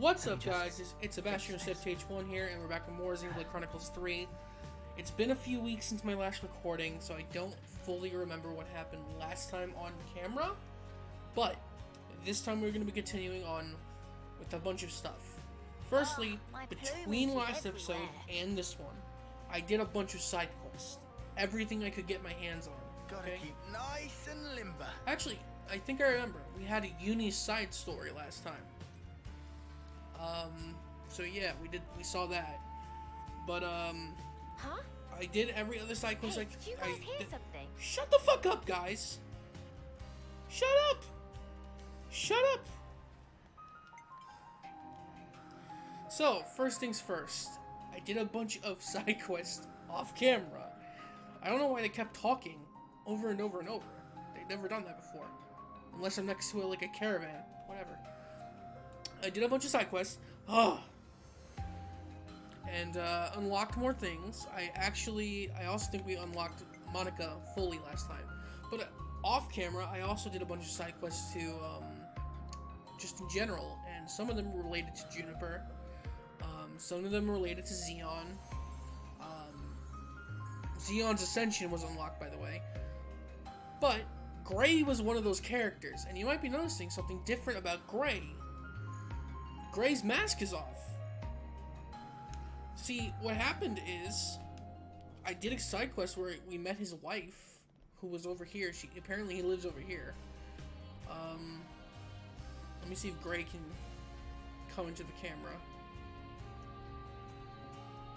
What's up, guys? It's Sebastian SepTH1 here, and we're back with more Xenoblade Chronicles 3. It's been a few weeks since my last recording, so I don't fully remember what happened last time on camera, but this time we're going to be continuing on with a bunch of stuff. Firstly, between last episode and this one, I did a bunch of side quests. Everything I could get my hands on. Gotta keep nice and limber. Actually, I think I remember. We had a uni side story last time. So yeah, we saw that. But, Huh? I did every other side quest. Hey, did you guys hear something? Shut the fuck up, guys! Shut up! Shut up! So, first things first. I did a bunch of side quests off camera. I don't know why they kept talking over and over and over. They've never done that before. Unless I'm next to like a caravan. Whatever. I did a bunch of side quests. And unlocked more things. I also think we unlocked Monica fully last time. But off camera, I also did a bunch of side quests too, just in general. And some of them were related to Juniper. Some of them were related to Xeon. Xeon's Ascension was unlocked, by the way. But Gray was one of those characters, and you might be noticing something different about Gray. Gray's mask is off. See, what happened is, I did a side quest where we met his wife, who was over here. Apparently he lives over here. Let me see if Gray can come into the camera.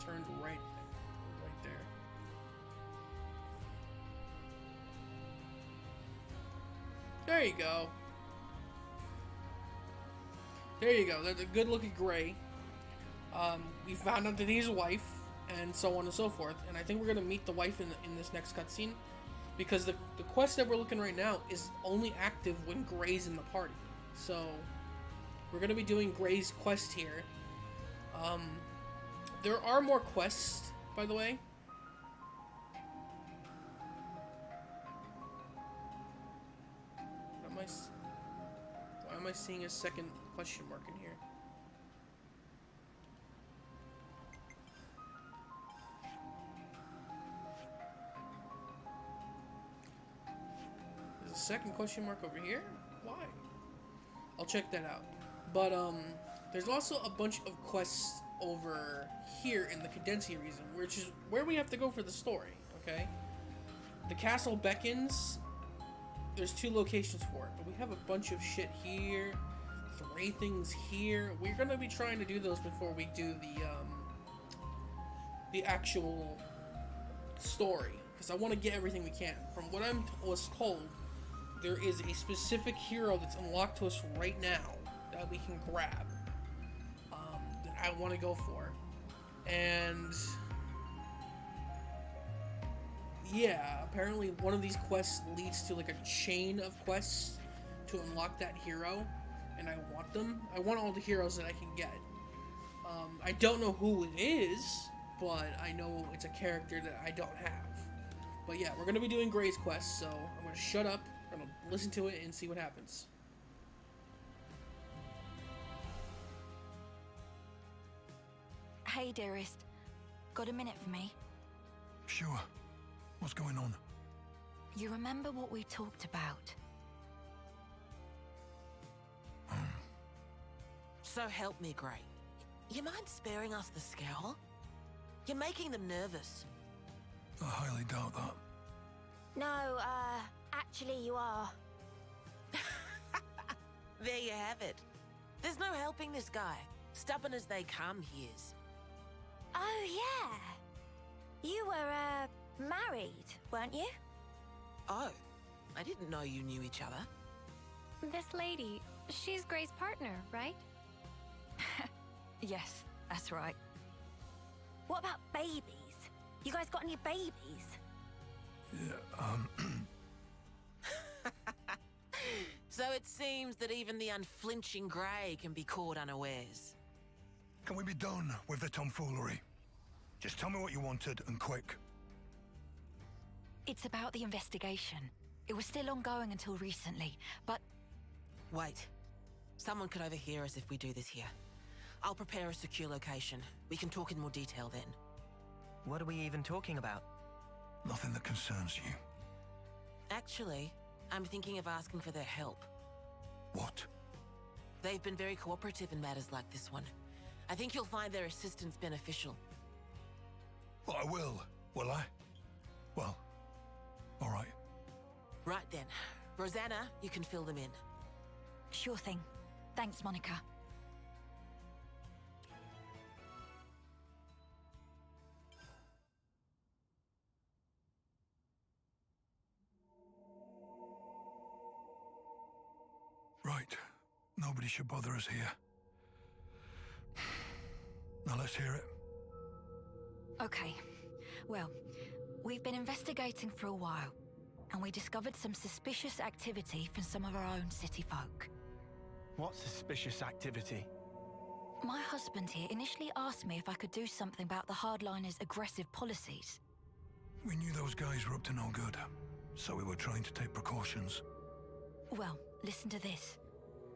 Turned right there. There you go. There you go. That's a good-looking Gray. We found out that he's a wife, and so on and so forth. And I think we're gonna meet the wife in this next cutscene, because the quest that we're looking right now is only active when Gray's in the party. So we're gonna be doing Gray's quest here. There are more quests, by the way. Why am I seeing a second question mark in here? There's a second question mark over here? Why? I'll check that out. But, there's also a bunch of quests over here in the Cadencia region, which is where we have to go for the story, okay? The castle beckons. There's 2 locations for it, but we have a bunch of shit here, 3 things here. We're gonna be trying to do those before we do the actual story, because I want to get everything we can. From what I was told, there is a specific hero that's unlocked to us right now that we can grab, that I want to go for, and yeah, apparently one of these quests leads to like a chain of quests to unlock that hero, and I want them. I want all the heroes that I can get. I don't know who it is, but I know it's a character that I don't have. But yeah, we're going to be doing Gray's quest, so I'm going to shut up, I'm going to listen to it and see what happens. Hey, dearest. Got a minute for me? Sure. What's going on? You remember what we talked about? So help me, Gray. You mind sparing us the scowl? You're making them nervous. I highly doubt that. No, actually you are. There you have it. There's no helping this guy. Stubborn as they come, he is. Oh, yeah. You were, married, weren't you? Oh, I didn't know you knew each other. This lady, she's Gray's partner, right? Yes, that's right. What about babies? You guys got any babies? Yeah, So it seems that even the unflinching Gray can be caught unawares. can we be done with the tomfoolery? Just tell me what you wanted, and quick. It's about the investigation. It was still ongoing until recently, but... Wait. Someone could overhear us if we do this here. I'll prepare a secure location. We can talk in more detail then. What are we even talking about? Nothing that concerns you. Actually, I'm thinking of asking for their help. What? They've been very cooperative in matters like this one. I think you'll find their assistance beneficial. Well, I will I? Well, all right. Right then. Rosanna, you can fill them in. Sure thing. Thanks, Monica. Right. Nobody should bother us here. Now let's hear it. Okay. Well, we've been investigating for a while, and we discovered some suspicious activity from some of our own city folk. What suspicious activity? My husband here initially asked me if I could do something about the hardliners' aggressive policies. We knew those guys were up to no good, so we were trying to take precautions. Well, listen to this.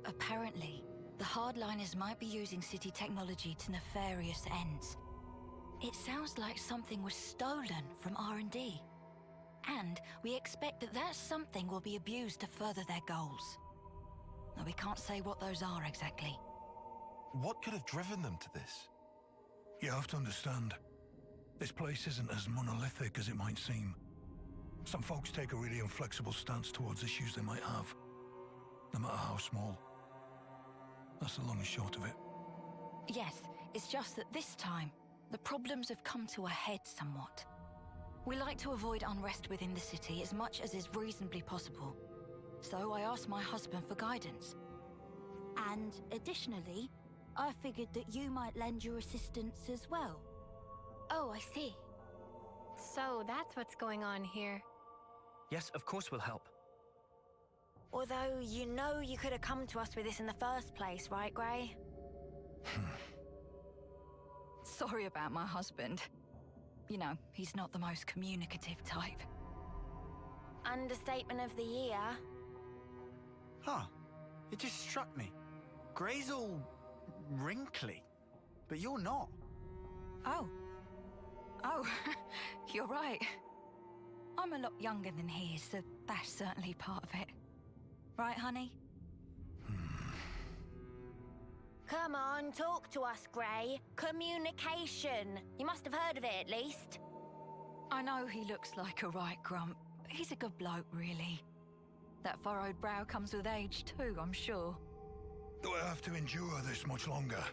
Apparently, the hardliners might be using city technology to nefarious ends. It sounds like something was stolen from R&D. And we expect that that something will be abused to further their goals. Now, we can't say what those are exactly. What could have driven them to this? You have to understand, this place isn't as monolithic as it might seem. Some folks take a really inflexible stance towards issues they might have, no matter how small. That's the long and short of it. Yes, it's just that this time, the problems have come to a head somewhat. We like to avoid unrest within the city as much as is reasonably possible. So I asked my husband for guidance. And additionally, I figured that you might lend your assistance as well. Oh, I see. So that's what's going on here. Yes, of course we'll help. Although you know you could have come to us with this in the first place, right, Grey? Sorry about my husband. You know, he's not the most communicative type. Understatement of the year. Huh. It just struck me. Grey's all wrinkly, but you're not. Oh. Oh, you're right. I'm a lot younger than he is, so that's certainly part of it. Right, honey? Come on, talk to us, Grey. Communication. You must have heard of it, at least. I know he looks like a right grump. He's a good bloke, really. That furrowed brow comes with age, too, I'm sure. Do I have to endure this much longer?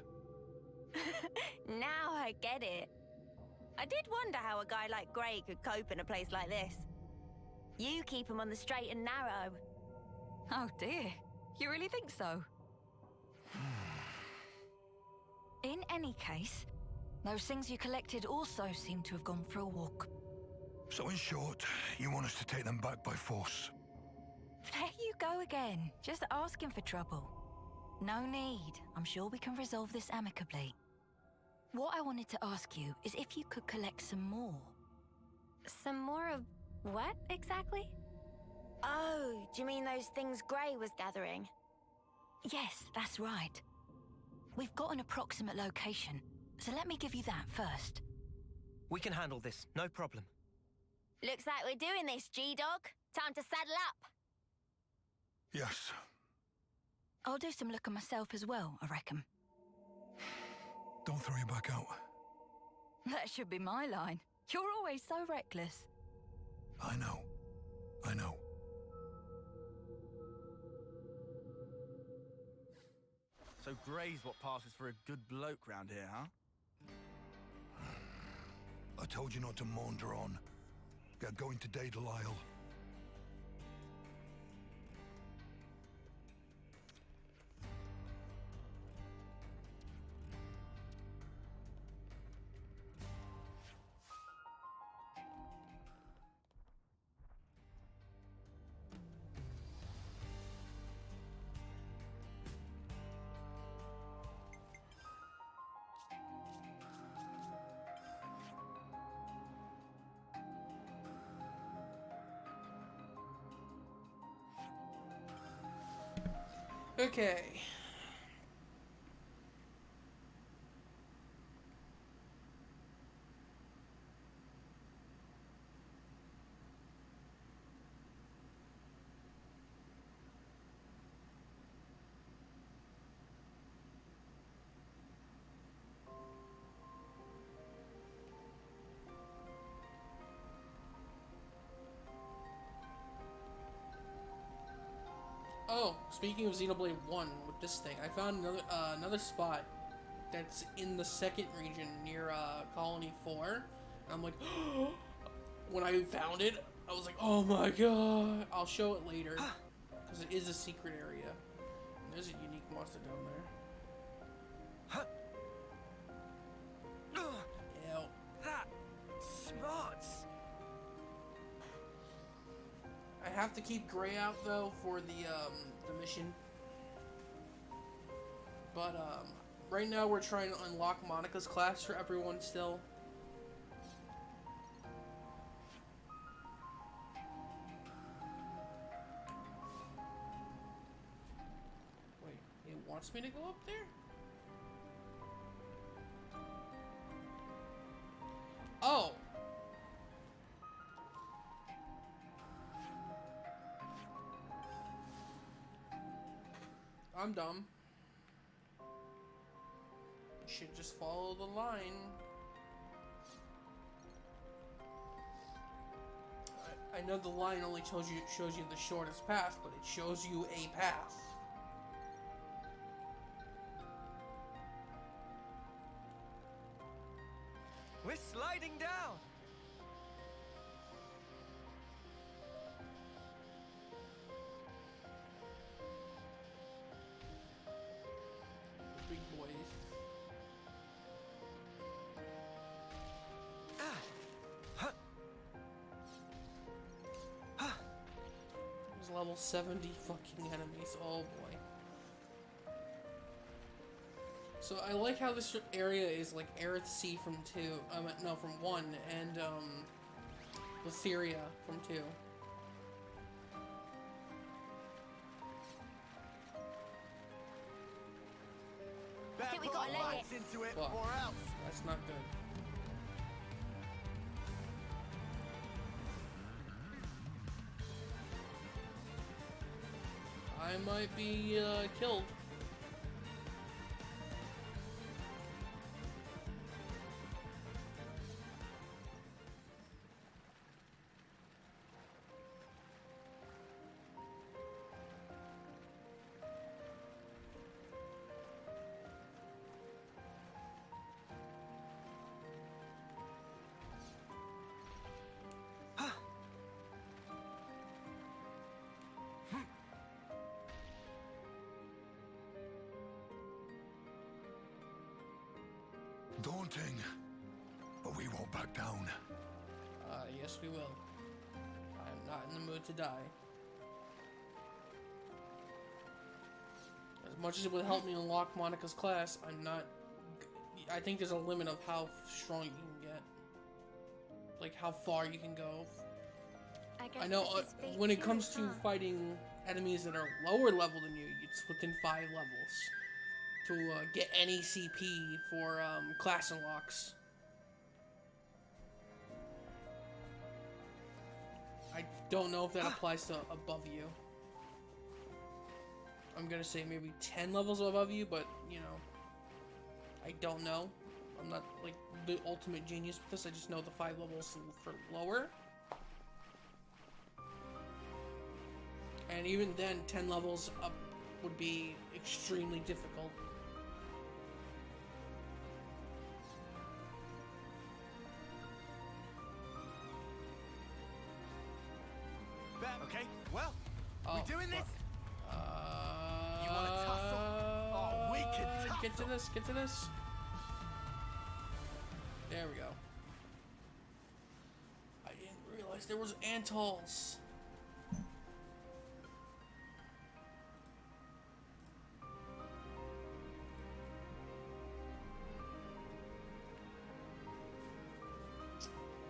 Now I get it. I did wonder how a guy like Grey could cope in a place like this. You keep him on the straight and narrow. Oh dear, you really think so? In any case, those things you collected also seem to have gone for a walk. So in short, you want us to take them back by force? There you go again, just asking for trouble. No need, I'm sure we can resolve this amicably. What I wanted to ask you is if you could collect some more. Some more of what, exactly? Oh, do you mean those things Grey was gathering? Yes, that's right. We've got an approximate location, so let me give you that first. We can handle this, no problem. Looks like we're doing this, G-Dog. Time to saddle up. Yes. I'll do some looking myself as well, I reckon. Don't throw your back out. That should be my line. You're always so reckless. I know. I know. So Grey's what passes for a good bloke round here, huh? I told you not to maunder on. Get going to Daedal Isle. Okay. Oh, speaking of Xenoblade 1 with this thing, I found another spot that's in the second region near Colony 4. And I'm like, when I found it, I was like, oh my god. I'll show it later, because it is a secret area. And there's a unique monster down there. Ew. That smarts. I have to keep Gray out though for the mission. But right now we're trying to unlock Monica's class for everyone still. Wait, it wants me to go up there? Oh! I'm dumb. You should just follow the line. I know the line only shows you the shortest path, but it shows you a path. We're sliding down. Big boys. There's level 70 fucking enemies. Oh boy. So I like how this area is like Aerith Sea from 2. No, from 1, and Lytheria from 2. I think we gotta let it. into it, Fuck. or else. That's not good. I might be killed. Daunting, but we won't back down. Yes we will. I'm not in the mood to die. As much as it would help me unlock Monica's class, I think there's a limit of how strong you can get. Like how far you can go. I know when it comes to fighting enemies that are lower level than you, it's within 5 levels to get any CP for class unlocks. I don't know if that applies to above you. I'm gonna say maybe 10 levels above you, but you know, I don't know. I'm not like the ultimate genius with this. I just know the 5 levels for lower. And even then, 10 levels up would be extremely difficult. Okay, well, Oh, we doing this? fuck. You wanna tussle? Oh, we can tussle. Get to this, get to this. There we go. I didn't realize there was Antols.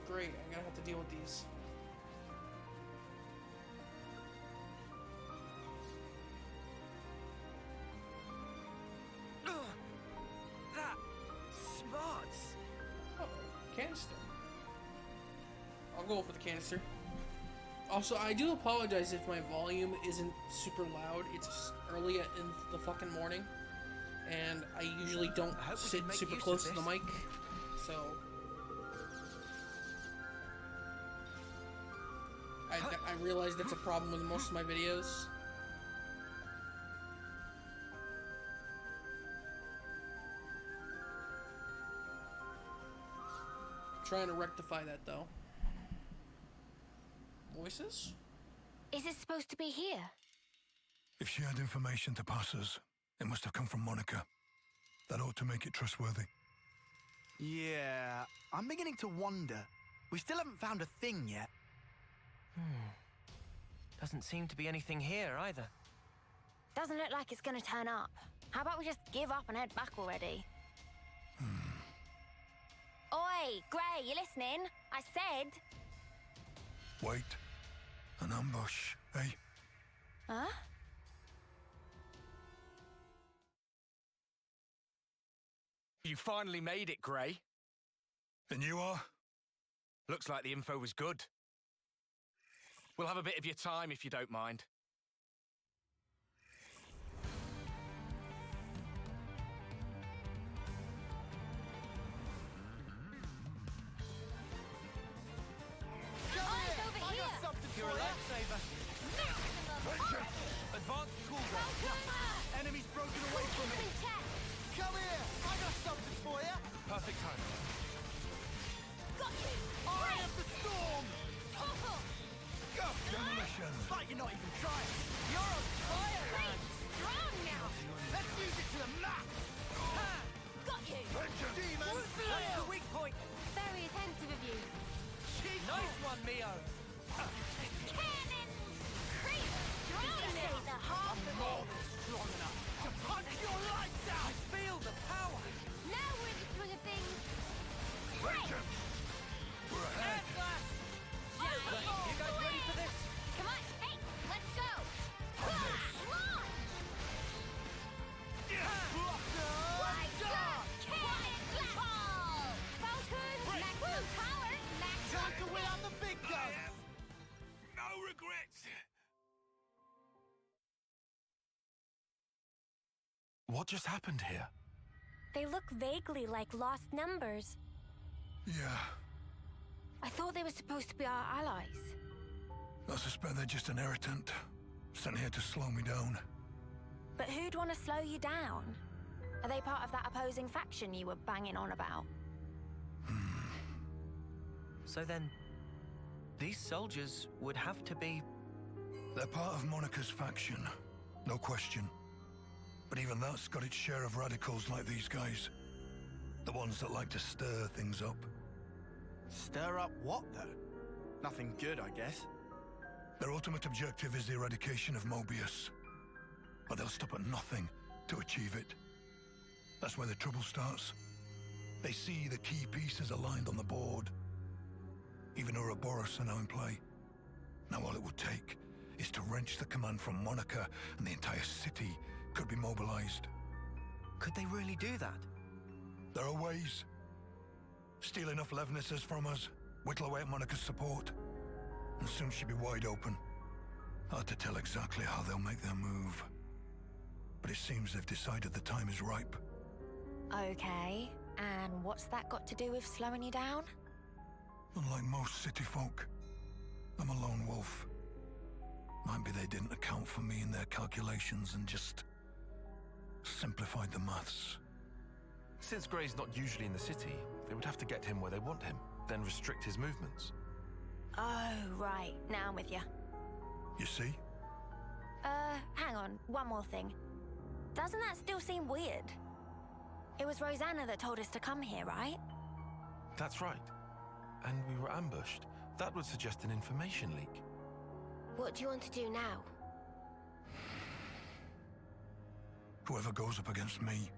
Great, I'm gonna have to deal with these. That smarts. Oh, canister. I'll go for the canister. Also, I do apologize if my volume isn't super loud. It's early in the fucking morning, and I usually don't I hope we sit can make super use close of to the this. mic, so I realize that's a problem with most of my videos. Trying to rectify that, though. Voices? Is it supposed to be here? If she had information to pass us, it must have come from Monica. That ought to make it trustworthy. Yeah, I'm beginning to wonder. We still haven't found a thing yet. Doesn't seem to be anything here either. Doesn't look like it's gonna turn up. How about we just give up and head back already? Oi, Gray, you listening? I said... Wait. An ambush, eh? Huh? You finally made it, Gray. And you are? Looks like the info was good. We'll have a bit of your time if you don't mind. Eyes over here! You're a lifesaver. Maximum! Advanced cooldown. Enemies broken away from me. Check! Come here! I got something for you! Perfect timing. Got you! Eye of the storm! Topple! Go! Demolition! Like you're not even trying! You're on fire! Great! Strong now! Let's use it to the max! Got you! Demon! That's the weak point. Very attentive of you. Nice one, Mio. Cannon! Creep! Strongness! The half of it! Strong enough to punch your lights out! Feel the power. Now we're in the swing of things. Vengeance! We're ahead! Air flash. You guys ready for this? Come on, hey, let's go! Launch! Wide shot! Cannon ball! Falcon! Maximum power! Maximum Time to wheel out the big gun! No regrets! What just happened here? They look vaguely like lost numbers. Yeah, I thought they were supposed to be our allies. I suspect they're just an irritant. Sent here to slow me down. But who'd want to slow you down? Are they part of that opposing faction you were banging on about? So then, these soldiers would have to be... They're part of Monica's faction, no question. But even that's got its share of radicals like these guys. The ones that like to stir things up. Stir up what, though? Nothing good, I guess. Their ultimate objective is the eradication of Mobius. But they'll stop at nothing to achieve it. That's where the trouble starts. They see the key pieces aligned on the board. Even Ouroboros are now in play. Now all it would take is to wrench the command from Monica, and the entire city could be mobilized. Could they really do that? There are ways. Steal enough Levnesses from us, whittle away at Monica's support, and soon she'll be wide open. Hard to tell exactly how they'll make their move. But it seems they've decided the time is ripe. Okay, and what's that got to do with slowing you down? Unlike most city folk, I'm a lone wolf. Might be they didn't account for me in their calculations and just simplified the maths. Since Gray's not usually in the city, they would have to get him where they want him, then restrict his movements. Oh, right. Now I'm with you. You see? Hang on. One more thing. Doesn't that still seem weird? It was Rosanna that told us to come here, right? That's right. And we were ambushed. That would suggest an information leak. What do you want to do now? Whoever goes up against me,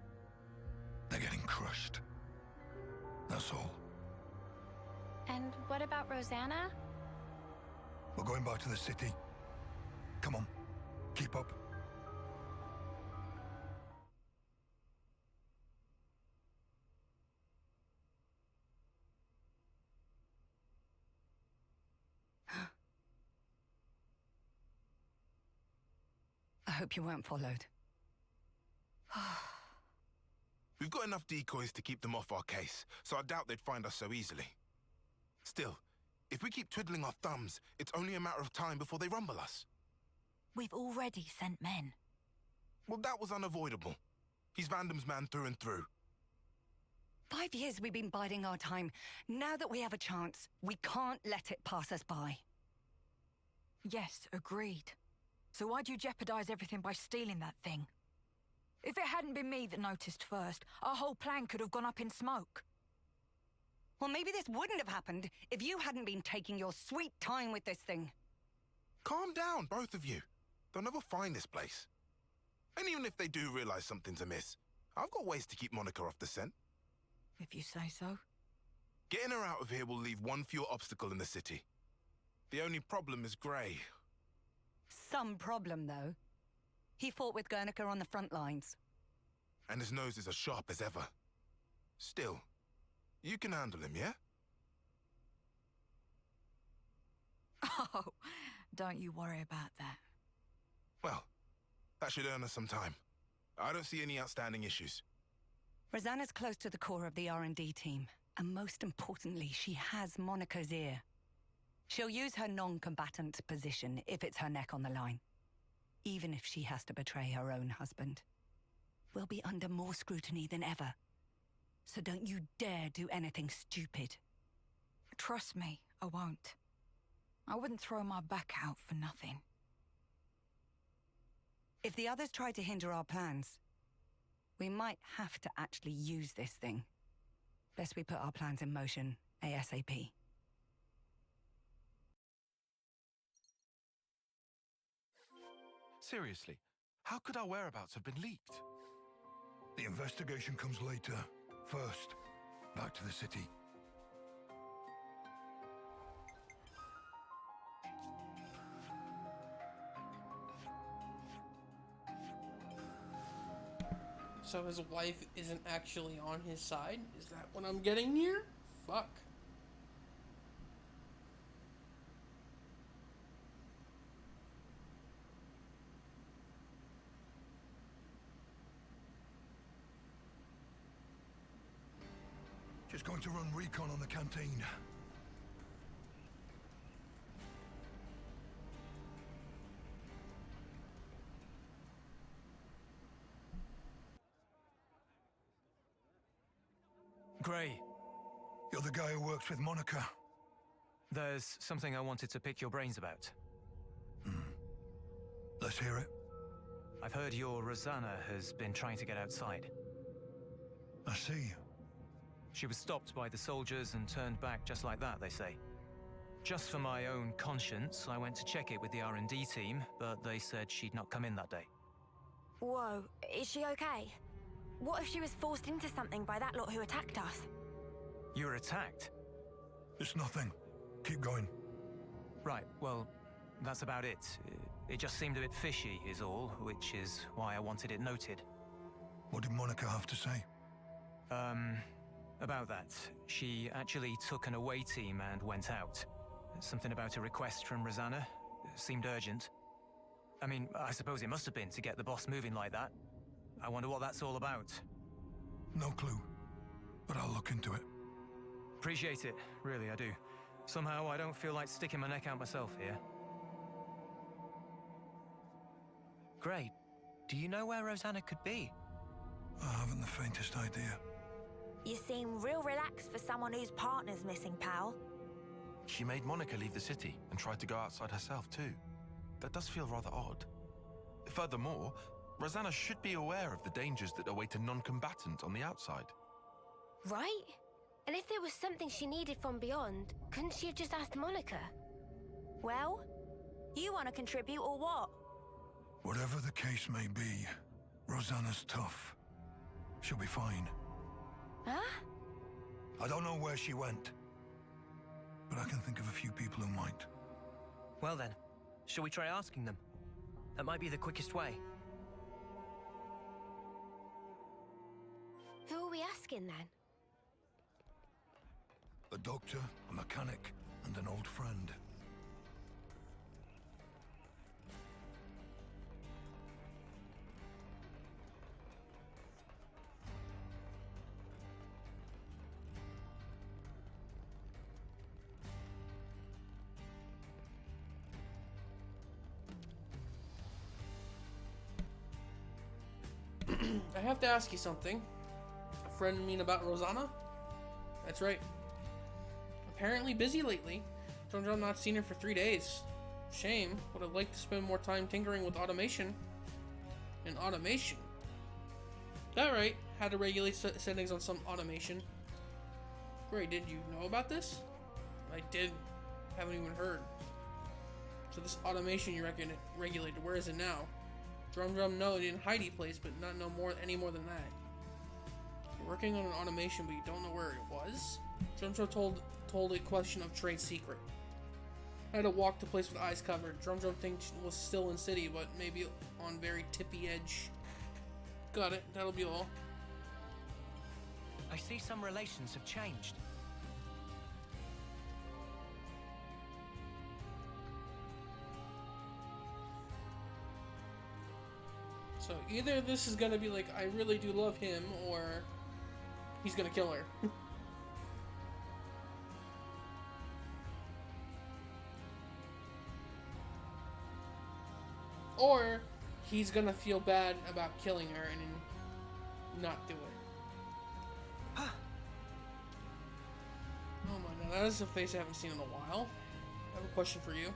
they're getting crushed. That's all. And what about Rosanna? We're going back to the city. Come on, keep up. I hope you weren't followed. We've got enough decoys to keep them off our case, so I doubt they'd find us so easily. Still, if we keep twiddling our thumbs, it's only a matter of time before they rumble us. We've already sent men. Well, that was unavoidable. He's Vandam's man through and through. 5 years we've been biding our time. Now that we have a chance, we can't let it pass us by. Yes, agreed. So why'd you jeopardize everything by stealing that thing? If it hadn't been me that noticed first, our whole plan could have gone up in smoke. Well, maybe this wouldn't have happened if you hadn't been taking your sweet time with this thing. Calm down, both of you. They'll never find this place. And even if they do realize something's amiss, I've got ways to keep Monica off the scent. If you say so. Getting her out of here will leave one fewer obstacle in the city. The only problem is Gray. Some problem, though. He fought with Guernica on the front lines. And his nose is as sharp as ever. Still, you can handle him, yeah? Oh, don't you worry about that. Well, that should earn us some time. I don't see any outstanding issues. Rosanna's close to the core of the R&D team, and most importantly, she has Monica's ear. She'll use her non-combatant position if it's her neck on the line, even if she has to betray her own husband. We'll be under more scrutiny than ever, so don't you dare do anything stupid. Trust me, I won't. I wouldn't throw my back out for nothing. If the others try to hinder our plans, we might have to actually use this thing. Best we put our plans in motion ASAP. Seriously, how could our whereabouts have been leaked? The investigation comes later. First, back to the city. So his wife isn't actually on his side? Is that what I'm getting here? Fuck. Just going to run recon on the canteen. Gray. You're the guy who works with Monica. There's something I wanted to pick your brains about. Let's hear it. I've heard your Rosanna has been trying to get outside. I see. She was stopped by the soldiers and turned back just like that, they say. Just for my own conscience, I went to check it with the R&D team, but they said she'd not come in that day. Whoa, is she okay? What if she was forced into something by that lot who attacked us? You were attacked? It's nothing. Keep going. Right, well, that's about it. It just seemed a bit fishy, is all, which is why I wanted it noted. What did Monica have to say? About that. She actually took an away team and went out. Something about a request from Rosanna. Seemed urgent. I mean, I suppose it must have been to get the boss moving like that. I wonder what that's all about. No clue, but I'll look into it. Appreciate it, really, I do. Somehow I don't feel like sticking my neck out myself here. Gray, do you know where Rosanna could be? I haven't the faintest idea. You seem real relaxed for someone whose partner's missing, pal. She made Monica leave the city and tried to go outside herself too. That does feel rather odd. Furthermore, Rosanna should be aware of the dangers that await a non-combatant on the outside. Right? And if there was something she needed from beyond, couldn't she have just asked Monica? Well, you want to contribute or what? Whatever the case may be, Rosanna's tough. She'll be fine. Huh? I don't know where she went, but I can think of a few people who might. Well then, shall we try asking them? That might be the quickest way. Who are we asking then? A doctor, a mechanic, and an old friend. I have to ask you something. friend mean about Rosanna? That's right. Apparently busy lately. I've not seen her for 3 days. Shame. Would have liked to spend more time tinkering with automation. And automation? That right. How to regulate settings on some automation. Great, did you know about this? I did. Haven't even heard. So this automation you regulated, where is it now? Drum, no, it didn't hidey place, but not no more any more than that. You're working on an automation, but you don't know where it was? Drum told a question of trade secret. I had to walk the place with eyes covered. Drum thinks was still in city, but maybe on very tippy edge. Got it. That'll be all. I see some relations have changed. So either this is gonna be like, I really do love him, or he's gonna kill her. Or he's gonna feel bad about killing her and not do it. Oh my god, that is a face I haven't seen in a while. I have a question for you.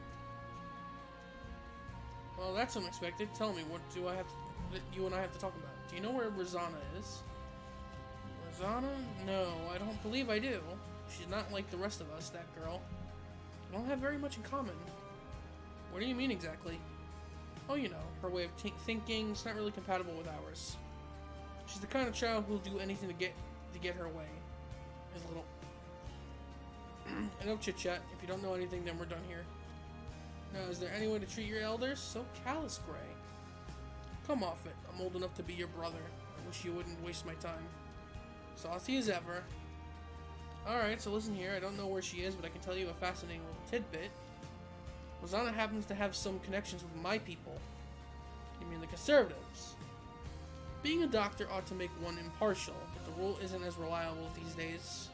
Well, that's unexpected. Tell me, what do I have to, that you and I have to talk about? Do you know where Rosanna is? Rosanna? No, I don't believe I do. She's not like the rest of us, that girl. We don't have very much in common. What do you mean exactly? Oh, you know, her way of thinking is not really compatible with ours. She's the kind of child who'll do anything to get her way. His little... Enough chit-chat. If you don't know anything, then we're done here. Now, is there any way to treat your elders? So callous, Gray. Come off it. I'm old enough to be your brother. I wish you wouldn't waste my time. Saucy as ever. Alright, so listen here. I don't know where she is, but I can tell you a fascinating little tidbit. Rosanna happens to have some connections with my people. You mean the conservatives? Being a doctor ought to make one impartial, but the rule isn't as reliable these days.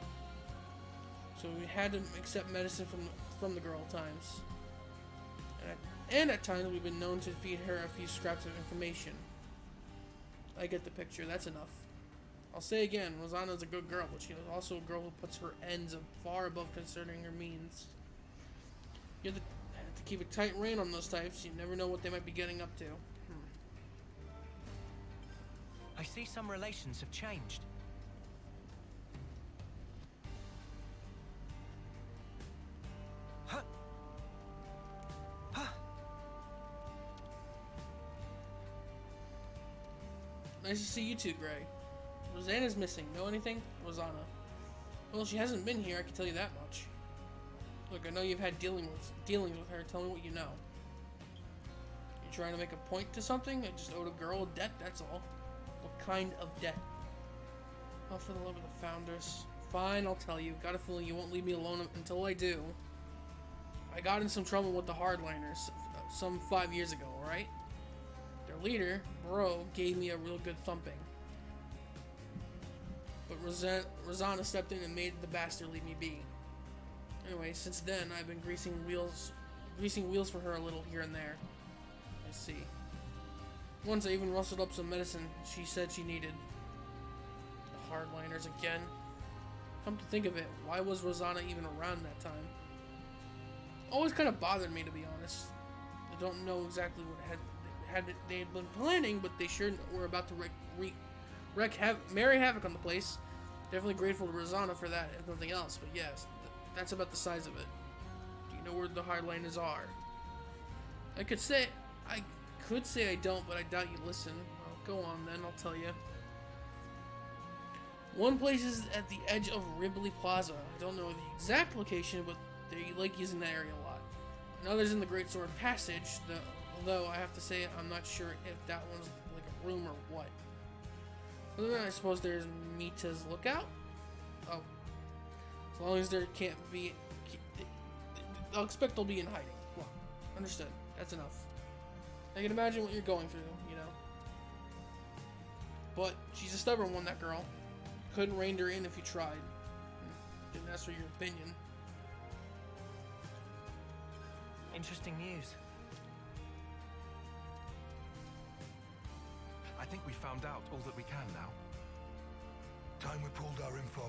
So we had to accept medicine from the girl at times. And at times we've been known to feed her a few scraps of information. I get the picture, that's enough. I'll say again, Rosanna's a good girl, but she is also a girl who puts her ends far above concerning her means. You have to keep a tight rein on those types. You never know what they might be getting up to. I see some relations have changed. Nice to see you too, Gray. Rosanna's missing. Know anything? Rosanna. Well, she hasn't been here, I can tell you that much. Look, I know you've had dealings with her. Tell me what you know. You trying to make a point to something? I just owed a girl a debt, that's all. What kind of debt? Oh, for the love of the Founders. Fine, I'll tell you. Got a feeling you won't leave me alone until I do. I got in some trouble with the Hardliners some 5 years ago, alright? Their leader, Bro, gave me a real good thumping. But Rosanna stepped in and made the bastard leave me be. Anyway, since then, I've been greasing wheels for her a little here and there. I see. Once I even rustled up some medicine she said she needed. The Hardliners again. Come to think of it, why was Rosanna even around that time? Always kind of bothered me, to be honest. I don't know exactly what they had been planning, but they sure were about to marry havoc on the place. Definitely grateful to Rosanna for that, if nothing else. But yes, that's about the size of it. Do you know where the Hardliners are? I could say I don't, but I doubt you listen. Well, go on then, I'll tell you. One place is at the edge of Ribley Plaza. I don't know the exact location, but they like using that area a lot. Another's in the Great Sword Passage, although I have to say I'm not sure if that one's like a room or what. Other than that, I suppose there's Mita's Lookout. Oh. As long as there can't be... I'll expect they'll be in hiding. Well, understood. That's enough. I can imagine what you're going through, you know. But she's a stubborn one, that girl. Couldn't rein her in if you tried. Didn't ask for your opinion. Interesting news. I think we found out all that we can now. time we pulled our info.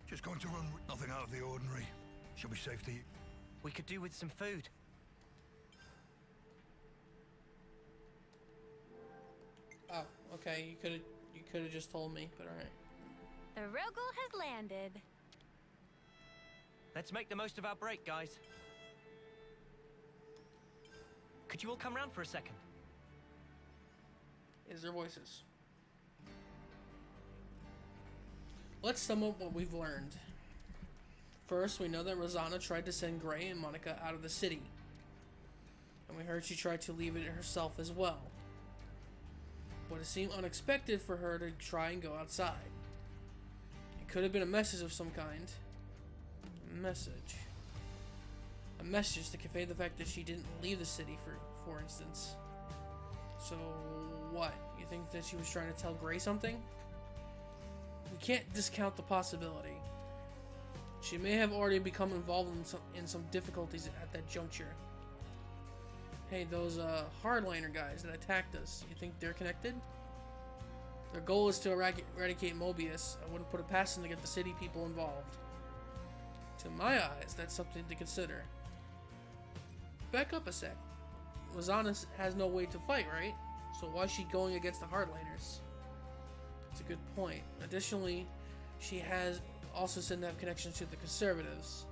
Just going to run, nothing out of the ordinary. Should be safe to eat. We could do with some food. Oh, okay. You could have just told me, but all right. The Rogel has landed. Let's make the most of our break, guys. Could you all come round for a second? Is there voices? Let's sum up what we've learned. First, we know that Rosanna tried to send Gray and Monica out of the city. And we heard she tried to leave it herself as well. But it seemed unexpected for her to try and go outside. It could have been a message of some kind. A message to convey the fact that she didn't leave the city, for instance. So, what? You think that she was trying to tell Gray something? We can't discount the possibility. She may have already become involved in some difficulties at that juncture. Hey, those hardliner guys that attacked us, you think they're connected? Their goal is to eradicate Mobius. I wouldn't put it past them to get the city people involved. To my eyes, that's something to consider. Back up a sec. Rosanna has no way to fight, right? So why is she going against the hardliners? That's a good point. Additionally, she has also said to have connections to the conservatives.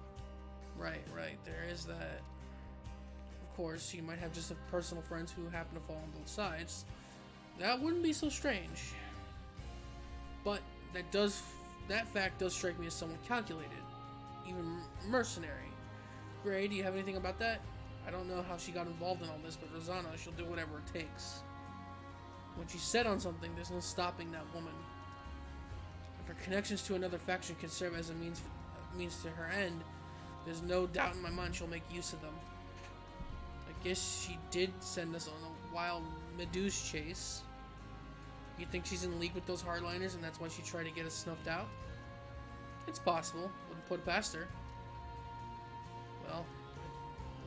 Right, there is that. Of course, she might have just personal friends who happen to fall on both sides. That wouldn't be so strange. But that fact does strike me as somewhat calculated. Even mercenary. Gray, do you have anything about that? I don't know how she got involved in all this, but Rosanna, she'll do whatever it takes. When she's set on something, there's no stopping that woman. If her connections to another faction can serve as a means to her end, there's no doubt in my mind she'll make use of them. I guess she did send us on a wild Meduse chase. You think she's in league with those hardliners and that's why she tried to get us snuffed out? It's possible. Wouldn't put it past her. Well,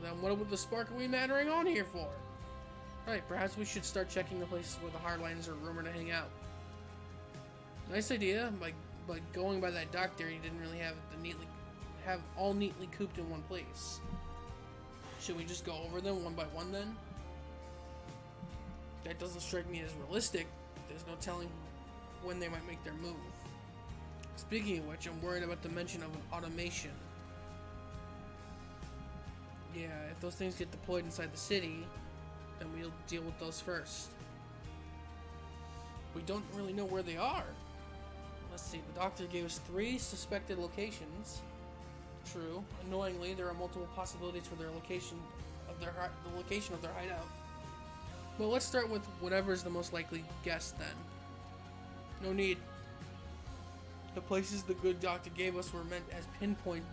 then what would the spark are we mattering on here for? Right, perhaps we should start checking the places where the hardliners are rumored to hang out. Nice idea, but going by that dock there, you didn't really have all neatly cooped in one place. Should we just go over them one by one then? That doesn't strike me as realistic. There's no telling when they might make their move. Speaking of which, I'm worried about the mention of an automation. Yeah, if those things get deployed inside the city, then we'll deal with those first. We don't really know where they are. Let's see, the doctor gave us 3 suspected locations. True. Annoyingly, there are multiple possibilities for the location of their hideout. Well, let's start with whatever is the most likely guess then. No need. The places the good doctor gave us were meant to pinpoint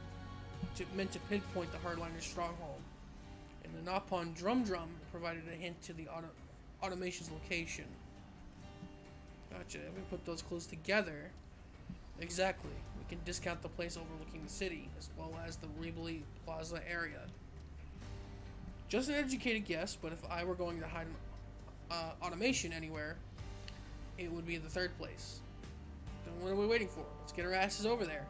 the hardliner's stronghold, and the Napon Drum provided a hint to the automation's location. Gotcha. If we put those clues together, exactly, we can discount the place overlooking the city, as well as the Rebeli Plaza area. Just an educated guess, but if I were going to hide automation anywhere, it would be the 3rd place. Then what are we waiting for? Let's get our asses over there.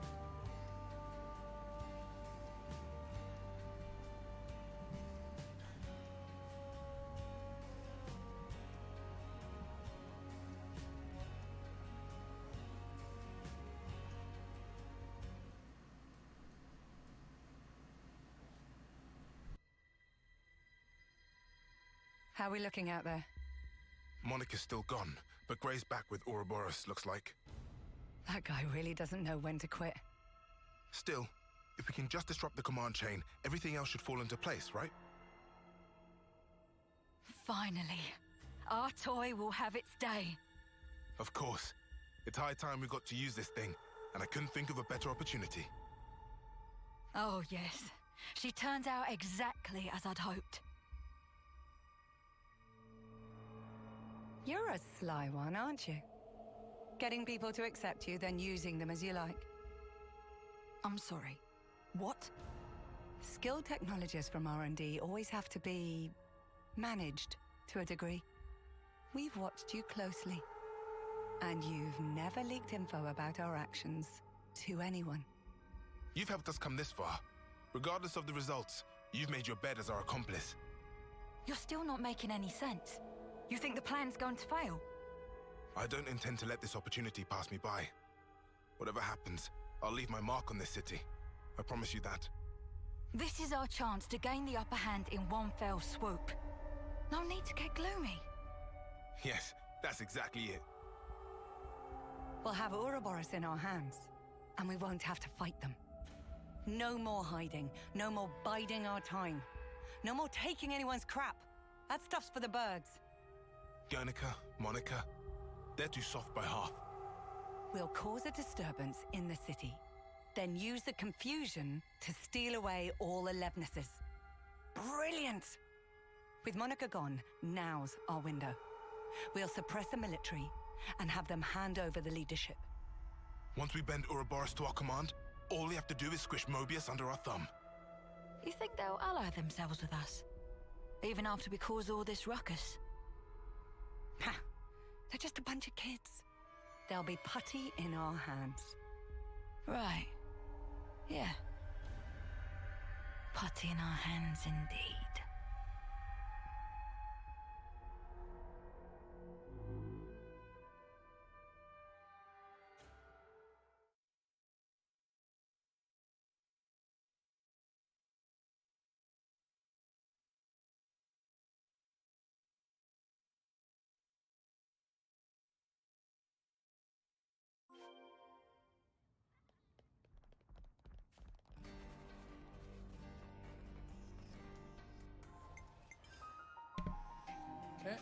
How are we looking out there? Monica's still gone, but Gray's back with Ouroboros, looks like. That guy really doesn't know when to quit. Still, if we can just disrupt the command chain, everything else should fall into place, right? Finally. Our toy will have its day. Of course. It's high time we got to use this thing, and I couldn't think of a better opportunity. Oh, yes. She turns out exactly as I'd hoped. You're a sly one, aren't you? Getting people to accept you, then using them as you like. I'm sorry. What? Skilled technologists from R&D always have to be managed to a degree. We've watched you closely, and you've never leaked info about our actions to anyone. You've helped us come this far. Regardless of the results, you've made your bed as our accomplice. You're still not making any sense. You think the plan's going to fail? I don't intend to let this opportunity pass me by. Whatever happens, I'll leave my mark on this city. I promise you that. This is our chance to gain the upper hand in one fell swoop. No need to get gloomy. Yes, that's exactly it. We'll have Ouroboros in our hands, and we won't have to fight them. No more hiding, no more biding our time. No more taking anyone's crap. That stuff's for the birds. Guernica, Monica, they're too soft by half. We'll cause a disturbance in the city, then use the confusion to steal away all the Levnesses. Brilliant! With Monica gone, now's our window. We'll suppress the military and have them hand over the leadership. Once we bend Ouroboros to our command, all we have to do is squish Mobius under our thumb. You think they'll ally themselves with us? Even after we cause all this ruckus? Ha! They're just a bunch of kids. They'll be putty in our hands. Right. Yeah. Putty in our hands indeed. Okay.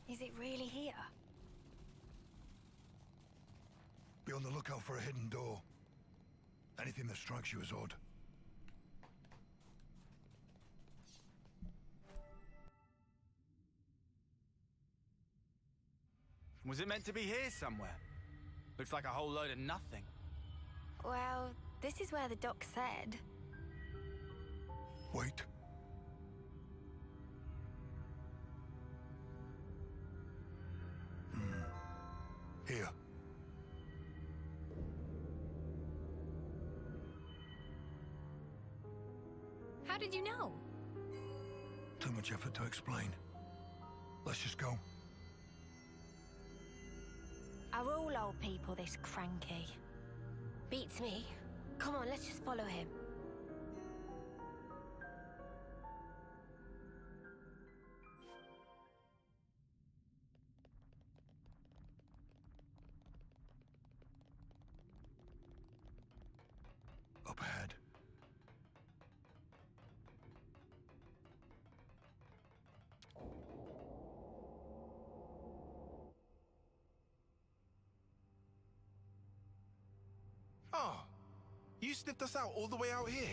Is it really here? Be on the lookout for a hidden door. Anything that strikes you as odd. Was it meant to be here somewhere? Looks like a whole load of nothing. Well, this is where the doc said. Wait. Here. How did you know? Too much effort to explain. Let's just go. Are all old people this cranky? Beats me. Come on, let's just follow him. Up ahead. Oh, you sniffed us out all the way out here.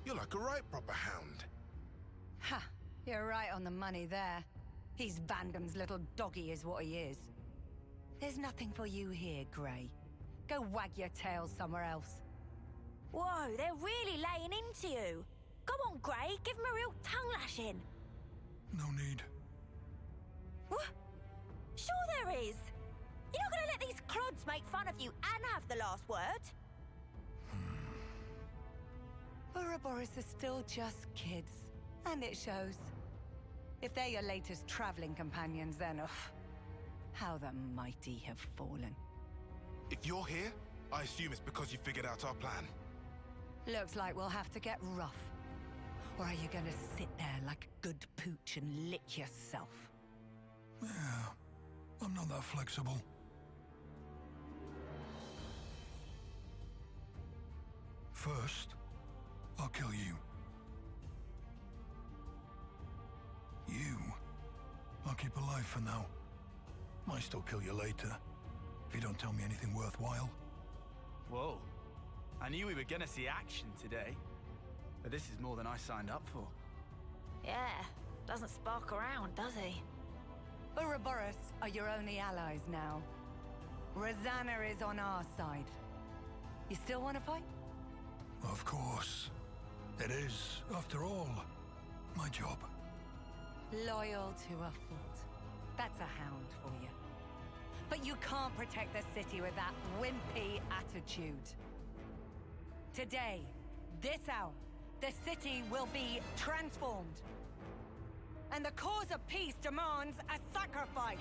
You're like a right proper hound. Ha! You're right on the money there. He's Vandam's little doggy is what he is. There's nothing for you here, Grey. Go wag your tail somewhere else. Whoa, they're really laying into you. Go on, Grey, give him a real tongue lashing. No need. What? Sure there is. You're not gonna let these clods make fun of you and have the last word? Ouroboros are still just kids, and it shows. If they're your latest traveling companions, then How the mighty have fallen. If you're here, I assume it's because you figured out our plan. Looks like we'll have to get rough. Or are you gonna sit there like a good pooch and lick yourself? Yeah, I'm not that flexible. First, I'll kill you. You, I'll keep alive for now. Might still kill you later, if you don't tell me anything worthwhile. Whoa. I knew we were gonna see action today. But this is more than I signed up for. Yeah, doesn't spark around, does he? Ouroboros are your only allies now. Rosanna is on our side. You still want to fight? Of course. It is, after all, my job. Loyal to a fault. That's a hound for you. But you can't protect the city with that wimpy attitude. Today, this hour, the city will be transformed. And the cause of peace demands a sacrifice.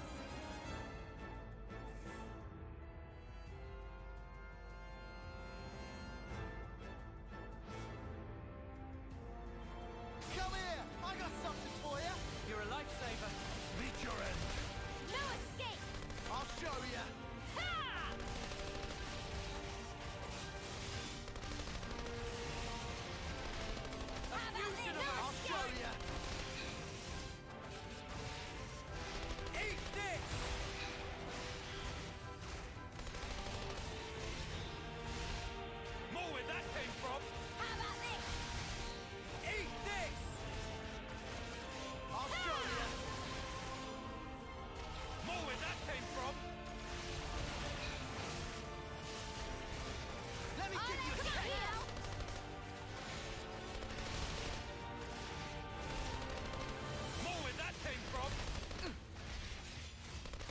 Come here! I got something for you! You're a lifesaver. Meet your end. No escape! I'll show you. I'll show you. Eat this! More where that came from! How about this? Eat this! I'll show you. More where that came from! Let me give you a taste. More where that came from!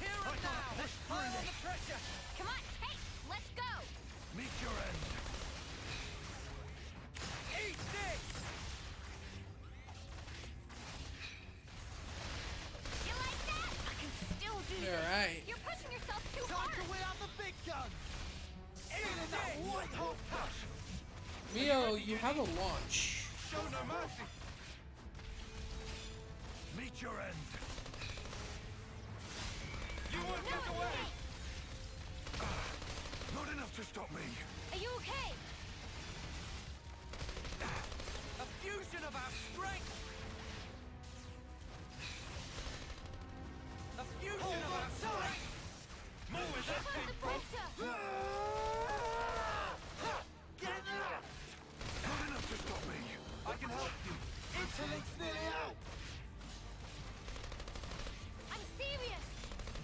Here and now. Let's pile on the pressure. Come on, hey, let's go! Meet your end. Eat this! You like that? I can still do this. All right. You're pushing yourself too Time hard. to weigh out the big gun. Feeling that white hot touch. Mio, you have a launch. Show no mercy! Meet your end. You won't get away! Not enough to stop me. Are you okay? A fusion of our strength. A fusion of our strength. More where that came from! Get left. Not enough to stop me. I can help you. Interlink's nearly out. I'm serious.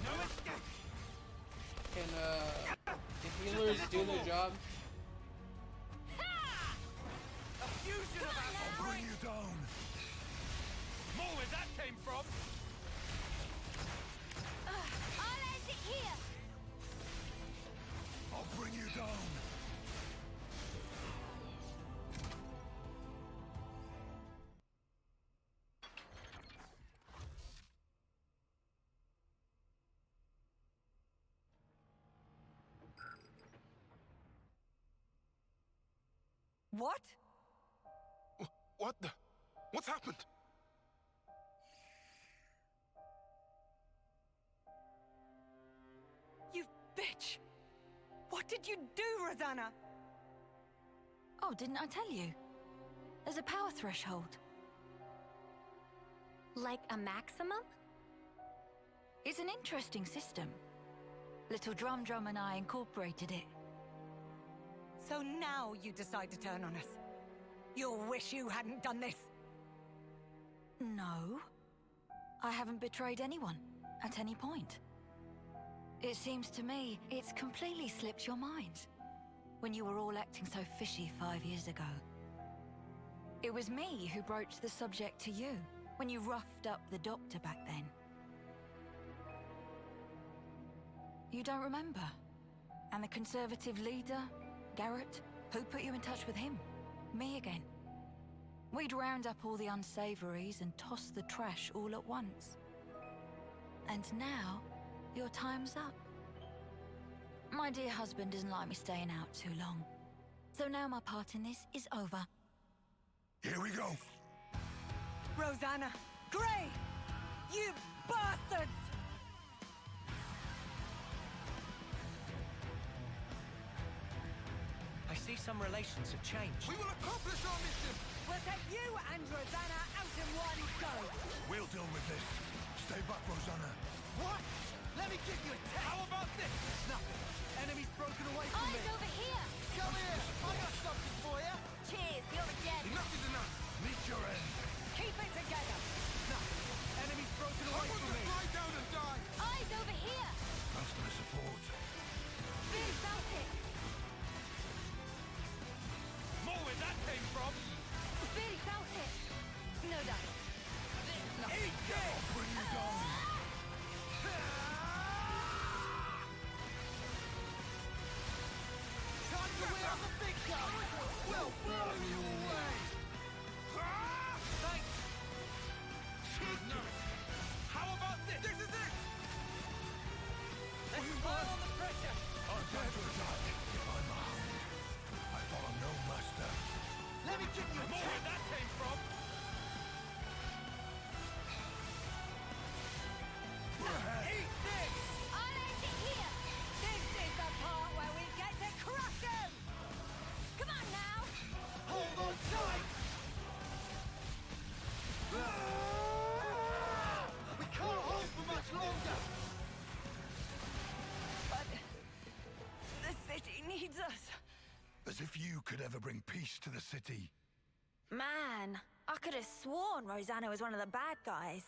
No escape. Can healers do their job? A fusion of our I'll bring you down. More where that came from! I'll end it here. I'll bring you down. What? What the? What's happened? You bitch! What did you do, Rosanna? Oh, didn't I tell you? There's a power threshold. Like a maximum? It's an interesting system. Little Drum and I incorporated it. So now you decide to turn on us. You'll wish you hadn't done this. No. I haven't betrayed anyone, at any point. It seems to me it's completely slipped your mind, when you were all acting so fishy 5 years ago. It was me who broached the subject to you, when you roughed up the doctor back then. You don't remember? And the Conservative leader, Garrett, who put you in touch with him? Me again. We'd round up all the unsavories and toss the trash all at once. And now, your time's up. My dear husband doesn't like me staying out too long. So now my part in this is over. Here we go. Rosanna! Gray! You bastards! I see some relations have changed. We will accomplish our mission! We'll take you and Rosanna out in one go! We'll deal with this. Stay back, Rosanna. What? Let me give you a test! How about this? Nothing. Enemy's broken away from me. Eyes over here! Come here! I got something for you! Cheers, you're dead. Enough is enough! Meet your end. Keep it together! Nothing. Enemy's broken I away want from to me. fly down and die! Eyes over here! Thanks for the support. Really felt it. More where that came from! Really felt it. No doubt. Eat this! Bring you down. Time to wheel the big gun! We'll blow you away! Thanks! No. How about this? This is it! Let's pile on the pressure! I'll dare to attack if I'm a hound. I follow no master. Let me give you a More where test! that came from! Eat this! I'll end it here. This is the part where we get to crush them! Come on now. Hold on tight! We can't hold for much longer! But the city needs us. As if you could ever bring peace to the city. Man, I could have sworn Rosanna was one of the bad guys.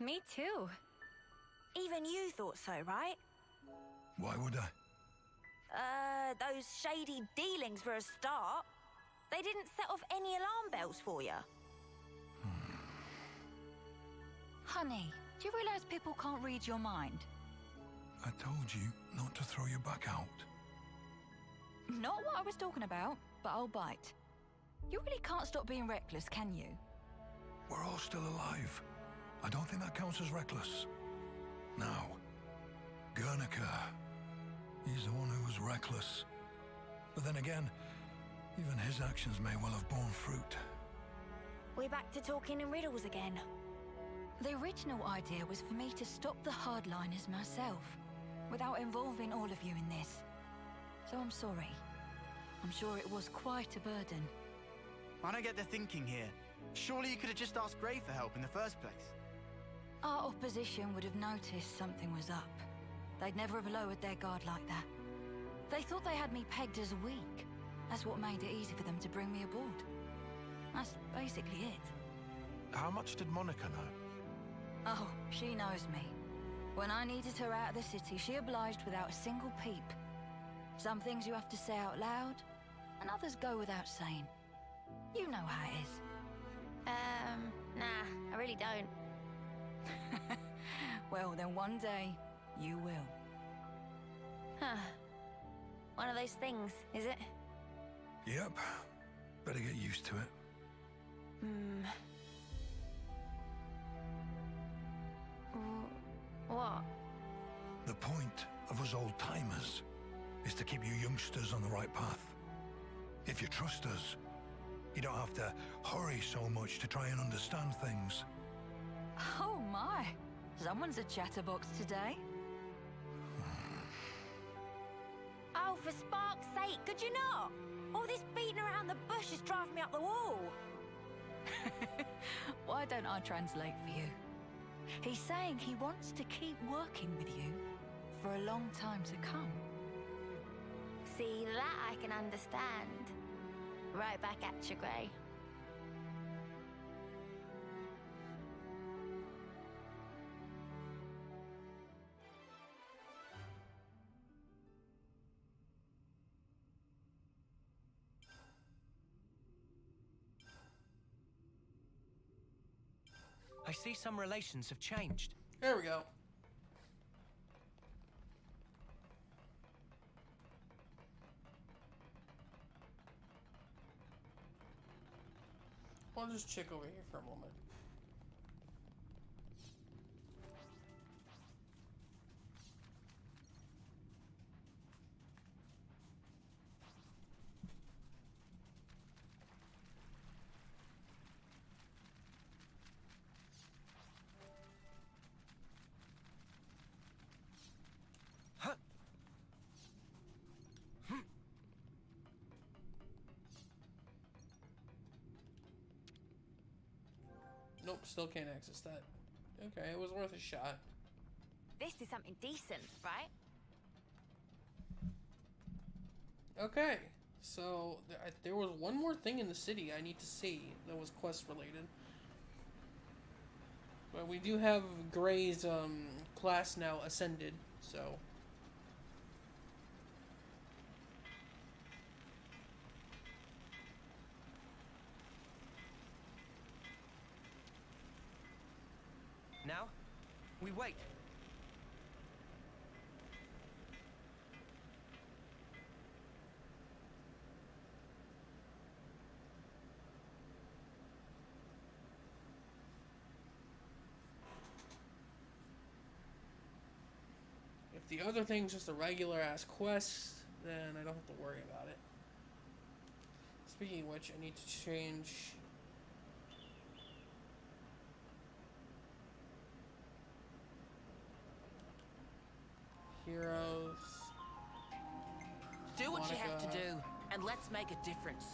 Me too. Even you thought so, right? Why would I? Those shady dealings for a start. They didn't set off any alarm bells for you. Honey, do you realize people can't read your mind? I told you not to throw your back out. Not what I was talking about, but I'll bite. You really can't stop being reckless, can you? We're all still alive. I don't think that counts as reckless. Now, Guernica. He's the one who was reckless. But then again, even his actions may well have borne fruit. We're back to talking in riddles again. The original idea was for me to stop the hardliners myself, without involving all of you in this. So I'm sorry. I'm sure it was quite a burden. I don't get the thinking here. Surely you could have just asked Gray for help in the first place. Our opposition would have noticed something was up. They'd never have lowered their guard like that. They thought they had me pegged as weak. That's what made it easy for them to bring me aboard. That's basically it. How much did Monica know? Oh, she knows me. When I needed her out of the city, she obliged without a single peep. Some things you have to say out loud, and others go without saying. You know how it is. Nah, I really don't. Well, then one day, you will. Huh. One of those things, is it? Yep. Better get used to it. What? The point of us old-timers is to keep you youngsters on the right path. If you trust us, you don't have to hurry so much to try and understand things. Oh my! Someone's a chatterbox today. Oh, for spark's sake, could you not? All this beating around the bush is driving me up the wall. Why don't I translate for you? He's saying he wants to keep working with you for a long time to come. See, that I can understand. Right back at you, Gray. I see some relations have changed. There we go. I'll just check over here for a moment. Nope, still can't access that. Okay, it was worth a shot. This is something decent, right? Okay, so there was one more thing in the city I need to see that was quest related. But we do have Gray's class now ascended, so. Now, we wait. If the other thing's just a regular ass quest, then I don't have to worry about it. Speaking of which, I need to change. Heroes. Do what you have Monica. to do, and let's make a difference.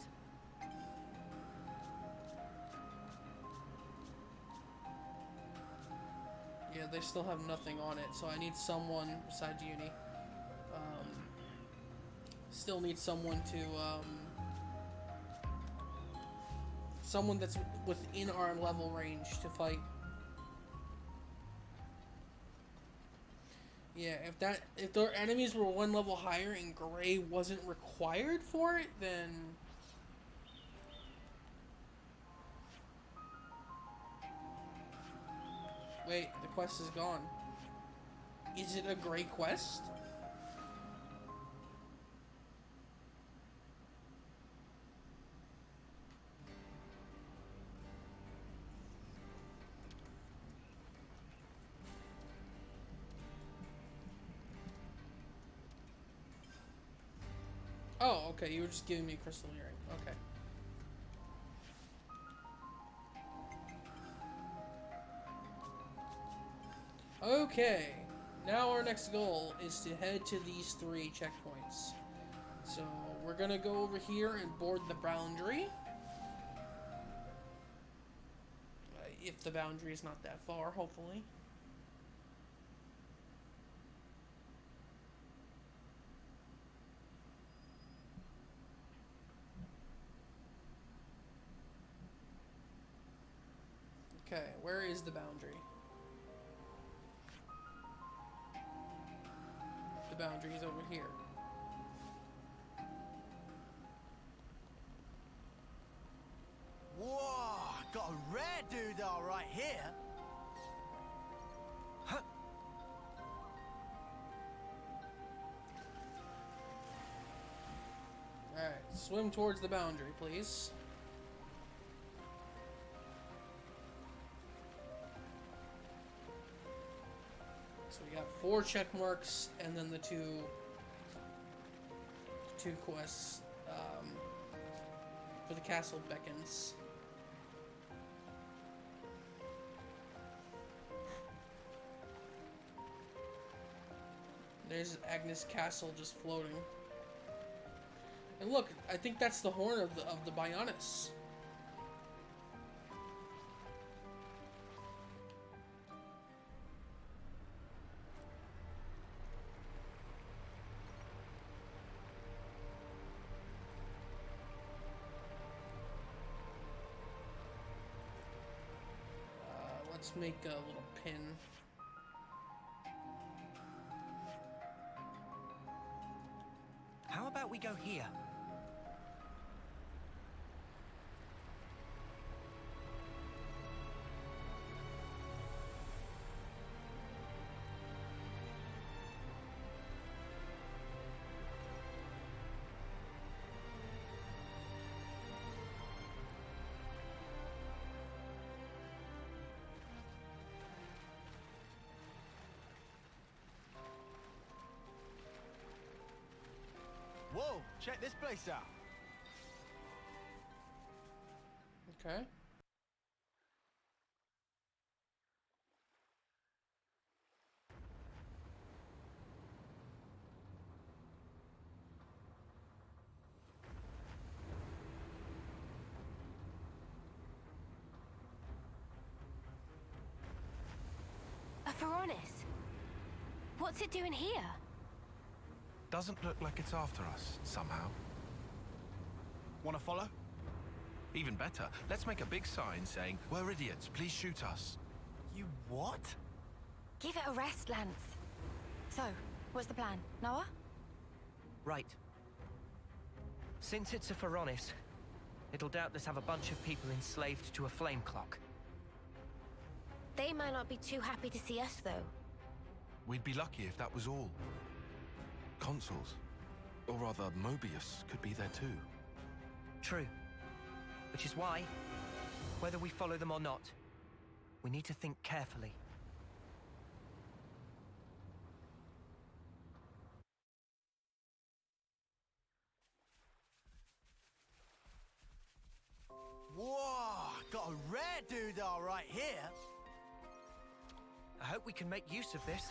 Yeah, they still have nothing on it, so I need someone besides Uni. Still need someone to, someone that's within our level range to fight. Yeah, if their enemies were one level higher and Gray wasn't required for it, then wait, the quest is gone. Is it a Gray quest? Oh, okay, you were just giving me a crystal earring. Okay. Okay, now our next goal is to head to these 3 checkpoints. So we're gonna go over here and board the boundary. If the boundary is not that far, hopefully. Okay, where is the boundary? The boundary is over here. Whoa, got a rare doodah right here. Huh. Alright, swim towards the boundary, please. So we got 4 check marks, and then the two quests for the castle beckons. There's Agnes Castle just floating. And look, I think that's the horn of the Bionis. Let's make a little pin. How about we go here? Whoa, check this place out. Okay. Veronis, what's it doing here? Doesn't look like it's after us, somehow. Wanna follow? Even better, let's make a big sign saying, "We're idiots, please shoot us." You what? Give it a rest, Lance. So, what's the plan? Noah? Right. Since it's a Veronis, it'll doubtless have a bunch of people enslaved to a flame clock. They might not be too happy to see us, though. We'd be lucky if that was all. Consuls, or rather Mobius, could be there too. True. Which is why, whether we follow them or not, we need to think carefully. Whoa! Got a rare doodah right here. I hope we can make use of this.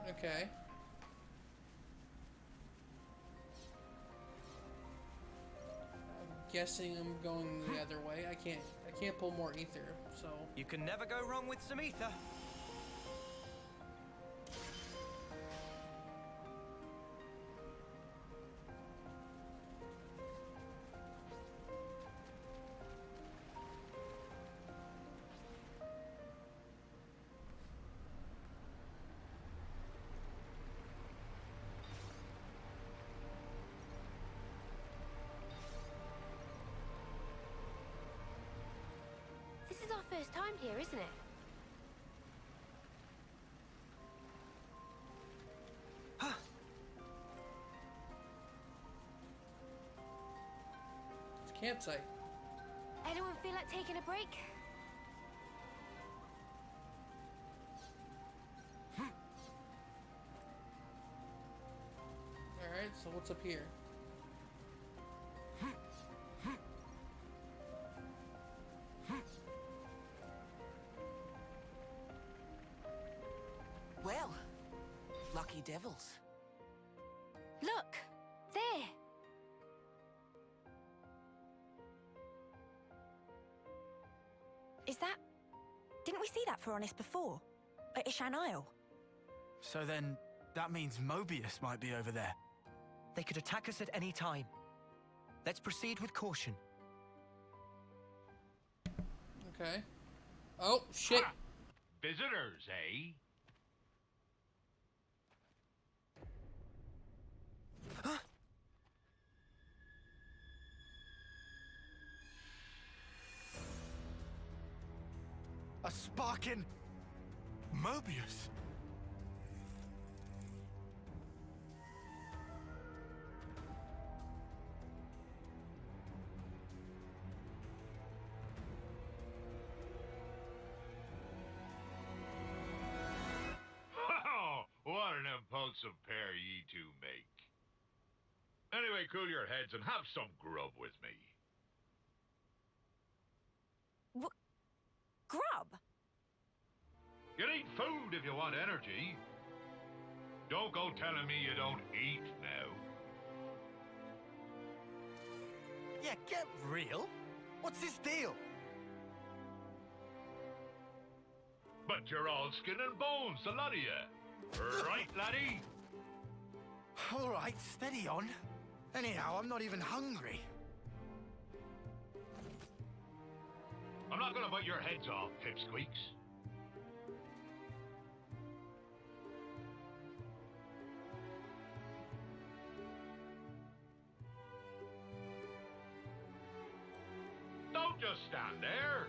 Okay. I'm guessing I'm going the other way. I can't pull more ether, so. You can never go wrong with some ether. This is our first time here, isn't it? It's a campsite. Anyone feel like taking a break? Alright, so what's up here? Well, lucky devils. Look! There! Is that... Didn't we see that Veronis before? At Ishan Isle? So then, that means Mobius might be over there. They could attack us at any time. Let's proceed with caution. Okay. Oh, shit! Ha! Visitors, eh? A sparking Mobius. What an impulsive pair ye two make. Anyway, cool your heads and have some grub with me. Grub? You need food if you want energy. Don't go telling me you don't eat now. Yeah, get real. What's this deal? But you're all skin and bones, the lot of you. Right, laddie? All right, steady on. Anyhow, I'm not even hungry. I'm not gonna bite your heads off, pipsqueaks. Don't just stand there.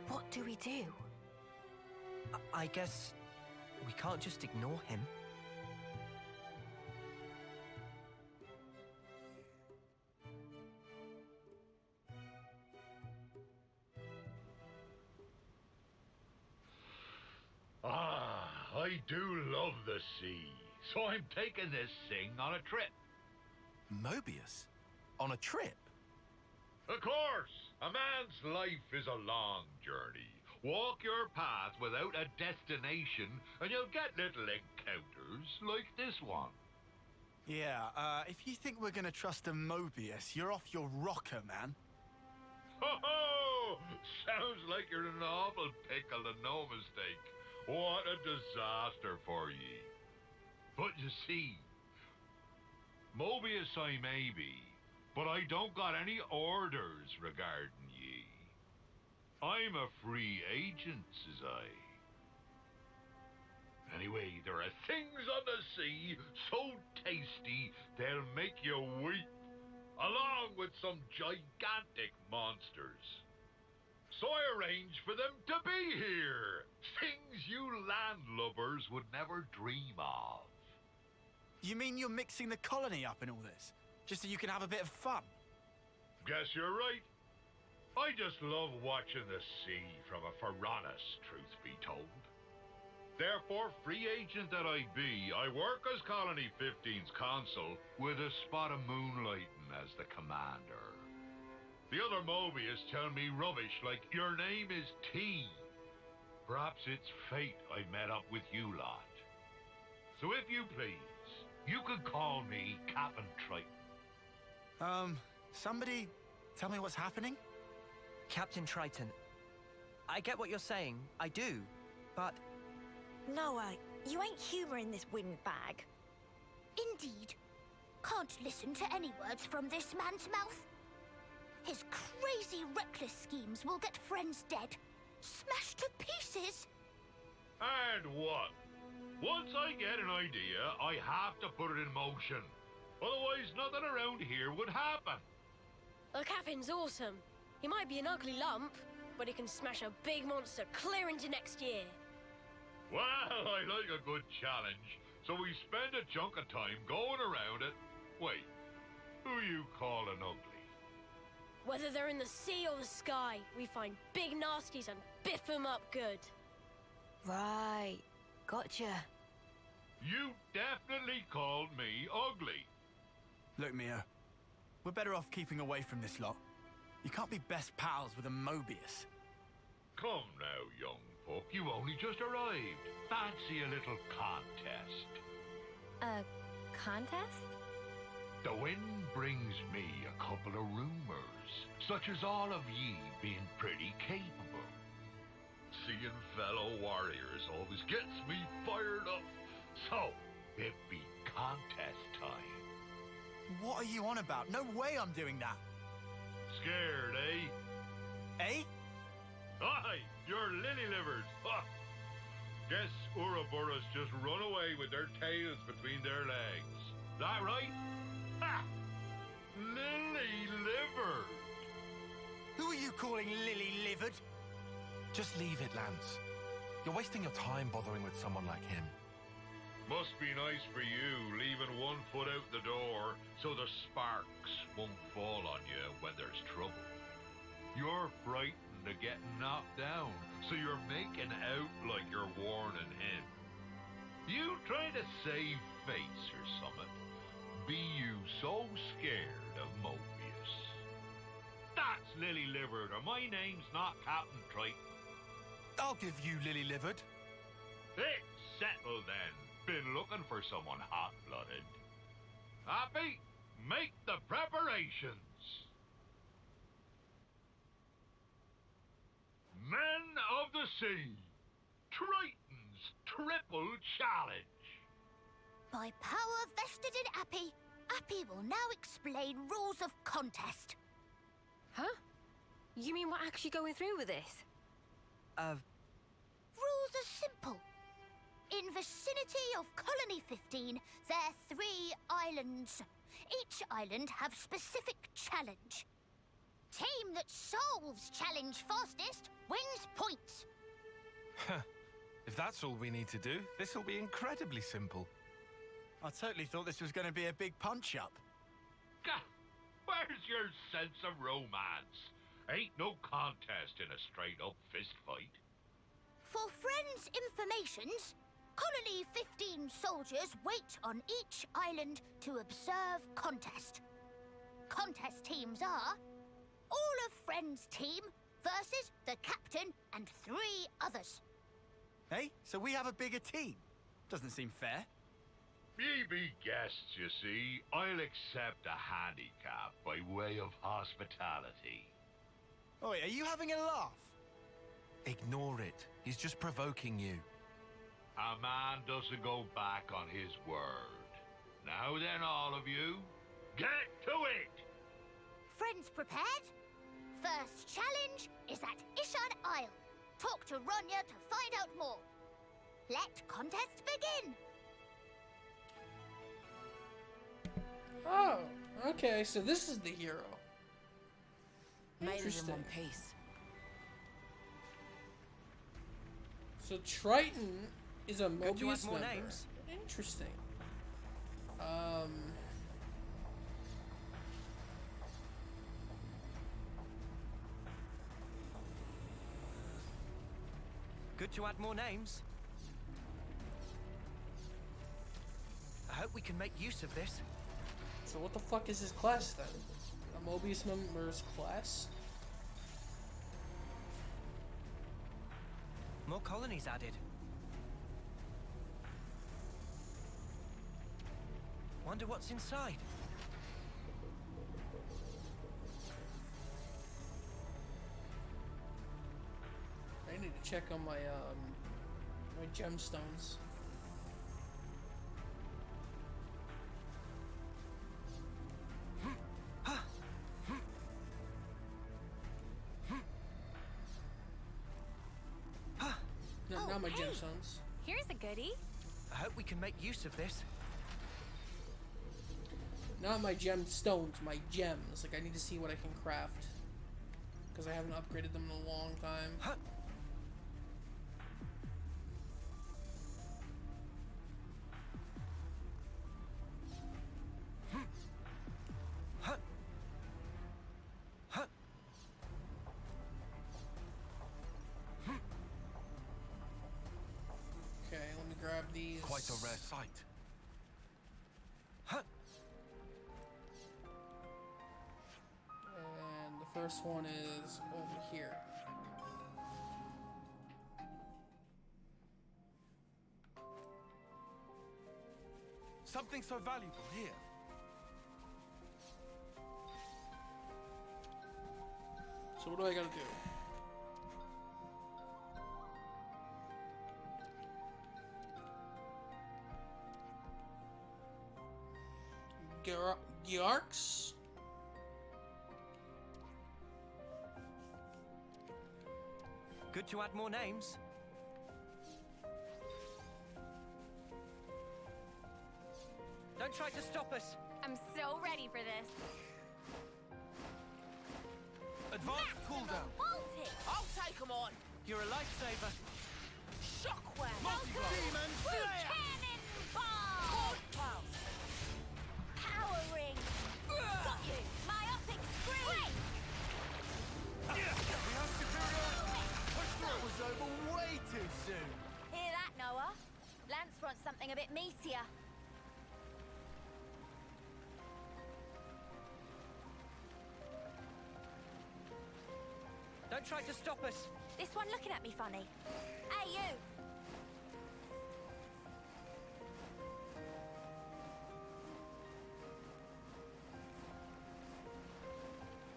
What do we do? I guess we can't just ignore him. I do love the sea, so I'm taking this thing on a trip. Mobius? On a trip? Of course! A man's life is a long journey. Walk your path without a destination, and you'll get little encounters like this one. Yeah, if you think we're gonna trust a Mobius, you're off your rocker, man. Ho ho! Sounds like you're in an awful pickle and no mistake. What a disaster for ye. But you see, Mobius I may be, but I don't got any orders regarding ye. I'm a free agent, says I. Anyway, there are things on the sea so tasty they'll make you weep, along with some gigantic monsters. So I arranged for them to be here. Things you landlubbers would never dream of. You mean you're mixing the colony up in all this? Just so you can have a bit of fun? Guess you're right. I just love watching the sea from a Faranis, truth be told. Therefore, free agent that I be, I work as Colony 15's consul with a spot of moonlighting as the commander. The other Mobius tell me rubbish like your name is T. Perhaps it's fate I met up with you lot. So if you please, you could call me Captain Triton. Somebody tell me what's happening? Captain Triton, I get what you're saying, I do, but... Noah, you ain't humouring this windbag. Indeed. Can't listen to any words from this man's mouth. His crazy, reckless schemes will get friends dead, smashed to pieces. And what? Once I get an idea, I have to put it in motion. Otherwise, nothing around here would happen. The captain's awesome. He might be an ugly lump, but he can smash a big monster clear into next year. Well, I like a good challenge, so we spend a chunk of time going around it. Wait, who you calling ugly? Whether they're in the sea or the sky, we find big nasties and biff them up good. Right, gotcha. You definitely called me ugly. Look, Mia, we're better off keeping away from this lot. You can't be best pals with a Mobius. Come now, young pup, you only just arrived. Fancy a little contest. A contest? The wind brings me a couple of rumors, such as all of ye being pretty capable. Seeing fellow warriors always gets me fired up. So, it be contest time. What are you on about? No way I'm doing that. Scared, eh? Eh? Aye, you're lily-livers. Ha! Guess Ouroboros just run away with their tails between their legs. That right? Ha! Lily-livered. Who are you calling lily-livered? Just leave it, Lance. You're wasting your time bothering with someone like him. Must be nice for you, leaving one foot out the door so the sparks won't fall on you when there's trouble. You're frightened of getting knocked down, so you're making out like you're warning him. You trying to save face or something? Be you so scared of Mobius? That's Lily-livered, or my name's not Captain Triton. I'll give you lily-livered. It's settled then. Been looking for someone hot-blooded. Happy? Make the preparations. Men of the Sea, Triton's Triple Challenge. By power vested in Appy, Appy will now explain rules of contest. Huh? You mean we're actually going through with this? Rules are simple. In vicinity of Colony 15, there are 3 islands. Each island have specific challenge. Team that solves challenge fastest wins points. If that's all we need to do, this'll be incredibly simple. I totally thought this was going to be a big punch-up. Gah! Where's your sense of romance? Ain't no contest in a straight-up fist fight. For friends' informations, Colony 15 soldiers wait on each island to observe contest. Contest teams are All of Friends team versus the captain and 3 others. Hey, so we have a bigger team. Doesn't seem fair. Ye be guests, you see. I'll accept a handicap by way of hospitality. Oi, are you having a laugh? Ignore it. He's just provoking you. A man doesn't go back on his word. Now then, all of you, get to it! Friends prepared? First challenge is at Ishan Isle. Talk to Ronya to find out more. Let contest begin. Oh, okay, so this is the hero. Made in Interesting. one piece. So Triton is a Good to Mobius add more member. names. Interesting. Good to add more names. I hope we can make use of this. So what the fuck is his class then? A Mobius member's class? More colonies added. Wonder what's inside. I need to check on my my gemstones. No, Oh, not my hey. gemstones. Here's a goodie. I hope we can make use of this. Not my gemstones, my gems. Like, I need to see what I can craft. Because I haven't upgraded them in a long time. Okay, let me grab these. Quite a rare sight. And the first one is over here. Something so valuable here. So what do I gotta do? Gyarks? Good to add more names. Don't try to stop us. I'm so ready for this. Advanced cooldown. Voltage! I'll take them on. You're a lifesaver. Shockwave. Demon Slayer. Cannonball! Pulse. Power Ring. Got you. Myopic Scream. That was over way too soon. Hear that, Noah? Lance wants something a bit meatier. Don't try to stop us. This one looking at me funny. Hey, you!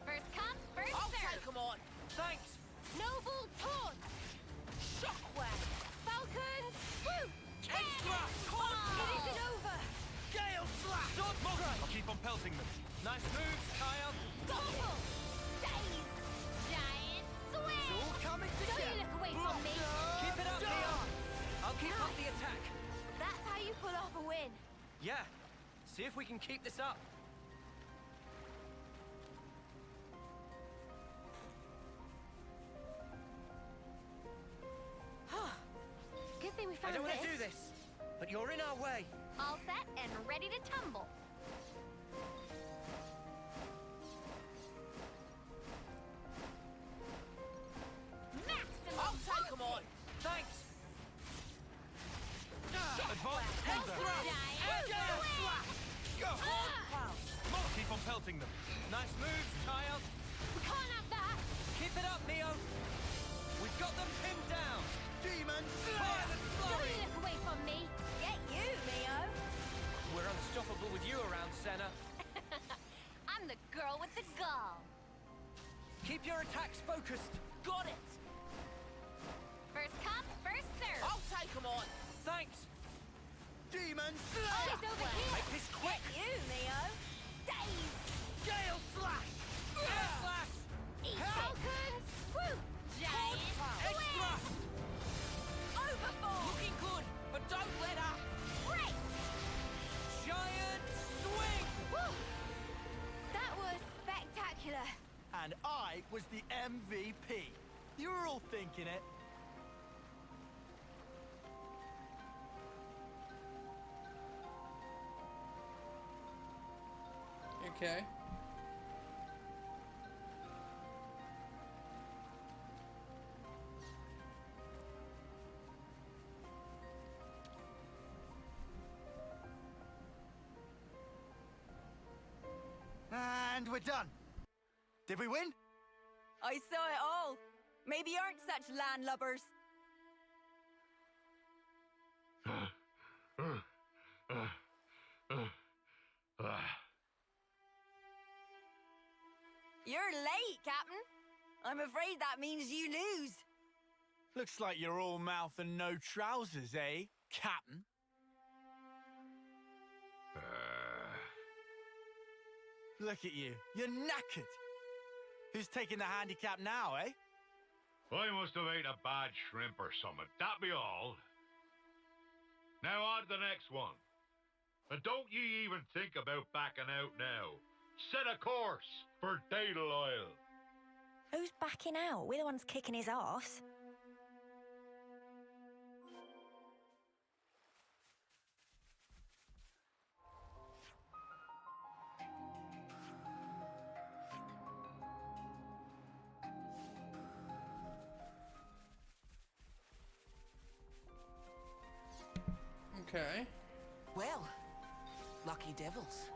First come, first I'll serve. take them on. Thanks. Noble Taunt! Shockwave. Falcon Swoop! Cannonball! It isn't over! Gale Slash. Sword strike. I'll keep on pelting them. Nice move, Kyle. Double! Daze! Giant swing! It's all coming Don't together. you look away from me! Keep it up, Leon. I'll keep up the attack. That's how you pull off a win. Yeah. See if we can keep this up. Good thing we I found don't want this. to do this, but you're in our way. All set and ready to tumble. Maximum I'll take them on. Thanks. Nice moves, child. We can't have that. Keep it up, Neo. We've got them pinned down. Demon Slayer! Don't Flurry! you look away from me. Get you, Neo. We're unstoppable with you around, Senna. I'm the girl with the gall. Keep your attacks focused. Got it. First come, first serve. I'll take them on. Thanks. Demon Oh, Slayer! it's over here. Make this quick. Get you, Neo. Daze. Gale Slash! Air Slash! Eat Falcon swoop. Giant Edge swing. Thrust! Overboard. Looking good, but don't let up. Break. Giant Swing! Woo. That was spectacular. And I was the MVP. You were all thinking it. Okay. And we're done. Did we win? I saw it all. Maybe you aren't such landlubbers. You're late, Captain. I'm afraid that means you lose. Looks like you're all mouth and no trousers, eh, Captain? Look at you. You're knackered. Who's taking the handicap now, eh? I must have ate a bad shrimp or something. That be all. Now on to the next one. And don't ye even think about backing out now. Set a course for Daedal Isle. Who's backing out? We're the ones kicking his ass. Okay. Well, lucky devils.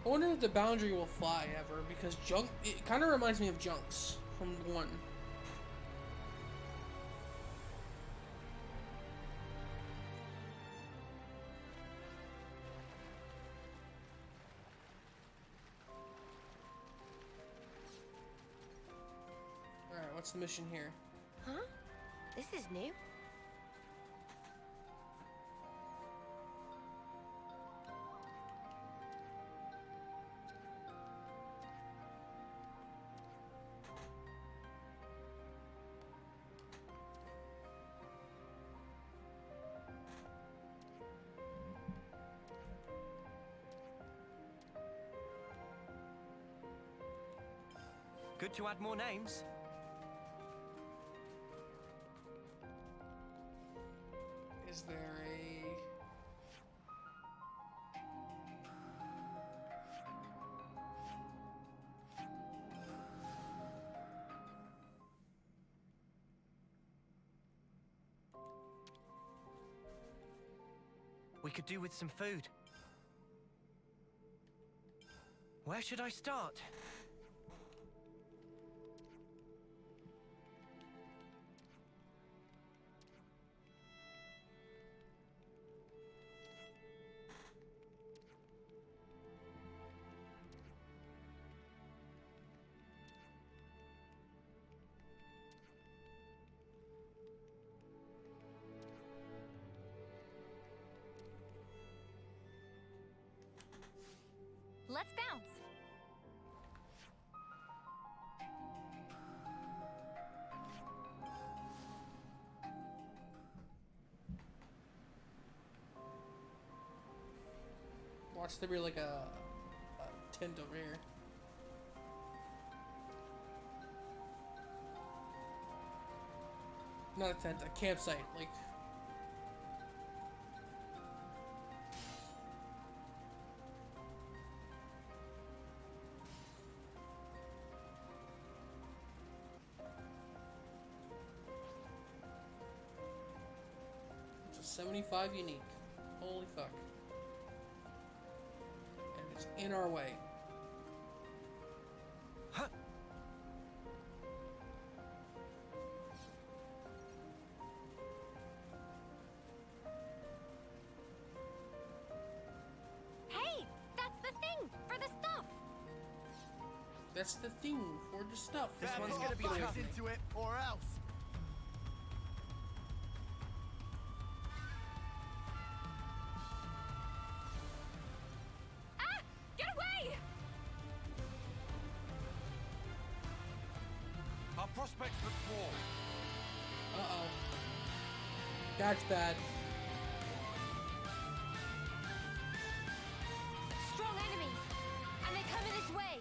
I wonder if the boundary will fly ever, because it kind of reminds me of Junks from 1. Alright, what's the mission here? Huh? This is new. Good to add more names. Is there a... We could do with some food. Where should I start? Let's bounce. Watch, there be like a tent over here. Not a tent, a campsite, like... 75 unique. Holy fuck. And it's in our way. Huh. Hey, that's the thing for the stuff. That's the thing for the stuff. This one's gonna be tough into it, or else. Ah! Get away! Our prospects look poor. Uh-oh. That's bad. Strong enemies, and they're coming this way.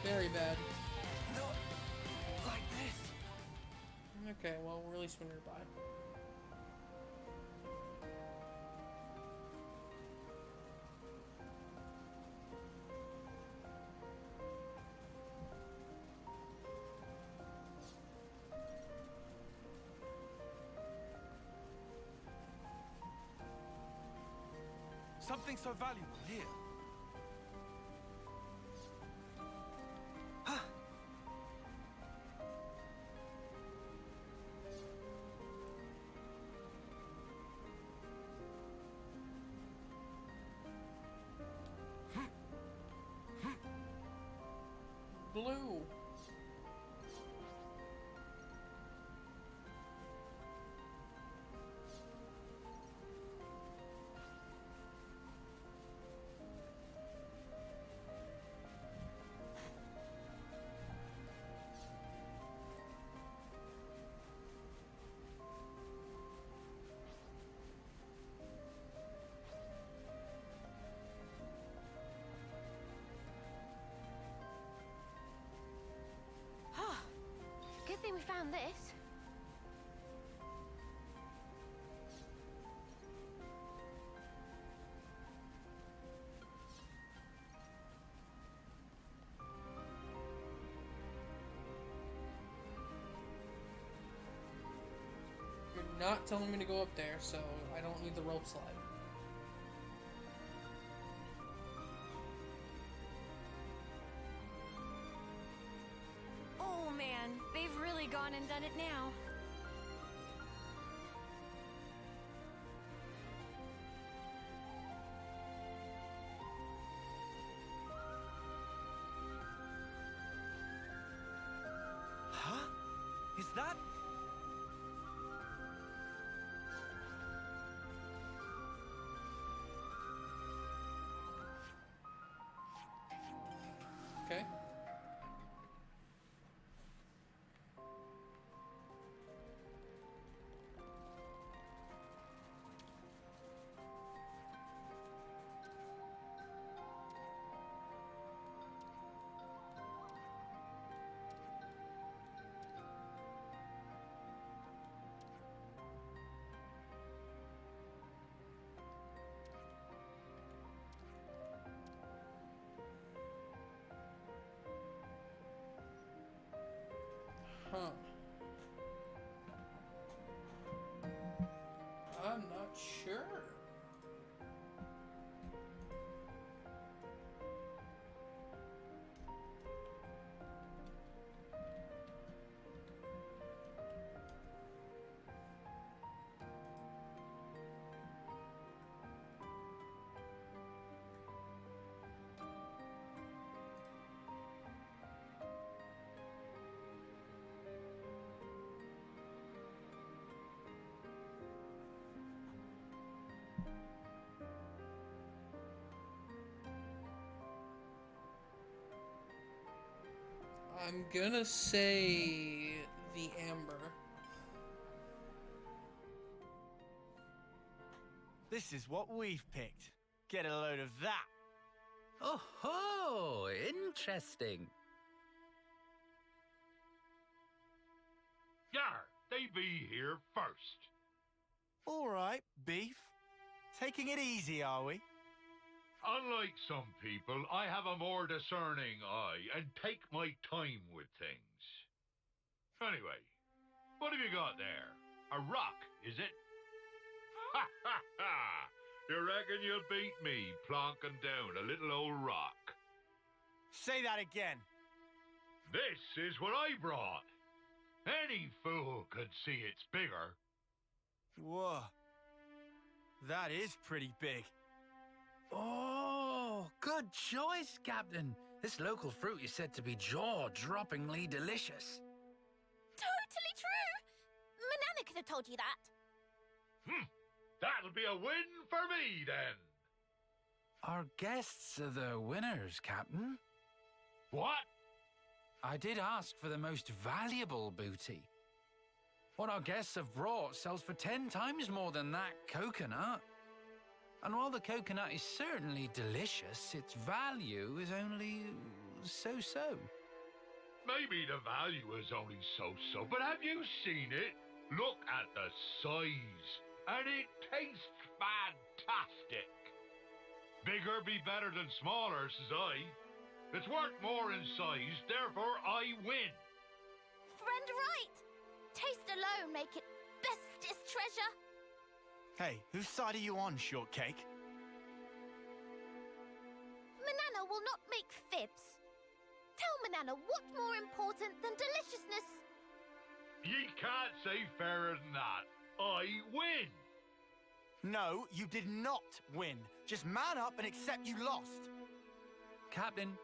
Very bad. Not like this. Okay, well, we're at least when you're by. Something so valuable here. Blue. Good thing we found this. You're not telling me to go up there, so I don't need the rope slide. Oh man, they've really gone and done it now. Huh? Is that? Okay. Huh. I'm not sure. I'm gonna say the amber. This is what we've picked. Get a load of that. Oh ho! Interesting. Yar, they be here first. All right, beef. Taking it easy, are we? Unlike some people, I have a more discerning eye and take my time with things. Anyway, what have you got there? A rock, is it? Ha ha ha! You reckon you'll beat me plonking down a little old rock? Say that again. This is what I brought. Any fool could see it's bigger. Whoa. That is pretty big. Oh, good choice, Captain. This local fruit is said to be jaw-droppingly delicious. Totally true! Manana could have told you that. That'll be a win for me, then. Our guests are the winners, Captain. What? I did ask for the most valuable booty. What our guests have brought sells for 10 times more than that coconut. And while the coconut is certainly delicious, its value is only so-so. Maybe the value is only so-so, but have you seen it? Look at the size. And it tastes fantastic. Bigger be better than smaller, says I. It's worth more in size, therefore I win. Friend right! Taste alone make it bestest treasure. Hey, whose side are you on, Shortcake? Manana will not make fibs. Tell Manana what's more important than deliciousness. Ye can't say fairer than that. I win. No, you did not win. Just man up and accept you lost. Captain,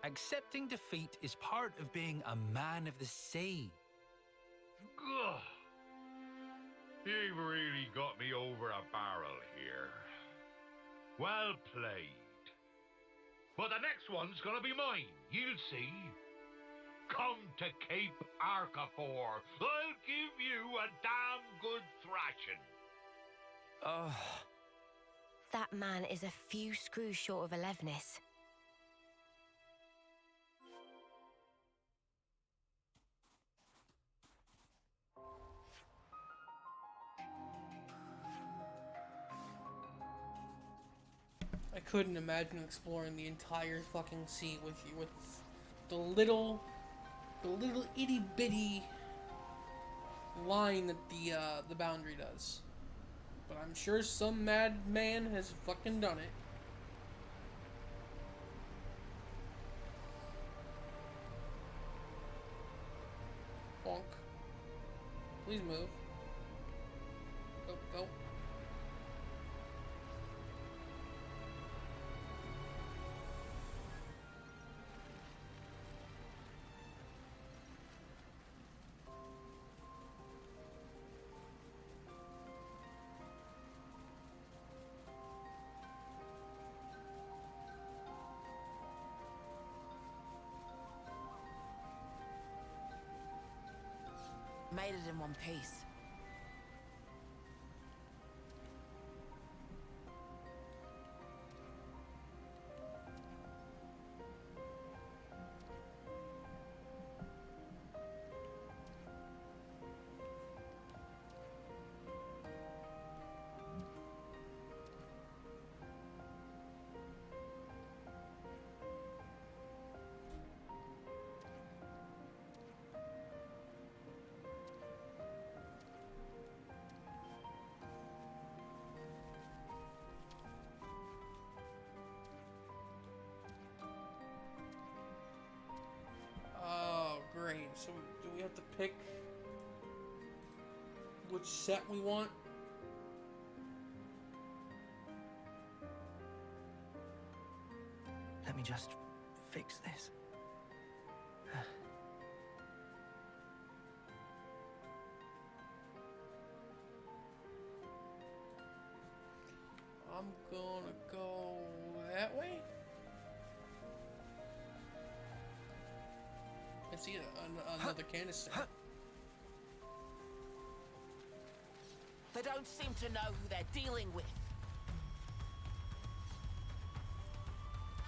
accepting defeat is part of being a man of the sea. Ugh. You've really got me over a barrel here. Well played. But the next one's gonna be mine, you'll see. Come to Cape Arcafor. I'll give you a damn good thrashing. That man is a few screws short of 11ness. I couldn't imagine exploring the entire fucking sea with you, with the little itty bitty line that the boundary does. But I'm sure some madman has fucking done it. Bonk. Please move. Go, go. Made it in one piece. Great. So do we have to pick which set we want? Let me just fix this. I'm gonna go that way. I see another canister. They don't seem to know who they're dealing with.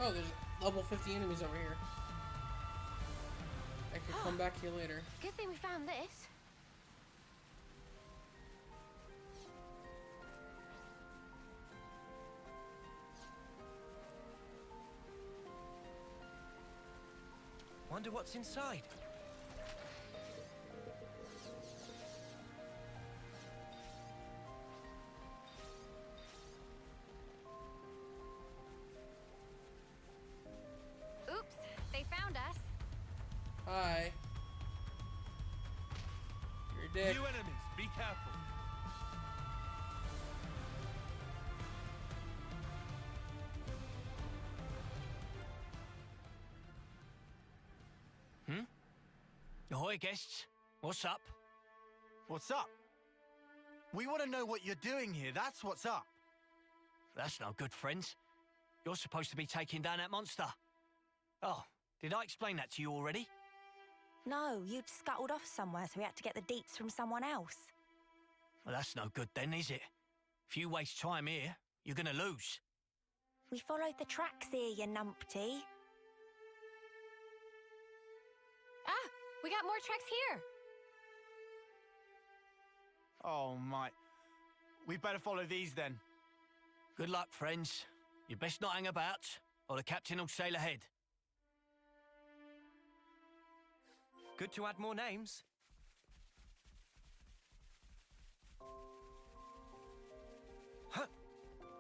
Oh, there's level 50 enemies over here. I could come back here later. Good thing we found this. Wonder what's inside. dick. New enemies, be careful. Ahoy, guests. What's up? What's up? We want to know what you're doing here. That's what's up. That's no good, friends. You're supposed to be taking down that monster. Oh, did I explain that to you already? No, you'd scuttled off somewhere, so we had to get the deets from someone else. Well, that's no good then, is it? If you waste time here, you're gonna lose. We followed the tracks here, you numpty. Ah, we got more tracks here. Oh, my. We better follow these then. Good luck, friends. You best not hang about, or the captain will sail ahead. Good to add more names.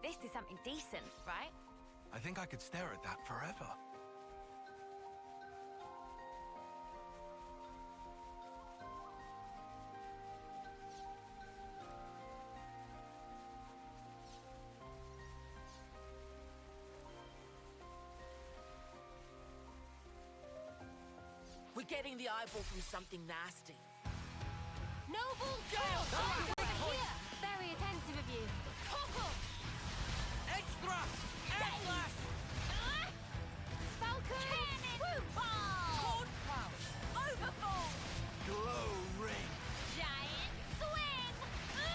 This is something decent, right? I think I could stare at that forever. We're getting the eyeball from something nasty. Noble Gale! Here! Very attentive of you. Topple! Edge thrust! Air blast! Falcon! Cannon! Corn pound! Overfall! Glow ring! Giant swing!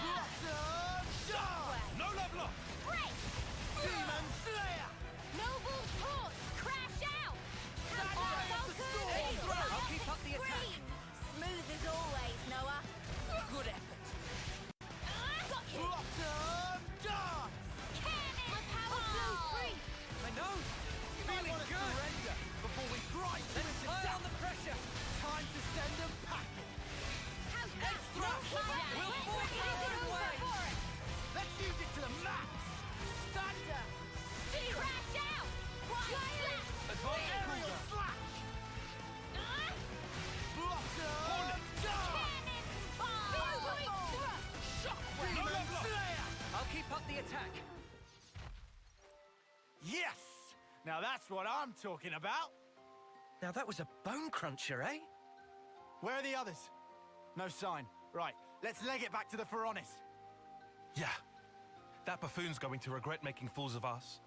Blossom Dawn! No level up! Break! Demon Slayer! Noble Torch! Crash out! I'll keep up the attack. Smooth as always, Noah. Good effort. Got you! Blossom Dawn! Cannon! My power flow's free! I know. You might Feeling want to good. surrender before we grind you Let's into play death. on the pressure. Time to send them packing. How's that? thrust! We'll force our own way. Let's use it to the max. Thunder! Crash out! Giant! Advance Aerial cruiser. slash! Blossom Dawn! Demon Slayer! I'll keep up the attack. Yes! Now that's what I'm talking about. Now that was a bone cruncher, eh? Where are the others? No sign. Right, let's leg it back to the Pharaonis. Yeah. That buffoon's going to regret making fools of us.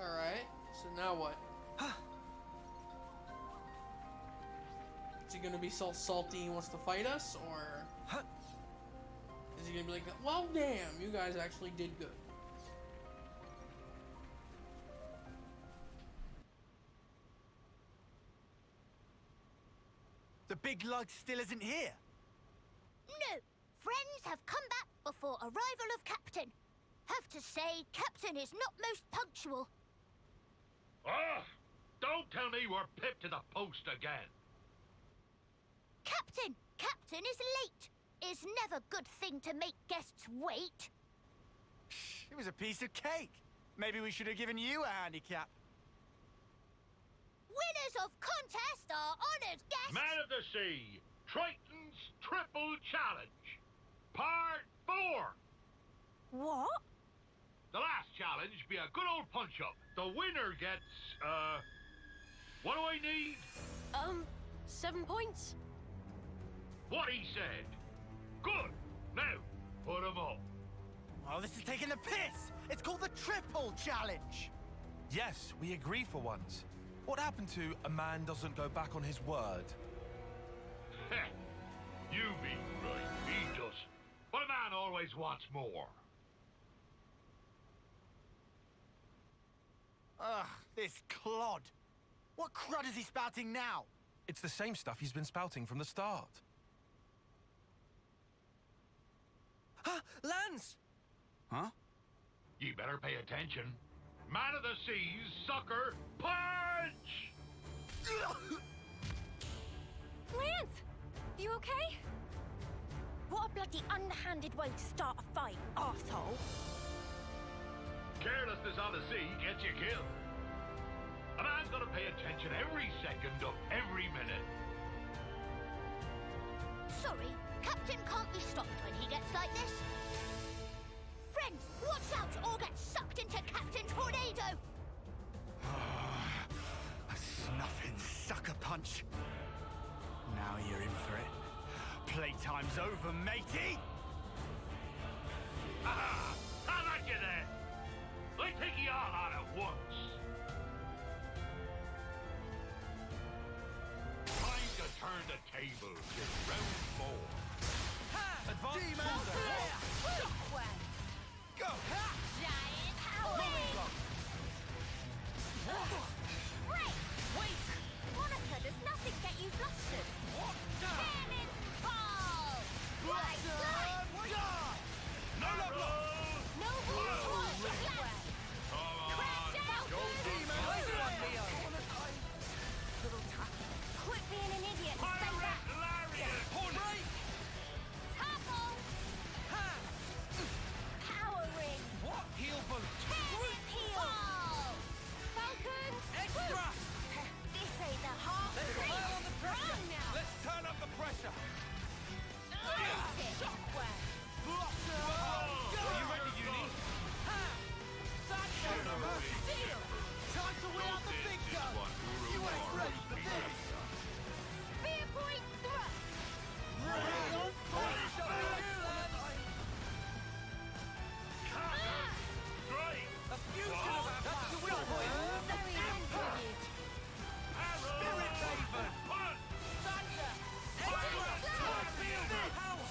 Alright, so now what? Is he gonna be so salty he wants to fight us, or is he gonna be like, well, damn, you guys actually did good? The big lug still isn't here. No, friends have come back before arrival of Captain. Have to say, Captain is not most punctual. Ah! Don't tell me we're pipped to the post again. Captain is late. Is never good thing to make guests wait. It was a piece of cake. Maybe we should have given you a handicap. Winners of contest are honored guests. Man of the Sea, Triton's Triple Challenge, Part 4. What? The last challenge be a good old punch-up. The winner gets, what do I need? 7 points? What he said. Good. Now, put 'em up. Oh, this is taking the piss. It's called the Triple Challenge. Yes, we agree for once. What happened to a man doesn't go back on his word? Heh. You be right, he doesn't. But a man always wants more. Ugh, this clod. What crud is he spouting now? It's the same stuff he's been spouting from the start. Lance! Huh? You better pay attention. Man of the Seas, sucker, punch! Lance! You okay? What a bloody underhanded way to start a fight, arsehole. Carelessness on the sea gets you killed. A man's gotta pay attention every second of every minute. Sorry, Captain can't be stopped when he gets like this. Friends, watch out or get sucked into Captain Tornado! A snuffing sucker punch. Now you're in for it. Playtime's over, matey! Aha! How about you then? I take you all on at once. Time to turn the tables in round 4. Advance Shockwave! Go! Giant power! Break! Wait! Monica, does nothing get you flustered? Cannonball! Right side! No, no, no! Noble Torch! Crash out! Demon! Little tackle. Quit being an idiot and stay back! Break! Tackle! Power ring! What? Heel bullet! Cannon heel! Falcons! Extra! This ain't the half Let's race. pile on the pressure! Run now! Let's turn up the pressure! Shockwave! Are you ready, Uni? That's Steel! time to wheel out the big gun! You ain't ready for this! Spear point thrust! Ready on fire! A fusion of our That's the weak point! Very intuitive. Spirit Raven! Thunder! Power!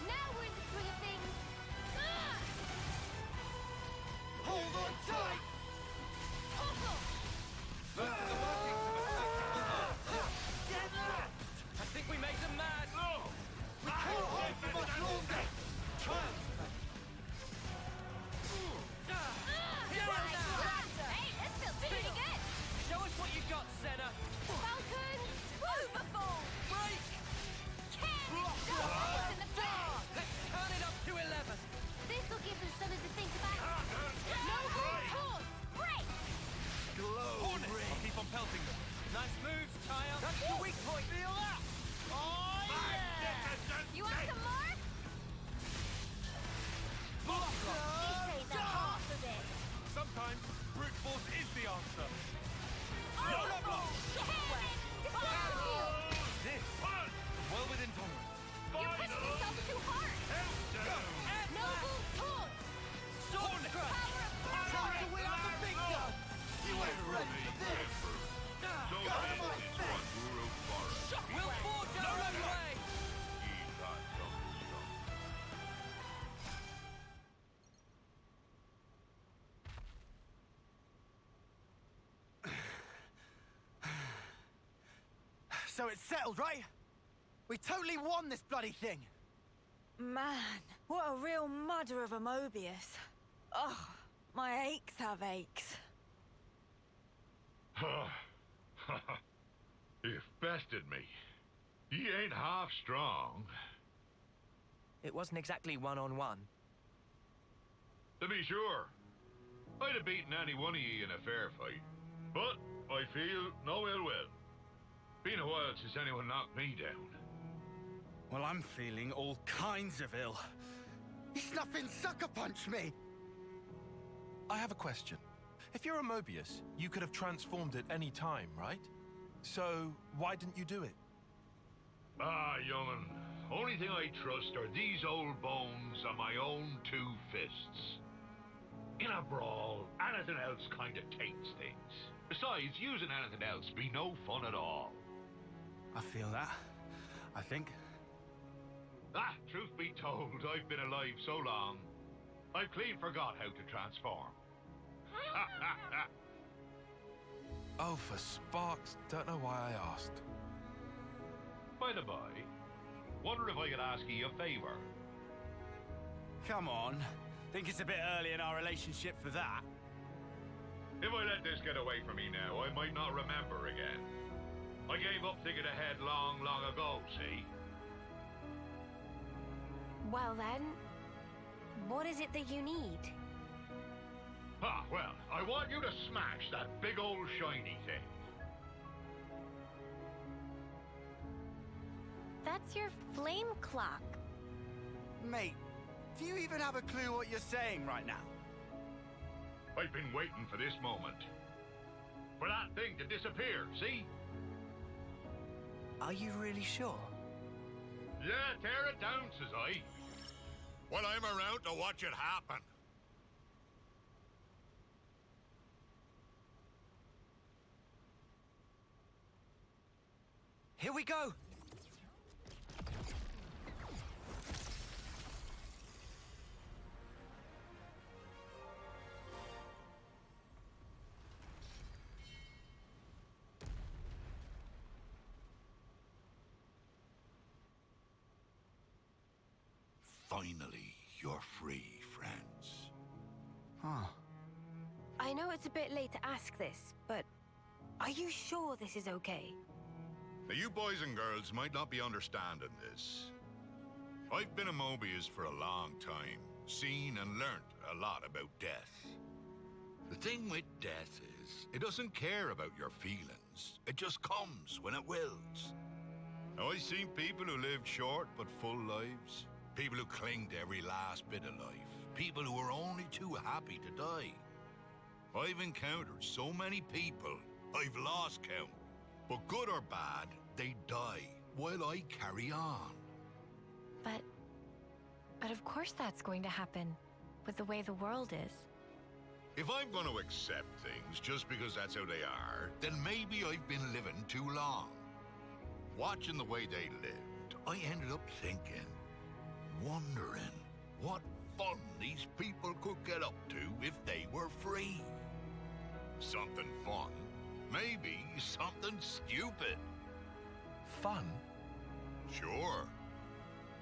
Now we're in the swing of things. Hold on tight! Topple! Get left! I think we made them mad! We can't hold for much longer! Hey, this feels pretty good. Show us what you got, Senna! Falcons! Overfall! Break! Cannon! In the flare! Let's turn it up to 11! This'll give them something to think about. Noble Torch! Break! Hornet! I'll keep on pelting them. Nice moves, Tyre! That's the weak point! Feel that! Oh, yeah! You want some more? This ain't the half of it. Sometimes brute force is the answer. Overfall! Cannon! Downhill! This, well within tolerance. You're pushing yourself too hard. Noble Torch! Sword Crush! Power of burn! Time to wheel out the big gun! You ain't ready for this! We'll forge our own way! So it's settled, right? We totally won this bloody thing! Man, what a real mudder of a Mobius. Ugh, my aches have aches. You've bested me. He ain't half strong. It wasn't exactly one-on-one. To be sure, I'd have beaten any one of ye in a fair fight. But I feel no ill will. Been a while since anyone knocked me down. Well, I'm feeling all kinds of ill. He snuffing sucker punched me! I have a question. If you're a Mobius, you could have transformed at any time, right? So, why didn't you do it? Ah, young'un. Only thing I trust are these old bones on my own 2 fists. In a brawl, anything else kinda taints things. Besides, using anything else be no fun at all. I feel that. I think. Truth be told, I've been alive so long, I've clean forgot how to transform. Oh, for sparks, don't know why I asked. By the by, wonder if I could ask ye a favor. Come on. Think it's a bit early in our relationship for that. If I let this get away from me now, I might not remember again. I gave up thinking ahead long, long ago, see? Well then, what is it that you need? Ah, well, I want you to smash that big old shiny thing. That's your flame clock. Mate, do you even have a clue what you're saying right now? I've been waiting for this moment. For that thing to disappear, see? Are you really sure? Yeah, tear it down, says I. Well, I'm around to watch it happen. Here we go! Finally, you're free, friends. Huh. I know it's a bit late to ask this, but are you sure this is okay? Now, you boys and girls might not be understanding this. I've been a Mobius for a long time, seen and learnt a lot about death. The thing with death is, it doesn't care about your feelings. It just comes when it wills. Now, I've seen people who lived short but full lives. People who cling to every last bit of life. People who are only too happy to die. I've encountered so many people, I've lost count. But good or bad, they die while I carry on. But of course that's going to happen, with the way the world is. If I'm going to accept things just because that's how they are, then maybe I've been living too long. Watching the way they lived, I ended up thinking, wondering what fun these people could get up to if they were free. Something fun. Maybe something stupid. Fun? Sure.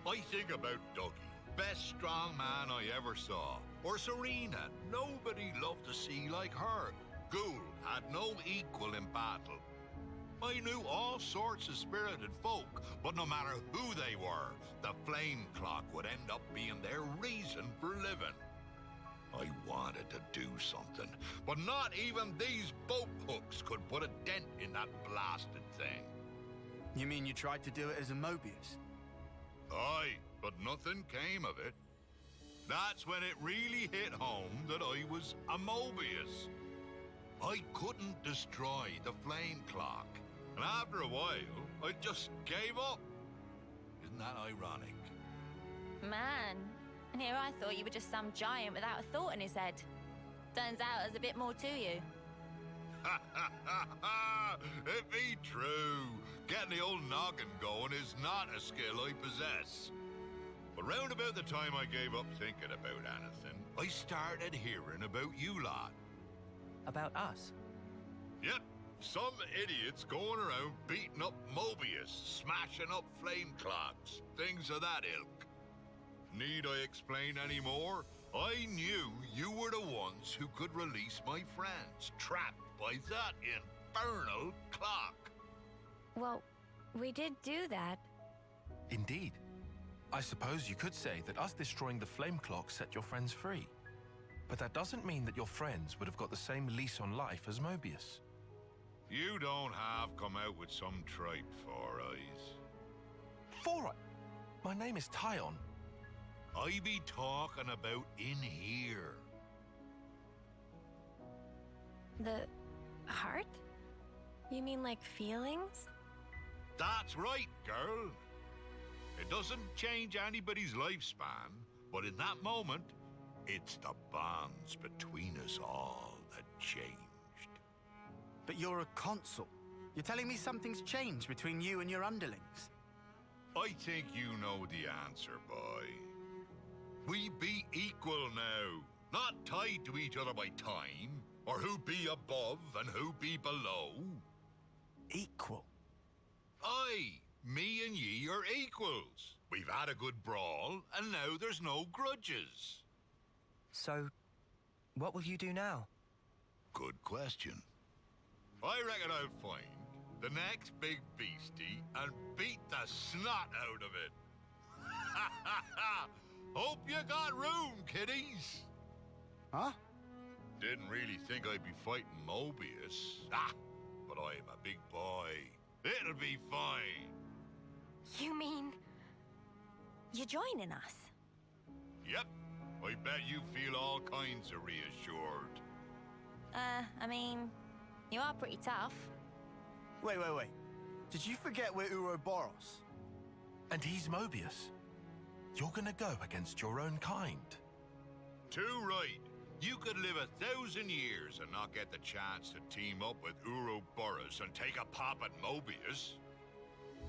I think about Dougie, best strong man I ever saw. Or Serena, nobody loved to see like her. Ghoul had no equal in battle. I knew all sorts of spirited folk, but no matter who they were, the flame clock would end up being their reason for living. I wanted to do something, but not even these boat hooks could put a dent in that blasted thing. You mean you tried to do it as a Mobius? Aye, but nothing came of it. That's when it really hit home that I was a Mobius. I couldn't destroy the flame clock, and after a while, I just gave up. Isn't that ironic? Man, and here I thought you were just some giant without a thought in his head. Turns out there's a bit more to you. Ha ha ha ha! It be true. Getting the old noggin going is not a skill I possess. But round about the time I gave up thinking about anything, I started hearing about you lot. About us? Yep, some idiots going around beating up Mobius, smashing up flame clocks, things of that ilk. Need I explain any more? I knew you were the ones who could release my friends, trapped by that infernal clock. Well, we did do that. Indeed. I suppose you could say that us destroying the flame clock set your friends free. But that doesn't mean that your friends would have got the same lease on life as Mobius. You don't have come out with some tripe, Four Eyes. Four Eyes? My name is Tyon. I be talking about in here. The heart? You mean like feelings? That's right, girl. It doesn't change anybody's lifespan, but in that moment, it's the bonds between us all that changed. But you're a consul. You're telling me something's changed between you and your underlings? I think you know the answer, boy. We be equal now, not tied to each other by time, or who be above and who be below. Equal? Aye, me and ye are equals. We've had a good brawl, and now there's no grudges. So, what will you do now? Good question. I reckon I'll find the next big beastie and beat the snot out of it. Hope you got room, kiddies. Huh? Didn't really think I'd be fighting Mobius. But I'm a big boy. It'll be fine. You mean... You're joining us? Yep. I bet you feel all kinds of reassured. I mean, you are pretty tough. Wait. Did you forget we're Ouroboros? And he's Mobius. You're gonna go against your own kind. Too right. You could live 1,000 years and not get the chance to team up with Ouroboros and take a pop at Mobius.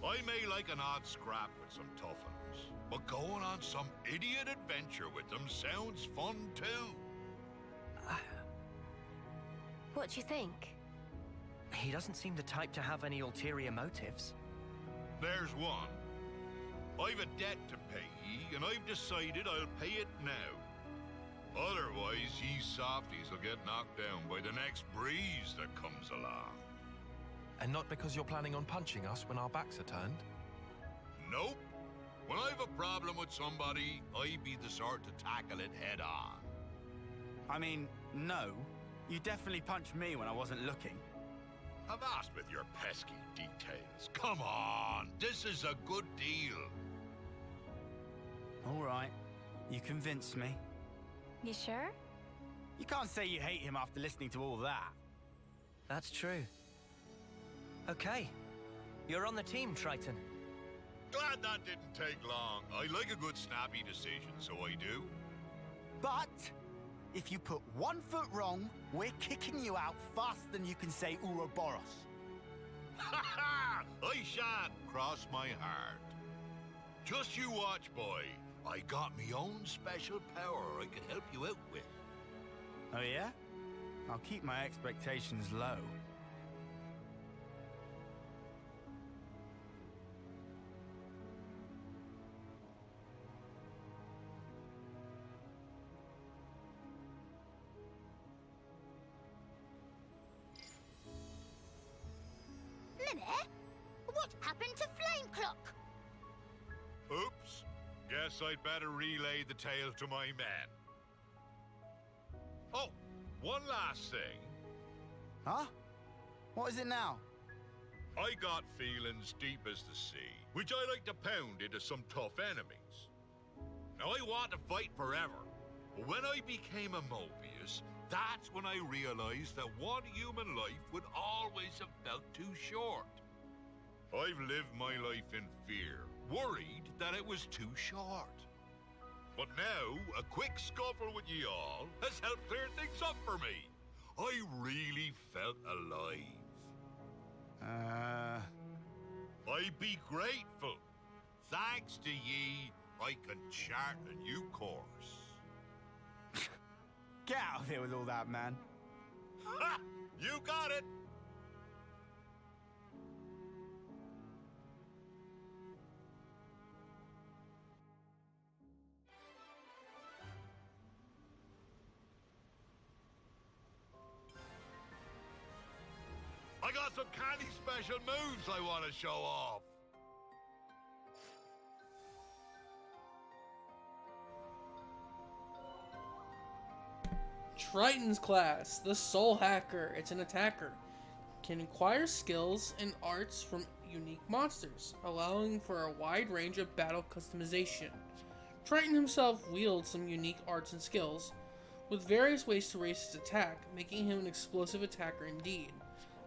I may like an odd scrap with some tough uns, but going on some idiot adventure with them sounds fun too. What do you think? He doesn't seem the type to have any ulterior motives. There's one. I've a debt to pay, and I've decided I'll pay it now. Otherwise, ye softies will get knocked down by the next breeze that comes along. And not because you're planning on punching us when our backs are turned? Nope. When I've a problem with somebody, I be the sort to tackle it head on. I mean, no. You definitely punched me when I wasn't looking. Avast with your pesky details. Come on, this is a good deal. All right. You convinced me. You sure? You can't say you hate him after listening to all that. That's true. Okay. You're on the team, Triton. Glad that didn't take long. I like a good snappy decision, so I do. But if you put 1 foot wrong, we're kicking you out faster than you can say Ouroboros. Ha ha! I shan't cross my heart. Just you watch, boy. I got me own special power I can help you out with. Oh yeah? I'll keep my expectations low. Minute? What happened to Flame Clock? Oops. Guess I'd better relay the tale to my men. Oh, one last thing. Huh? What is it now? I got feelings deep as the sea, which I like to pound into some tough enemies. Now I want to fight forever, but when I became a Mobius, that's when I realized that one human life would always have felt too short. I've lived my life in fear, worried that it was too short. But now, a quick scuffle with ye all has helped clear things up for me. I really felt alive. I'd be grateful. Thanks to ye, I can chart a new course. Get out of here with all that, man. Ha! You got it! I got some candy special moves I want to show off. Triton's class, the Soul Hacker. It's an attacker. Can acquire skills and arts from unique monsters, allowing for a wide range of battle customization. Triton himself wields some unique arts and skills, with various ways to raise his attack, making him an explosive attacker indeed.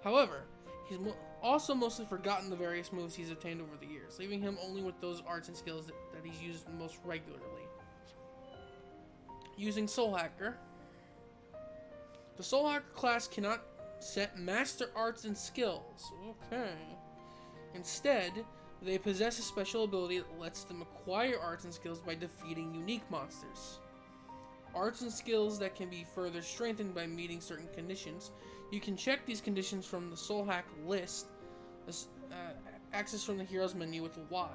However, he's also mostly forgotten the various moves he's obtained over the years, leaving him only with those arts and skills that he's used most regularly. Using Soul Hacker. The Soul Hacker class cannot set master arts and skills. Okay. Instead, they possess a special ability that lets them acquire arts and skills by defeating unique monsters. Arts and skills that can be further strengthened by meeting certain conditions. You can check these conditions from the Soul Hack list, access from the Heroes menu with Y.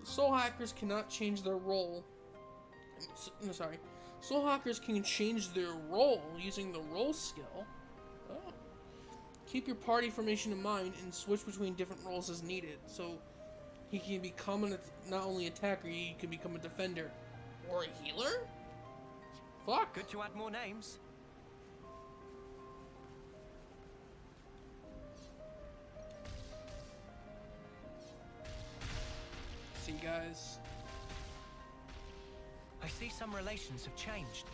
Soul hackers cannot change their role. No, sorry. Soul hackers can change their role using the role skill. Oh. Keep your party formation in mind and switch between different roles as needed. So he can become not only attacker, he can become a defender or a healer. Fuck. Good to add more names. See, guys. I see some relations have changed.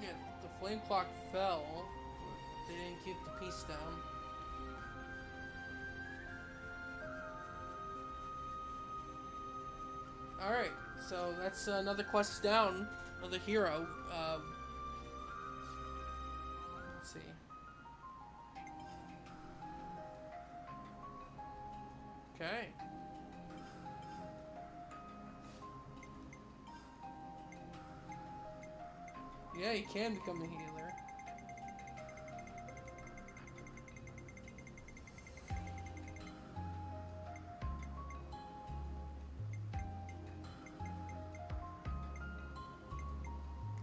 Yeah, the flame clock fell. They didn't keep the piece down. Alright, so that's another quest down. Another hero. Let's see. Okay. Yeah, you can become a healer.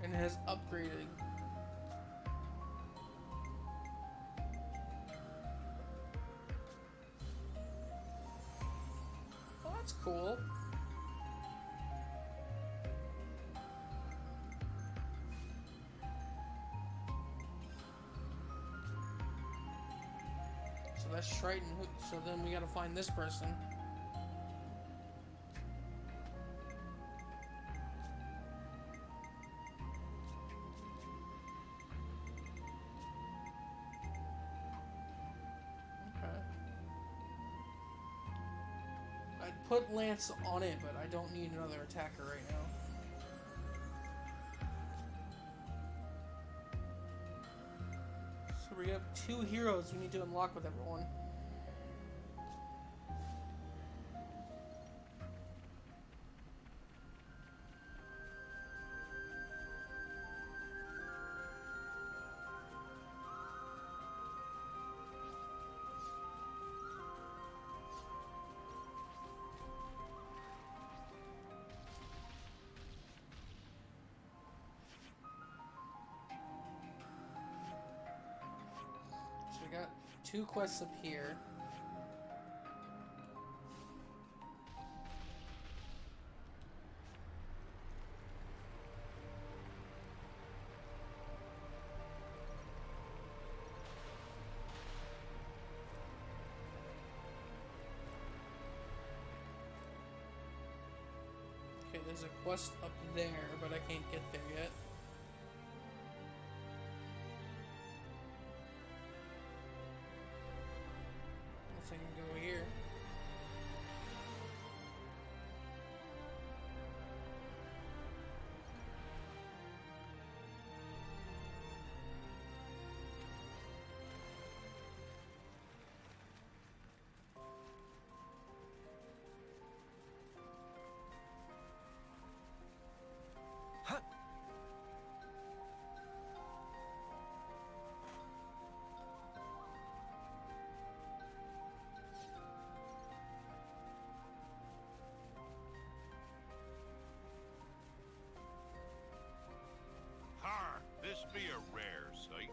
And it has upgraded. Oh, that's cool. So that's Triton. So then we gotta find this person. Okay. I'd put Lance on it, but I don't need another attacker right now. So we have 2 heroes we need to unlock with everyone. So we got 2 quests up here. Okay, there's a quest up there, but I can't get there yet. Unless I can go here. Har, this be a rare sight.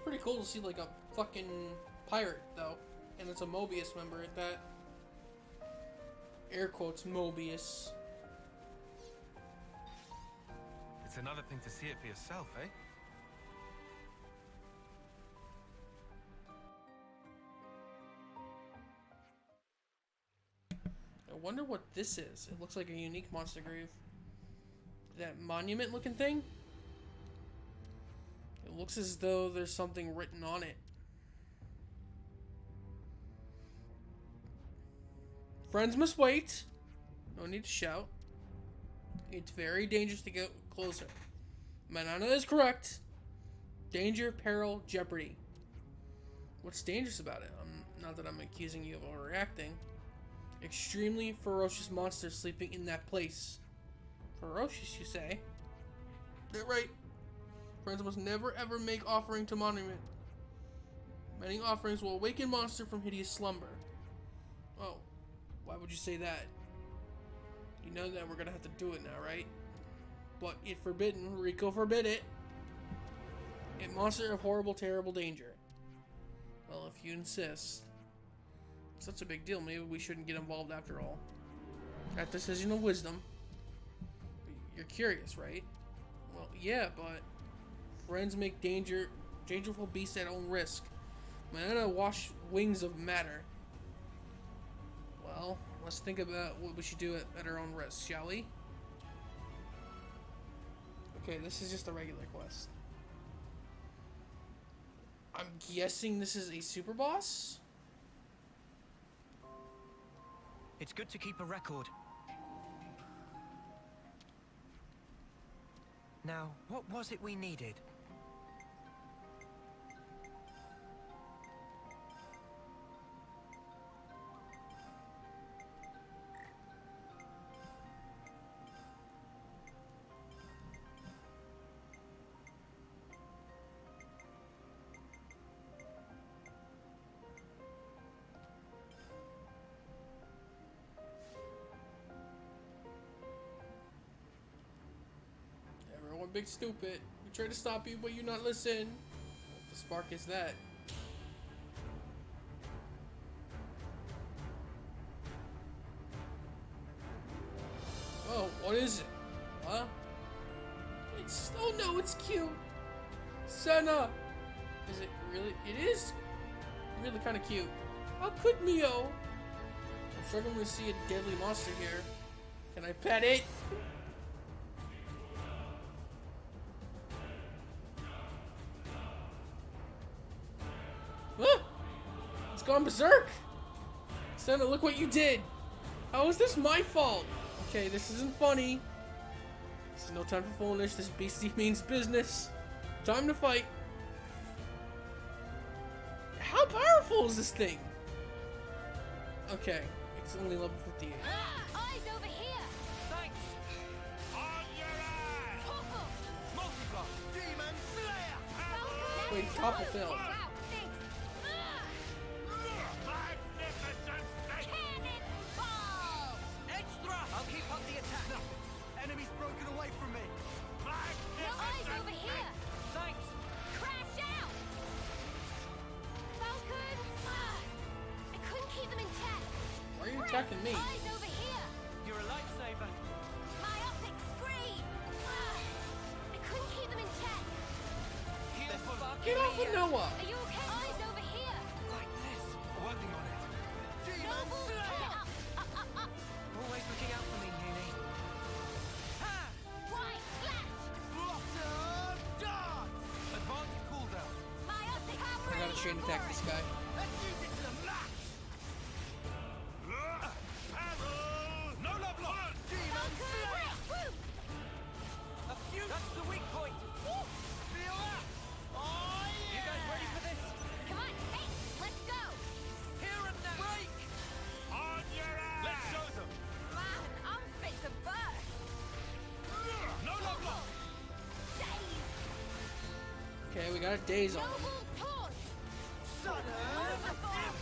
Pretty cool to see like a fucking pirate though, and it's a Mobius member at that. Air quotes Mobius. It's another thing to see it for yourself, eh? wonder what this is. It looks like a unique monster grave. That monument looking thing? It looks as though there's something written on it. Friends must wait. No need to shout. It's very dangerous to get closer. Manana is correct. Danger, peril, jeopardy. What's dangerous about it? Not that I'm accusing you of overreacting. Extremely ferocious monsters sleeping in that place. Ferocious, you say? They're right. Friends must never ever make offering to monument. Many offerings will awaken monster from hideous slumber. Oh, why would you say that? You know that we're gonna have to do it now, right? But it forbidden, Rico forbid it. A monster of horrible, terrible danger. Well, if you insist. It's such a big deal, maybe we shouldn't get involved after all. That decision of wisdom. You're curious, right? Well, yeah, but friends make dangerful beasts at own risk. Manana wash wings of matter. Well, let's think about what we should do at our own risk, shall we? Okay, this is just a regular quest. I'm guessing this is a super boss? It's good to keep a record. Now, what was it we needed? Big stupid. We try to stop you, but you not listen. What the spark is that? Oh, what is it? Huh? It's, oh no, it's cute. Senna. Is it really? It is really kind of cute. How could Mio? I'm struggling to see a deadly monster here. Can I pet it? It's gone berserk! Senna, look what you did! How is this my fault? Okay, this isn't funny. This is no time for foolishness. This beastie means business. Time to fight. How powerful is this thing? Okay, it's only level 58. Eyes over here! Thanks! On your ass! Multiply! Demon Slayer! Wait, Topple fell. I'll keep up the attack. No. Enemy's broken away from me. Your eyes over here! Thanks. Crash out! Falcons! I couldn't keep them in check. Why are you attacking me? Eyes over here! You're a lifesaver. Myopic scream! I couldn't keep them in check. Get off of Noah! Are you okay? Eyes over here! Like this. Working on it. Demon Slayer! Up! Always looking out for me, Uni. White flash! Blossom dance! Advanced cooldown. Myopic I gotta chain attack this guy. Let's use it to the max! Arrow! No love lost! Demon Slayer! A few. That's the weak point. Feel that? Oh, yeah! You guys ready for this? Come on, hey, let's go! Here and now! Break! On your ass! Let's show them! Man, I'm fit to burst. No love lost! Okay, we got a daze on him. Noble torch! Sudden impact!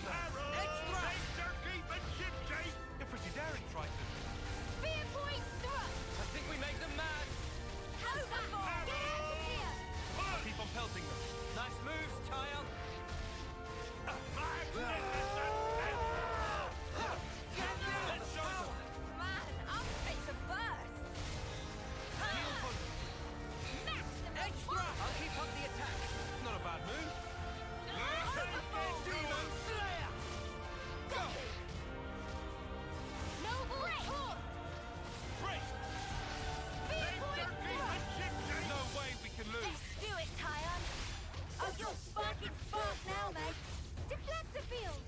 Arrow! Extra! Laser keep and ship shape! You're pretty daring, Triton. Spear point thrust! I think we make them mad. Overboard! Get out of here! Keep on pelting them. Nice moves, child. Magnificent! Let's show them. Man, I'm fit to burst. Extra! I'll keep up the attack. now, mate. Deflect the field.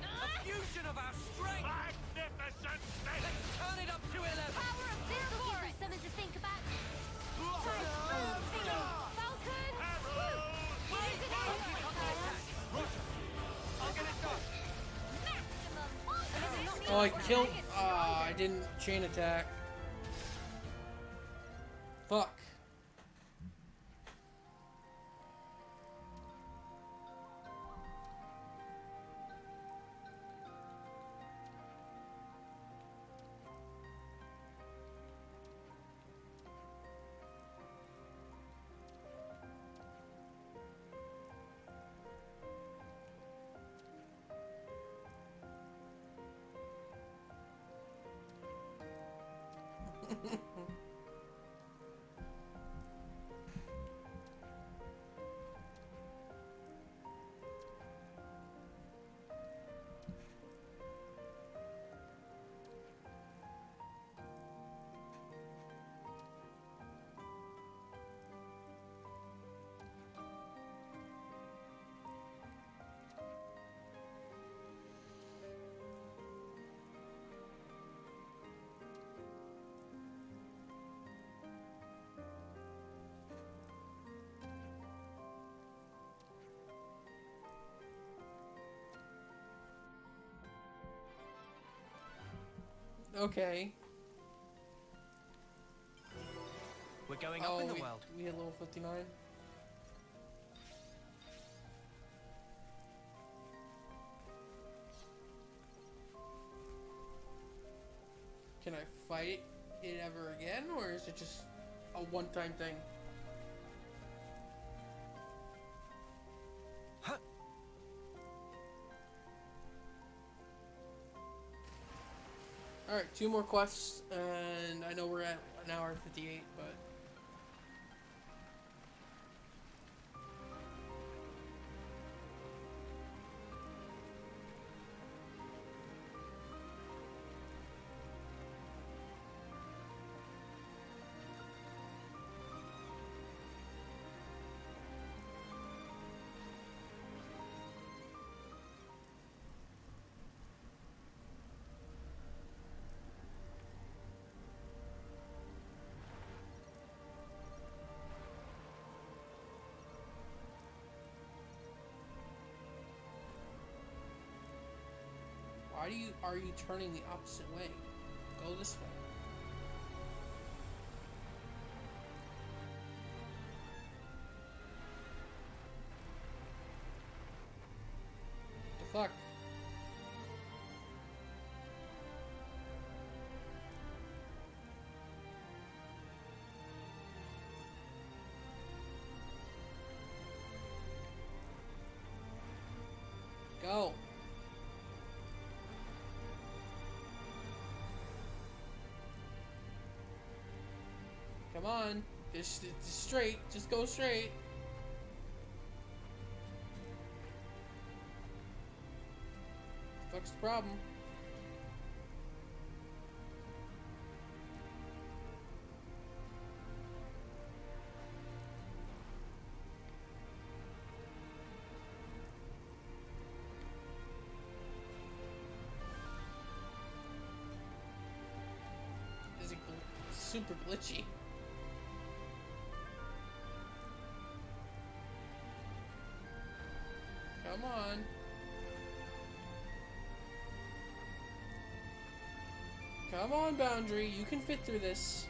A fusion of our strength! Magnificent! Let's turn it up to 11! Power of this will give them something to think about. Time for field. Falcon! Woo! Use it now! Roger! I'll get it done! Maximum. Oh, I killed. I didn't chain attack. Fuck. Okay. We're going up in the world. We hit level 59. Can I fight it ever again, or is it just a one-time thing? Alright, 2 more quests, and I know we're at an hour and 58, but... Why are you turning the opposite way? Go this way. The fuck? Go. Come on, just straight, just go straight. Fuck's the problem? Is it super glitchy? Come on. Come on, Boundary. You can fit through this.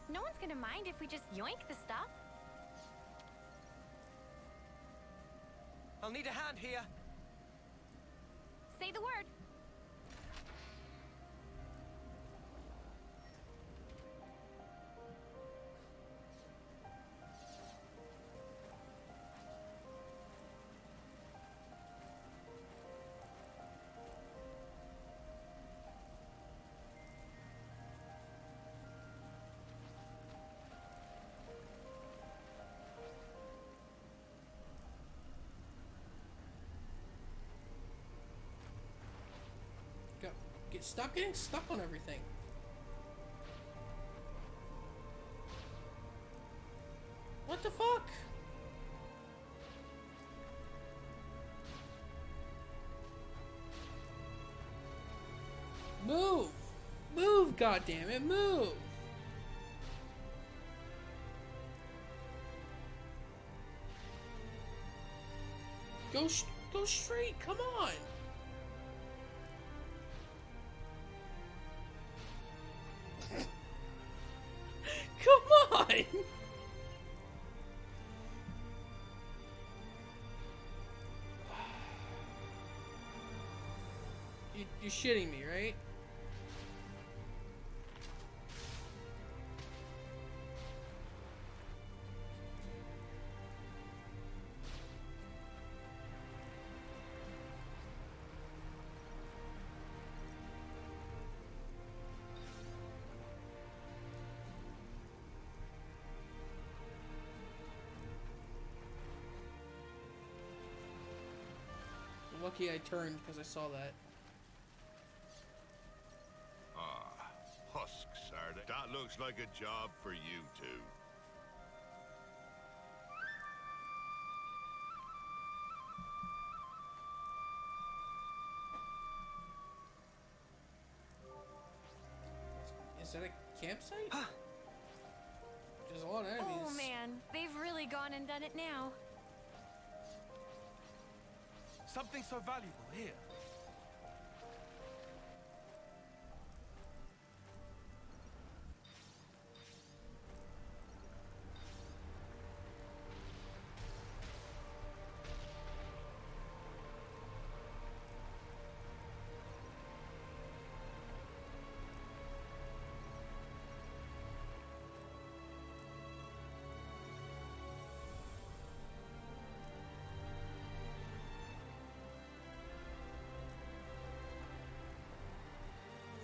No one's gonna mind if we just yoink the stuff. I'll need a hand here. Say the word. stop getting stuck on everything. What the fuck? Move! Move, goddammit, move! Go straight, come on! Come on! You're shitting me, right? Lucky I turned because I saw that. Ah, husks, are they? That looks like a job for you two. Is that a campsite? There's a lot of enemies. Oh man, they've really gone and done it now. Something so valuable here.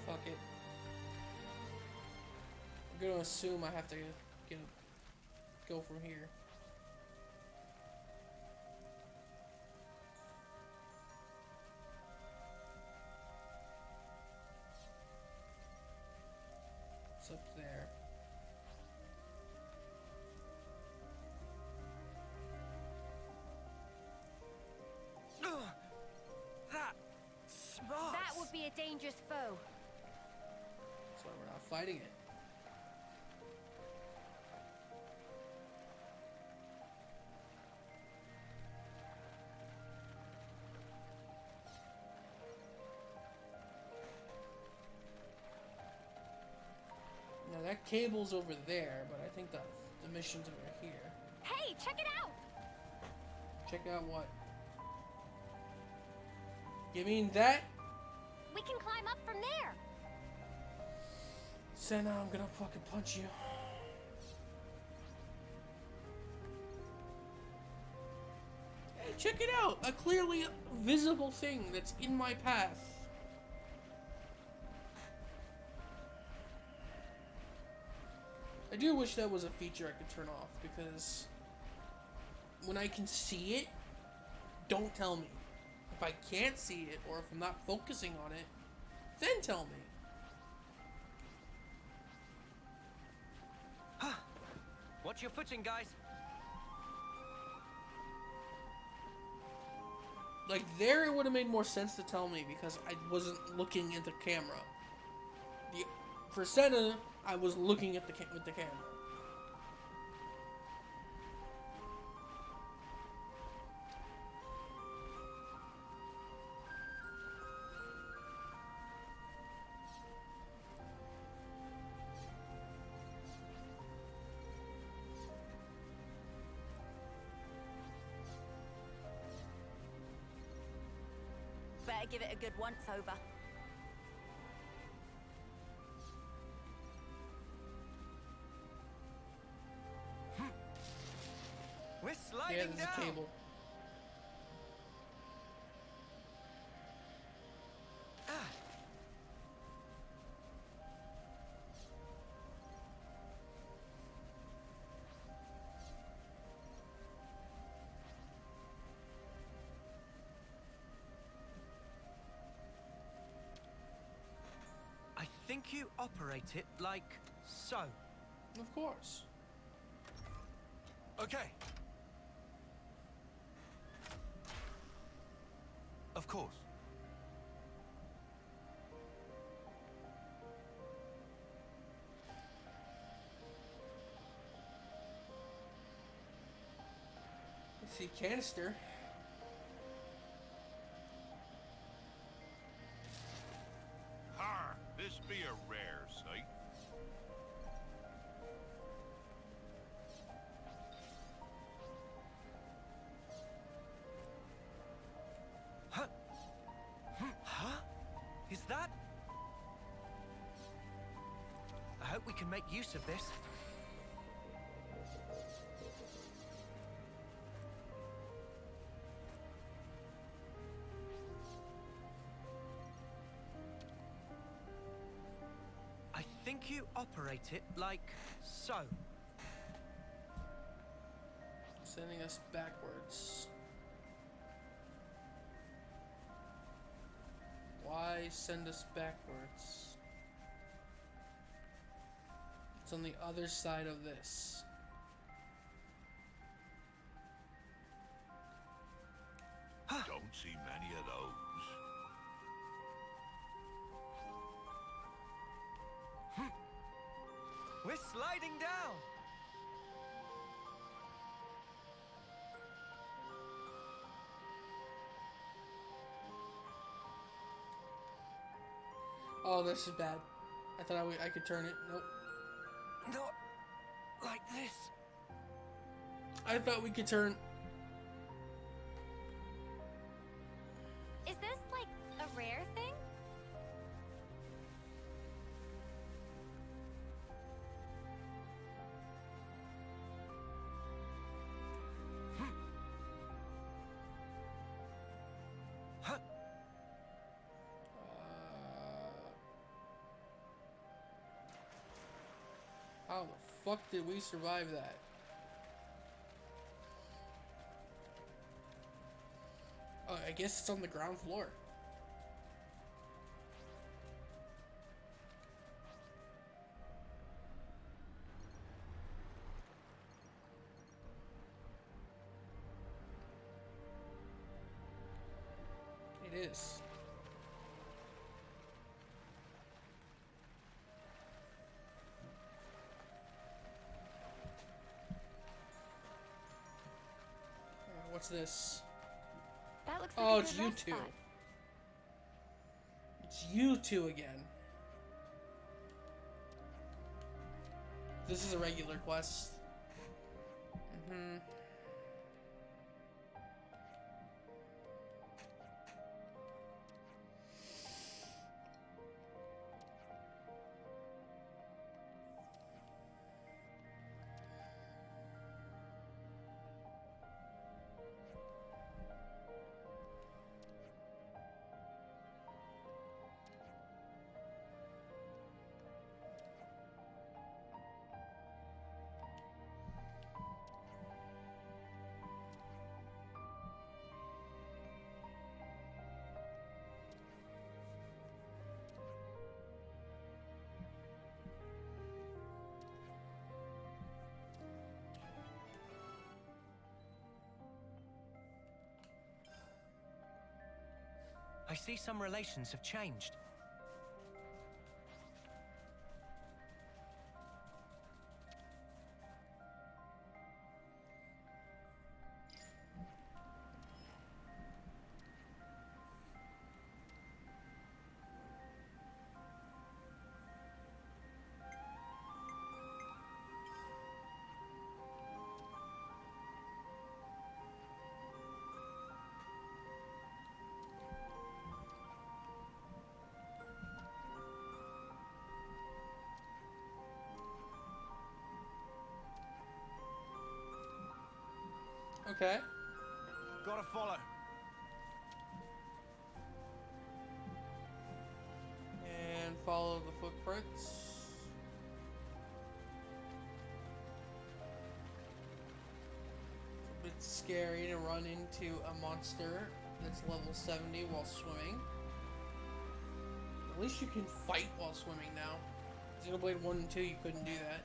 Fuck it. I'm gonna assume I have to go from here. It's up there. That smarts. That would be a dangerous foe. That's why we're not fighting it. Now that cable's over there, but I think the mission's over here. Hey, check it out! Check out what? You mean that? We can climb up from there. Senna, I'm gonna fucking punch you. Hey, check it out! A clearly visible thing that's in my path. I do wish that was a feature I could turn off, because when I can see it, don't tell me. If I can't see it, or if I'm not focusing on it, then tell me. Watch your footing, guys. Like, there it would have made more sense to tell me, because I wasn't looking at the camera. For Senna, I was looking at with the camera. Better give it a good once-over. We're sliding Yeah, there's down. a cable. think you operate it like so. Of course. Okay. Of course. Let's see, canister. Har, this be a rare sight. Huh? Is that? I hope we can make use of this. I think you operate it like so. Sending us backwards. Why send us backwards? It's on the other side of this. Don't see many of those. We're sliding down! Oh, this is bad. I thought I could turn it. Nope. Not like this. I thought we could turn. Is this like a rare thing? How the fuck did we survive that? Oh, I guess it's on the ground floor. It is. What's this? That looks like Oh, a it's good you rest two. spot. It's you two again. This is a regular quest. Mm-hmm. I see some relations have changed. Okay. Gotta follow. And follow the footprints. It's scary to run into a monster that's level 70 while swimming. At least you can fight while swimming now. Xenoblade 1 and 2, you couldn't do that.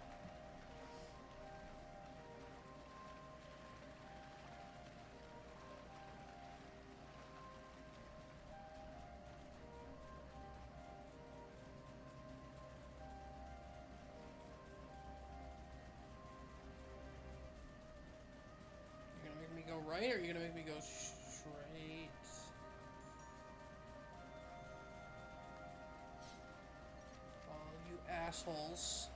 You're gonna make me go right, or you're gonna make me go straight? You assholes.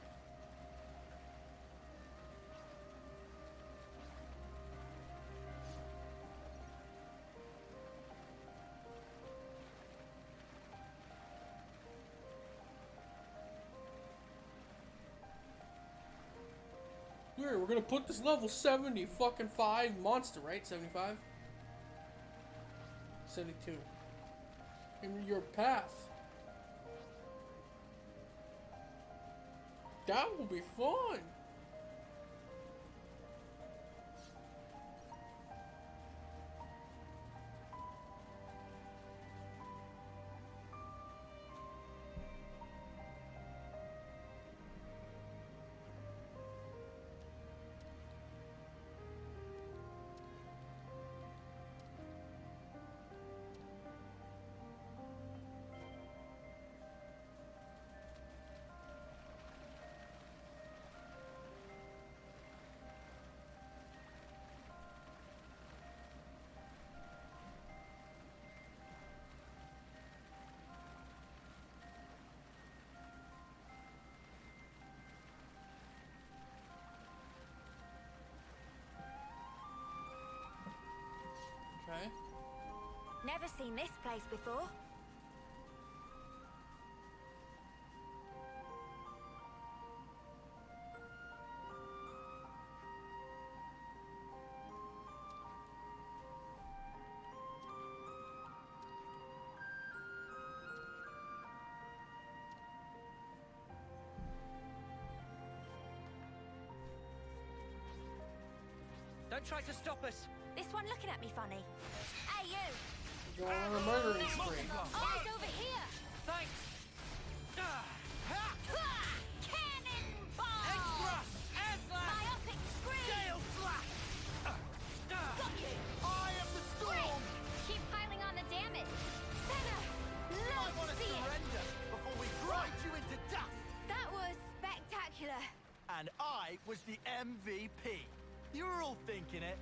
Here, we're gonna put this level 70 fucking 5 monster, right? 75? 72. In your path. That will be fun. Okay. Never seen this place before. Don't try to stop us. This one looking at me funny. Hey, you! Going on a murdering spree. Eyes over here! Thanks. Cannonball! X-thrust! Air slash! Myopic scream! Gale slash! Got you! I am the storm! Keep piling on the damage. Senna! I Love want to to see it! surrender before we grind you into dust! That was spectacular. And I was the MVP. You were all thinking it.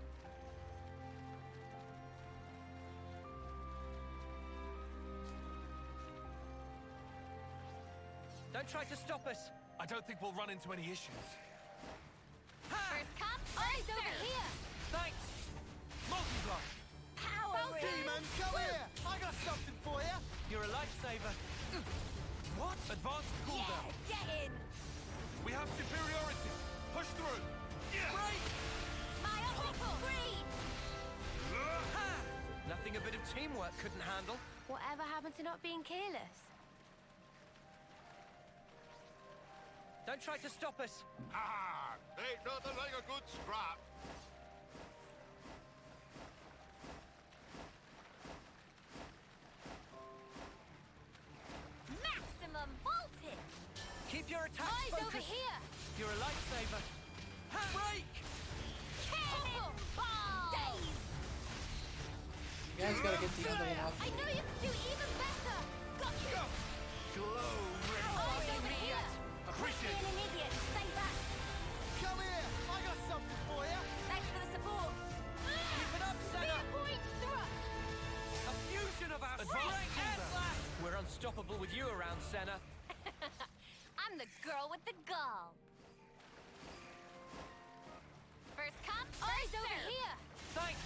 Don't try to stop us. I don't think we'll run into any issues. First come, eyes over here! Thanks. Multiply! Power ring! Demon, come here! I got something for you! You're a lifesaver. What? Advanced cooldown. Yeah, get in! We have superiority. Push through. Break! Myopic scream! Nothing a bit of teamwork couldn't handle. Whatever happened to not being careless? Don't try to stop us. Ha! Ain't nothing like a good scrap. Maximum voltage! Keep your attacks Eyes focused. over here! You're a lifesaver. Break! Cannonball! Daze! You guys gotta get the other one off. I know you can do even better! Got you! Glow ring. Eyes over here! Appreciate Quit being an idiot and stay back! Come here! I got something for you! Thanks for the support! Keep it up, Senna! Spear point thrust! A fusion of our Advanced strength and cooldown. slash! We're unstoppable with you around, Senna. I'm the girl with the gall. First come, eyes over here! Thanks.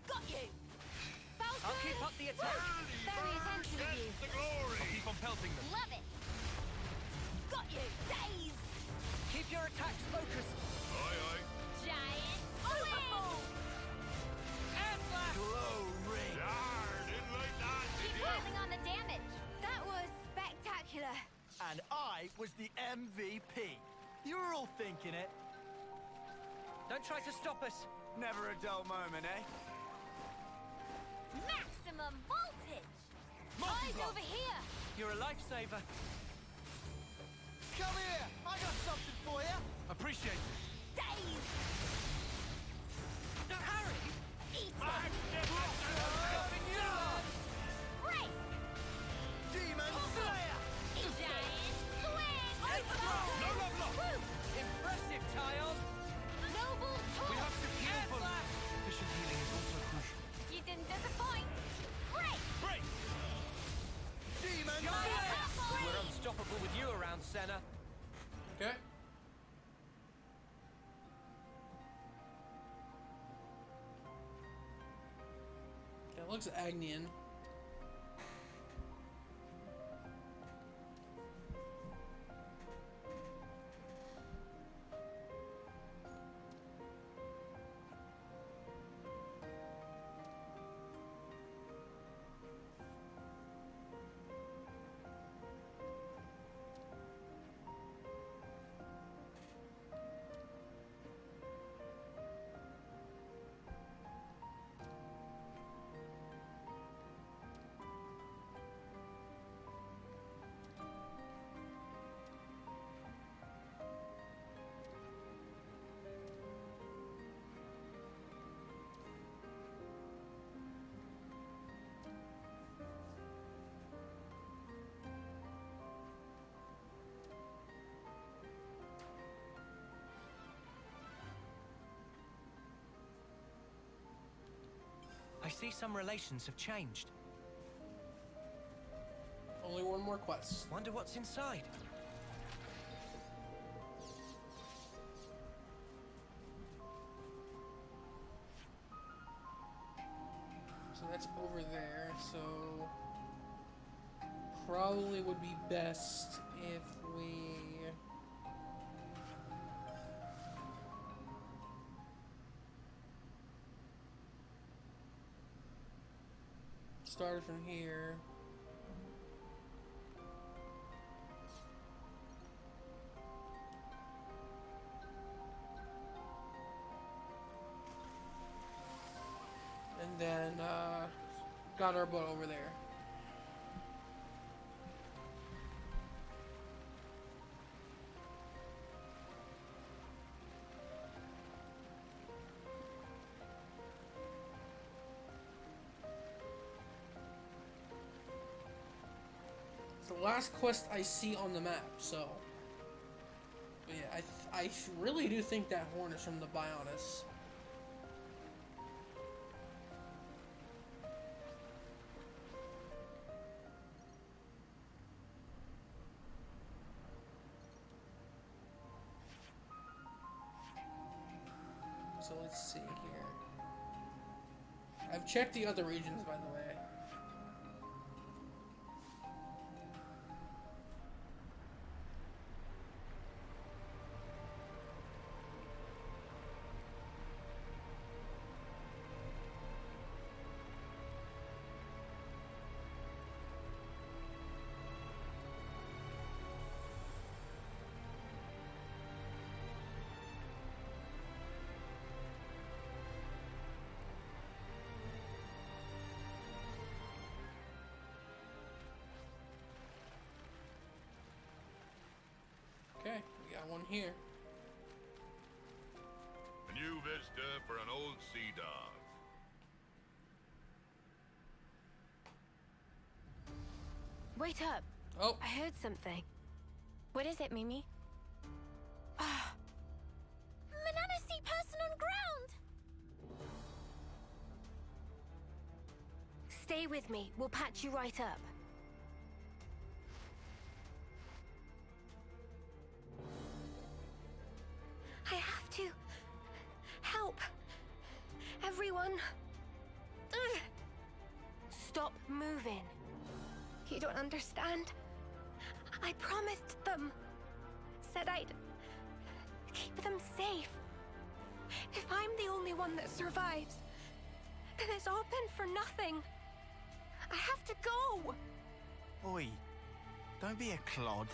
Got you! Falcon! I'll keep up the attack. Very attentive of you. The glory! I'll keep on pelting them. Love it! Got you! Daze! Keep your attacks focused. Aye, aye. Giant swing! Air slash! Glow ring. Yar, didn't like that, did Keep you? piling on the damage. That was spectacular. And I was the MVP. You were all thinking it. Don't try to stop us. Never a dull moment, eh? Maximum voltage! Eyes over here! You're a lifesaver. Come here! I got something for you! Appreciate it. Dave! Harry! Eat Break! Demon Slayer! Giant swing! No love lost! Impressive, Tyon! Noble talk! We have to heal fully. Efficient healing is also crucial. You didn't disappoint! Break! Break! Demon We're unstoppable with you around, Senna. Okay. That looks Agnian. I see some relations have changed. Only one more quest. Wonder what's inside. So that's over there, so probably would be best if we started from here. And then got our boat over there. It's the last quest I see on the map, so. But yeah, I really do think that horn is from the Bionis. So let's see here. I've checked the other regions, by the way. Okay, we got one here. A new vista for an old sea dog. Wait up. Oh. I heard something. What is it, Mimi? Ah. Manana see person on ground! Stay with me. We'll patch you right up. I have to help everyone. Ugh. Stop moving. You don't understand. I promised them. Said I'd keep them safe. If I'm the only one that survives, then it's all been for nothing. I have to go. Oi, don't be a clod.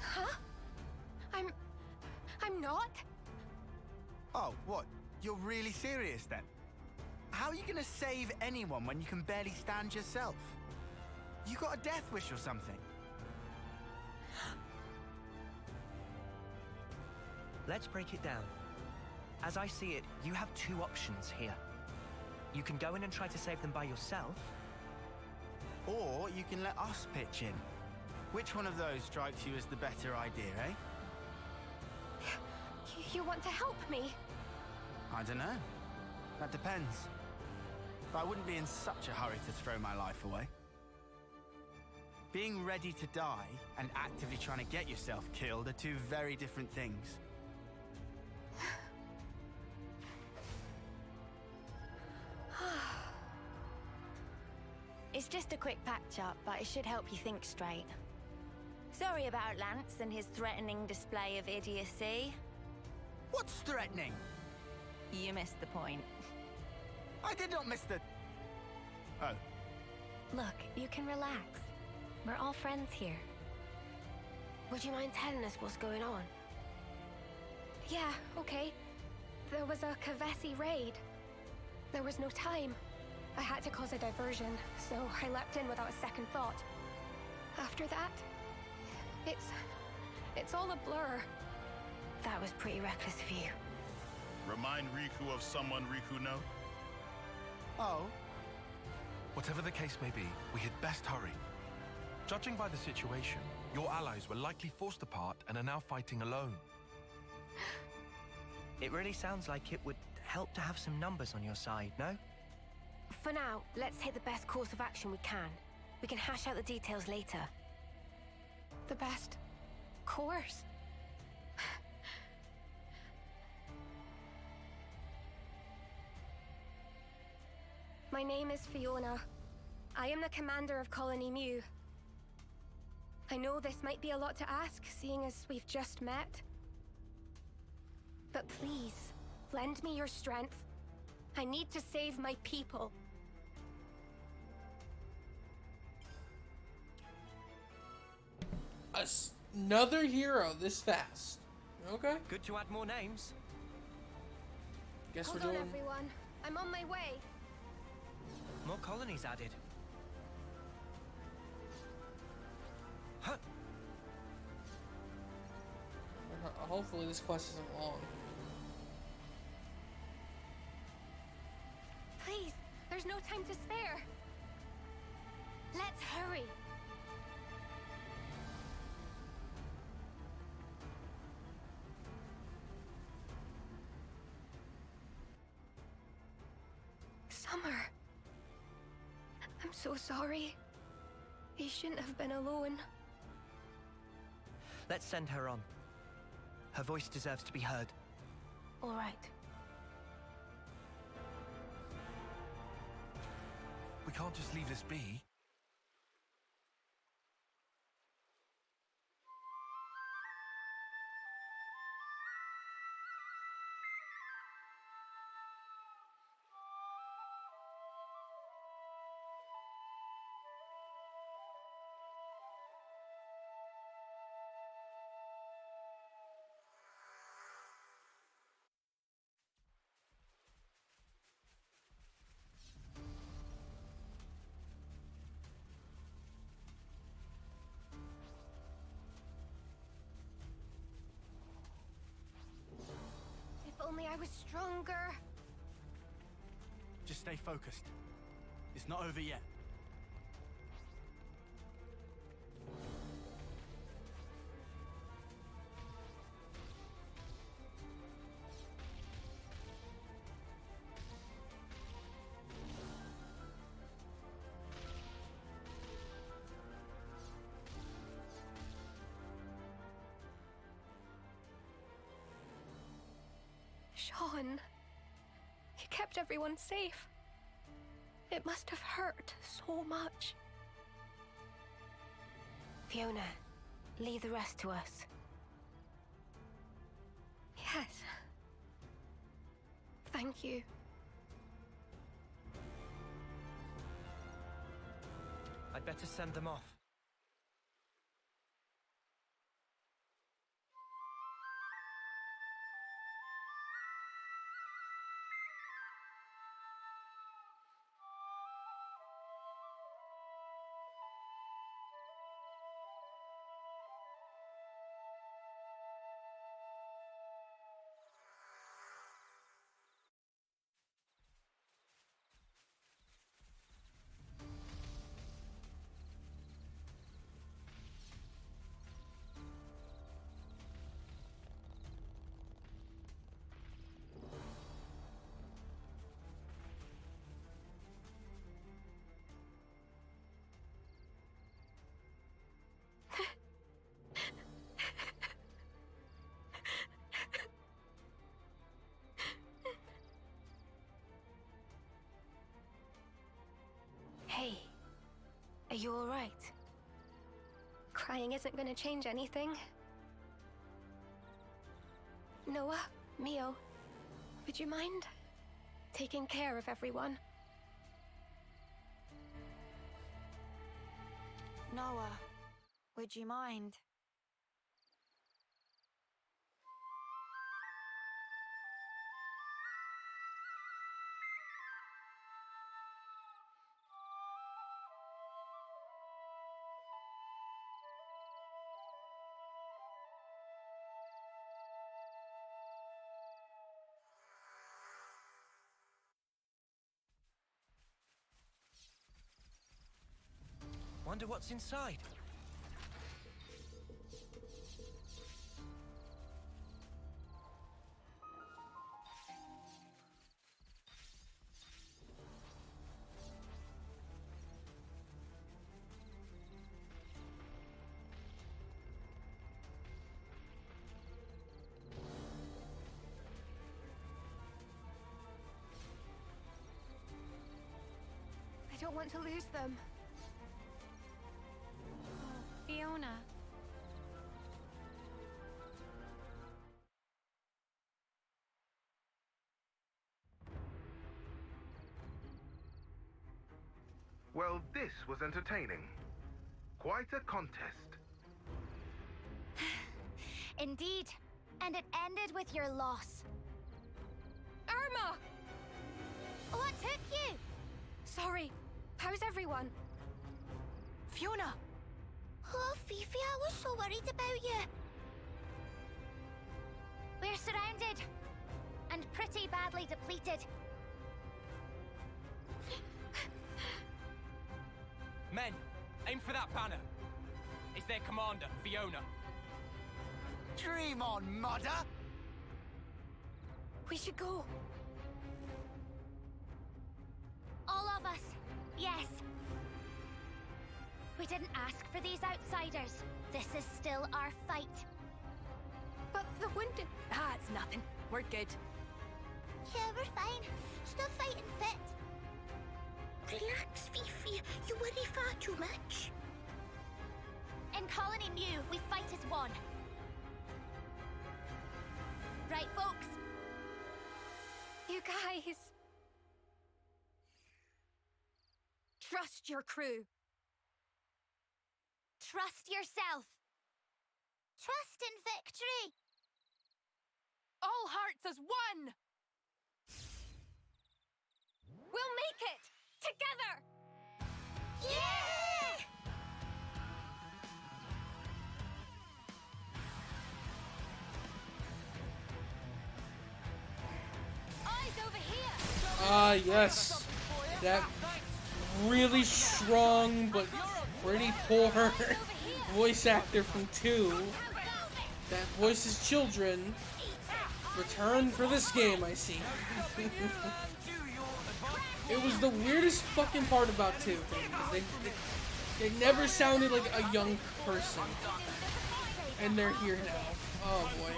Huh? I'm not. Oh, what? You're really serious then? How are you gonna save anyone when you can barely stand yourself? You got a death wish or something? Let's break it down. As I see it, you have two options here. You can go in and try to save them by yourself. Or you can let us pitch in. Which one of those strikes you as the better idea, eh? You want to help me? I don't know. That depends. But I wouldn't be in such a hurry to throw my life away. Being ready to die and actively trying to get yourself killed are two very different things. It's just a quick patch-up, but it should help you think straight. Sorry about Lance and his threatening display of idiocy. What's threatening? You missed the point. I did not miss the... Oh. Look, you can relax. We're all friends here. Would you mind telling us what's going on? Yeah, okay. There was a Kavesi raid. There was no time. I had to cause a diversion, so I leapt in without a second thought. After that, it's all a blur. That was pretty reckless of you. Remind Riku of someone Riku know? Oh? Whatever the case may be, we had best hurry. Judging by the situation, your allies were likely forced apart and are now fighting alone. It really sounds like it would help to have some numbers on your side, no? For now, let's take the best course of action we can. We can hash out the details later. The best course? My name is Fiona. I am the commander of Colony Mu. I know this might be a lot to ask, seeing as we've just met. But please, lend me your strength. I need to save my people. Another hero this fast. Okay. Good to add more names. Guess Hold we're on, doing... everyone. I'm on my way. More colonies added. Huh. Hopefully this quest isn't long. Please, there's no time to spare. Let's hurry. Summer. I'm so sorry. He shouldn't have been alone. Let's send her on. Her voice deserves to be heard. All right. We can't just leave this be. If only I was stronger. Just stay focused. It's not over yet. Sean, he kept everyone safe. It must have hurt so much. Fiona, leave the rest to us. Yes. Thank you. I'd better send them off. you all right? Crying isn't gonna change anything. Noah, Mio, would you mind taking care of everyone? Noah, would you mind? Wonder what's inside. I don't want to lose them. Fiona. Well, this was entertaining. Quite a contest. Indeed. And it ended with your loss. Irma! What took you? Sorry. How's everyone? Fiona! Oh, Fifi, I was so worried about you. We're surrounded. And pretty badly depleted. Men, aim for that banner. It's their commander, Fiona. Dream on, mother! We should go. All of us. Yes. We didn't ask for these outsiders. This is still our fight. But the wounded... Ah, it's nothing. We're good. Yeah, we're fine. Still fighting fit. Relax, Fifi. You worry far too much. In Colony Mu, we fight as one. Right, folks? You guys... Trust your crew. Trust yourself. Trust in victory. All hearts as one! We'll make it! Together! Yeah! Eyes over here! Ah, yes. That really strong but pretty poor voice actor from 2 that voices children returned for this game, I see. It was the weirdest fucking part about 2 because they never sounded like a young person. And they're here now. Oh boy.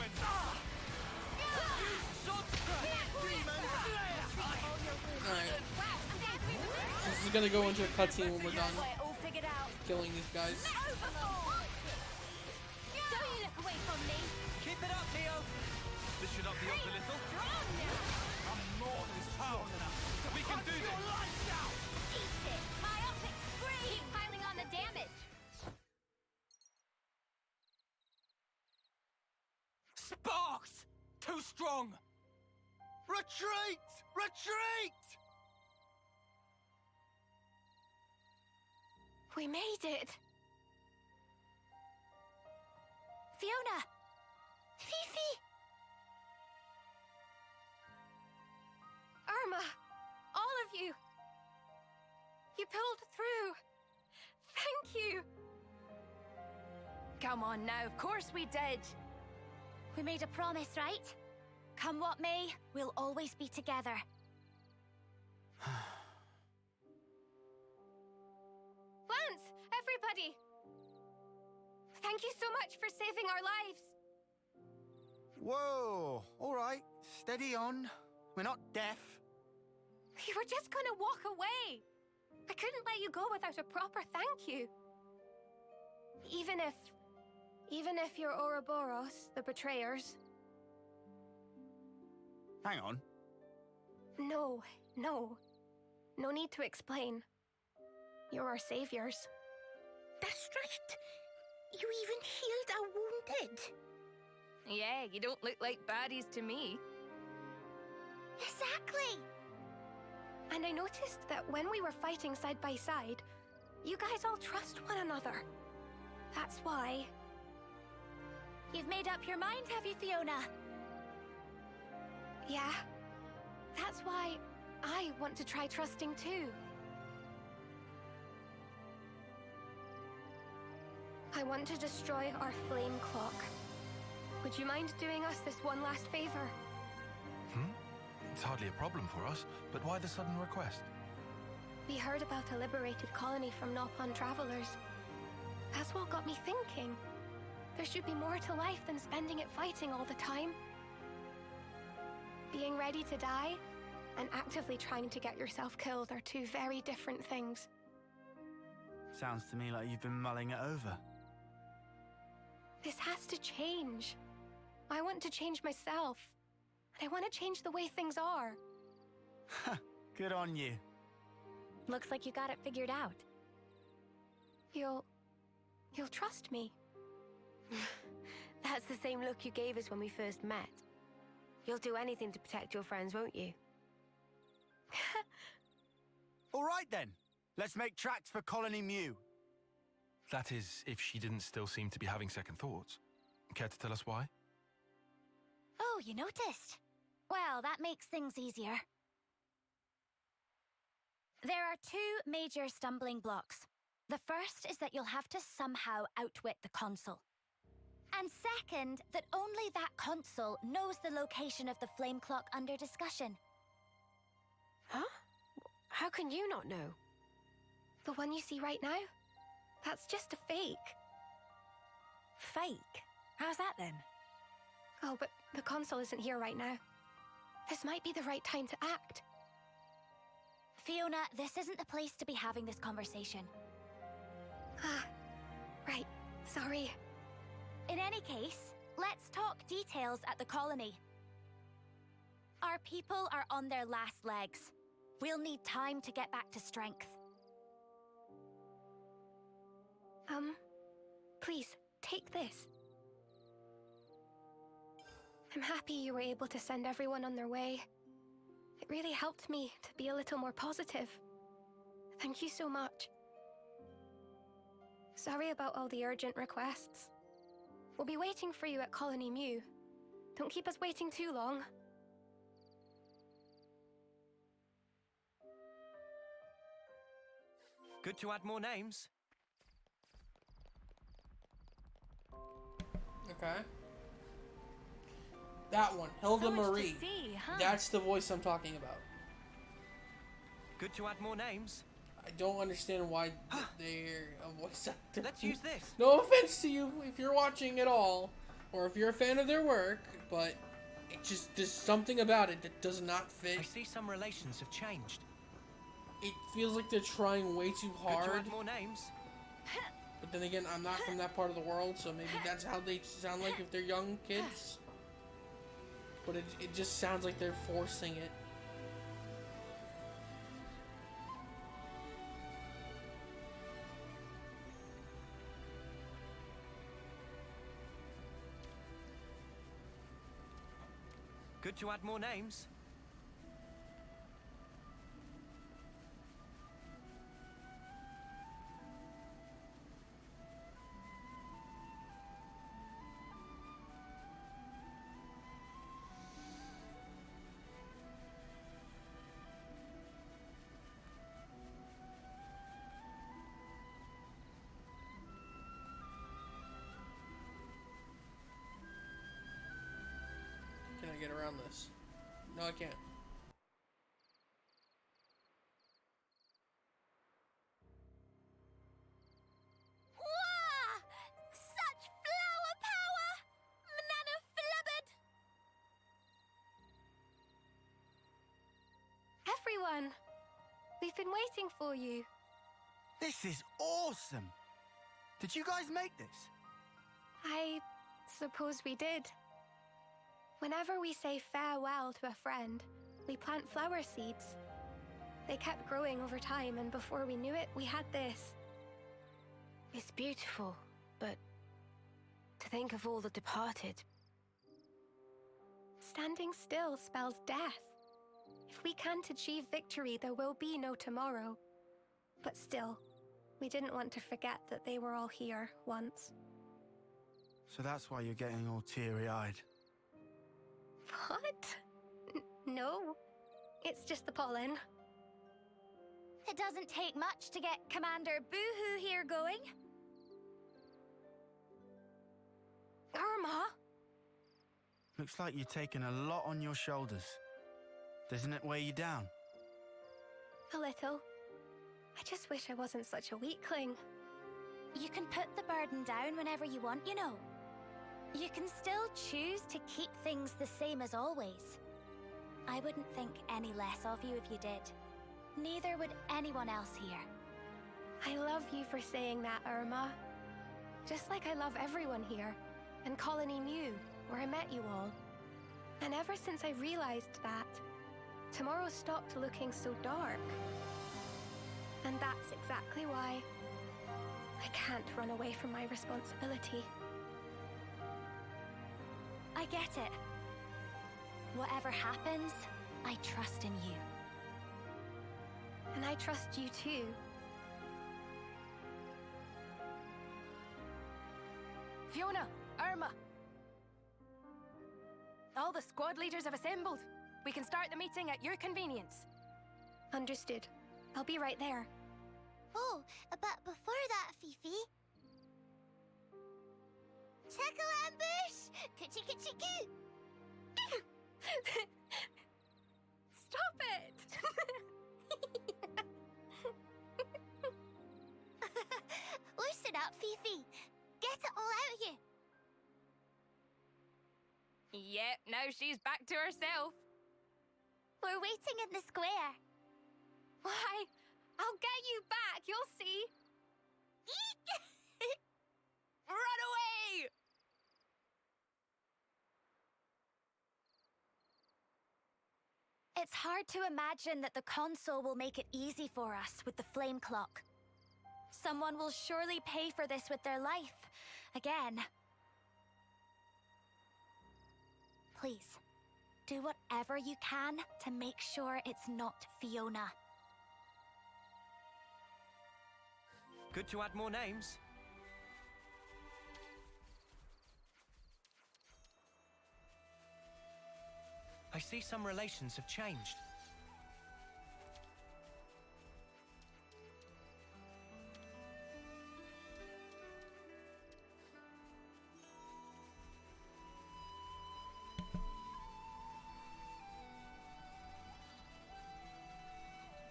Alright. This is gonna go into a cutscene when we're done killing these guys. Don't you look away from me. Keep it up, Theo. This should up the odds a little. I'm more than power enough. We can do this. Eat it. Myopic scream. Keep piling on the damage. Sparks! Too strong! Retreat! Retreat! We made it! Fiona! Fifi! Irma! All of you! You pulled through! Thank you! Come on now, of course we did. We made a promise, right? Come what may, we'll always be together. Lance! Everybody! Thank you so much for saving our lives! Whoa! All right, steady on. We're not deaf. We were just gonna walk away! I couldn't let you go without a proper thank you. Even if you're Ouroboros, the betrayers. Hang on. No. No need to explain. You're our saviors. That's right. You even healed our wounded. Yeah, you don't look like baddies to me. Exactly. And I noticed that when we were fighting side by side, you guys all trust one another. That's why. You've made up your mind, have you, Fiona? Yeah. That's why I want to try trusting too. I want to destroy our flame clock. Would you mind doing us this one last favor? It's hardly a problem for us, but why the sudden request? We heard about a liberated colony from Nopon travelers. That's what got me thinking. There should be more to life than spending it fighting all the time. Being ready to die and actively trying to get yourself killed are two very different things. Sounds to me like you've been mulling it over. This has to change. I want to change myself. And I want to change the way things are. Good on you. Looks like you got it figured out. You'll trust me. That's the same look you gave us when we first met. You'll do anything to protect your friends, won't you? All right then. Let's make tracks for Colony Mew. That is, if she didn't still seem to be having second thoughts. Care to tell us why? Oh, you noticed? Well, that makes things easier. There are two major stumbling blocks. The first is that you'll have to somehow outwit the consul. And second, that only that consul knows the location of the flame clock under discussion. Huh? How can you not know? The one you see right now? That's just a fake. Fake? How's that then? Oh, but the consul isn't here right now. This might be the right time to act. Fiona, this isn't the place to be having this conversation. Ah, right. Sorry. In any case, let's talk details at the colony. Our people are on their last legs. We'll need time to get back to strength. Please, take this. I'm happy you were able to send everyone on their way. It really helped me to be a little more positive. Thank you so much. Sorry about all the urgent requests. We'll be waiting for you at Colony Mew. Don't keep us waiting too long. Good to add more names. Okay. That one, Hilda Marie. That's the voice I'm talking about. Good to add more names. I don't understand why they're a voice actor. Let's use this. No offense to you if you're watching at all, or if you're a fan of their work, but it just, there's something about it that does not fit. I see some relations have changed. It feels like they're trying way too hard. Good to add more names. But then again, I'm not from that part of the world, so maybe that's how they sound like if they're young kids. But it just sounds like they're forcing it. Good to add more names. Can I get around this? No, I can't. Wah! Such flower power! Manana flubbered! Everyone! We've been waiting for you. This is awesome! Did you guys make this? I suppose we did. Whenever we say farewell to a friend, we plant flower seeds. They kept growing over time, and before we knew it, we had this. It's beautiful, but to think of all the departed. Standing still spells death. If we can't achieve victory, there will be no tomorrow. But still, we didn't want to forget that they were all here once. So that's why you're getting all teary-eyed. What? No. It's just the pollen. It doesn't take much to get Commander Boohoo here going. Irma? Looks like you're taking a lot on your shoulders. Doesn't it weigh you down? A little. I just wish I wasn't such a weakling. You can put the burden down whenever you want, you know. You can still choose to keep things the same as always. I wouldn't think any less of you if you did. Neither would anyone else here. I love you for saying that, Irma. Just like I love everyone here, and Colony New, where I met you all. And ever since I realized that, tomorrow stopped looking so dark. And that's exactly why I can't run away from my responsibility. I get it. Whatever happens, I trust in you. And I trust you too. Fiona, Irma. All the squad leaders have assembled. We can start the meeting at your convenience. Understood. I'll be right there. Oh, but before that, Fifi... Tickle ambush! Coochie-coochie-coo! Stop it! Loosen up, Fifi. Get it all out of you. Yep, now she's back to herself. We're waiting in the square. Why? I'll get you back, you'll see. Run away! It's hard to imagine that the console will make it easy for us with the flame clock. Someone will surely pay for this with their life. Again. Please, do whatever you can to make sure it's not Fiona. Good to add more names. I see some relations have changed.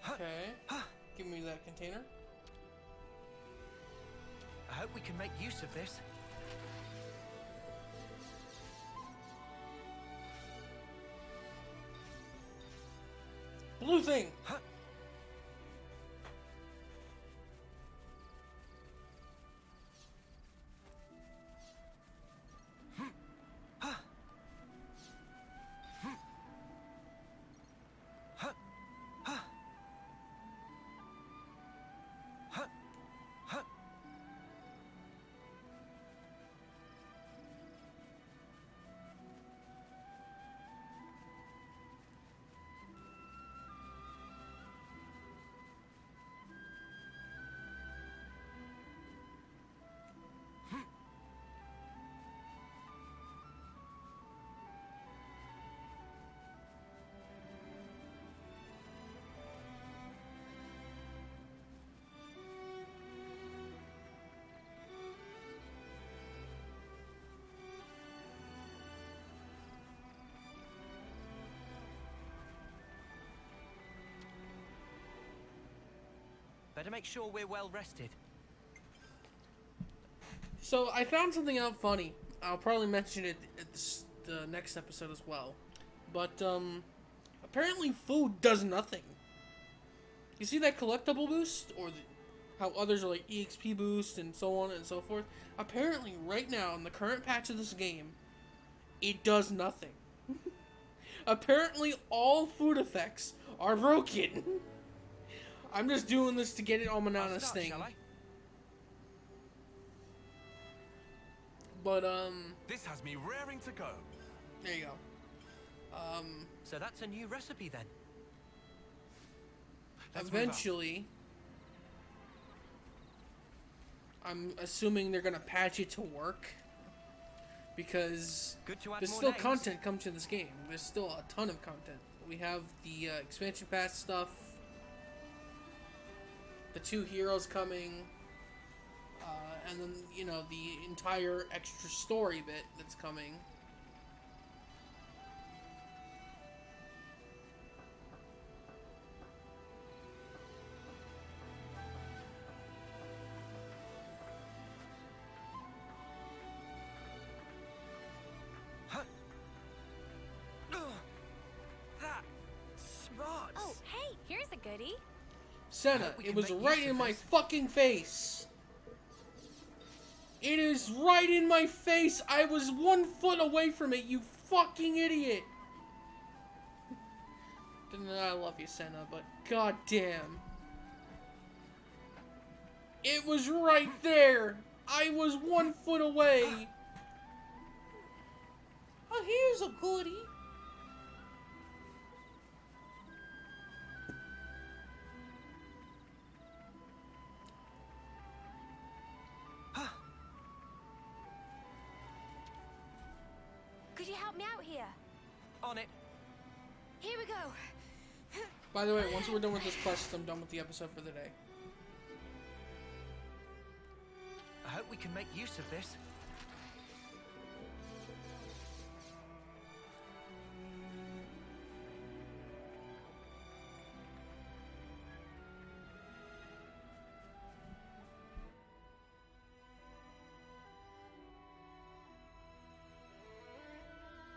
Okay. Give me that container. I hope we can make use of this. Blue thing! Better make sure we're well rested. So I found something out funny. I'll probably mention it at the next episode as well. But apparently food does nothing. You see that collectible boost, or how others are like EXP boost and so on and so forth? Apparently, right now, in the current patch of this game, it does nothing. Apparently, all food effects are broken. I'm just doing this to get it on Manana's thing. But, This has me raring to go. there you go. So that's a new recipe then? Eventually, I'm assuming they're gonna patch it to work. Because there's still content come to this game. There's still a ton of content. We have the expansion pass stuff, the 2 heroes coming, and then, you know, the entire extra story bit that's coming. Oh, hey, here's a goodie. Senna, it was right in my fucking face. It is right in my face. I was 1 foot away from it, you fucking idiot. I love you, Senna, but goddamn. It was right there. I was 1 foot away. Oh, here's a goodie. Could you help me out here? On it. Here we go. By the way, once we're done with this quest, I'm done with the episode for the day. I hope we can make use of this.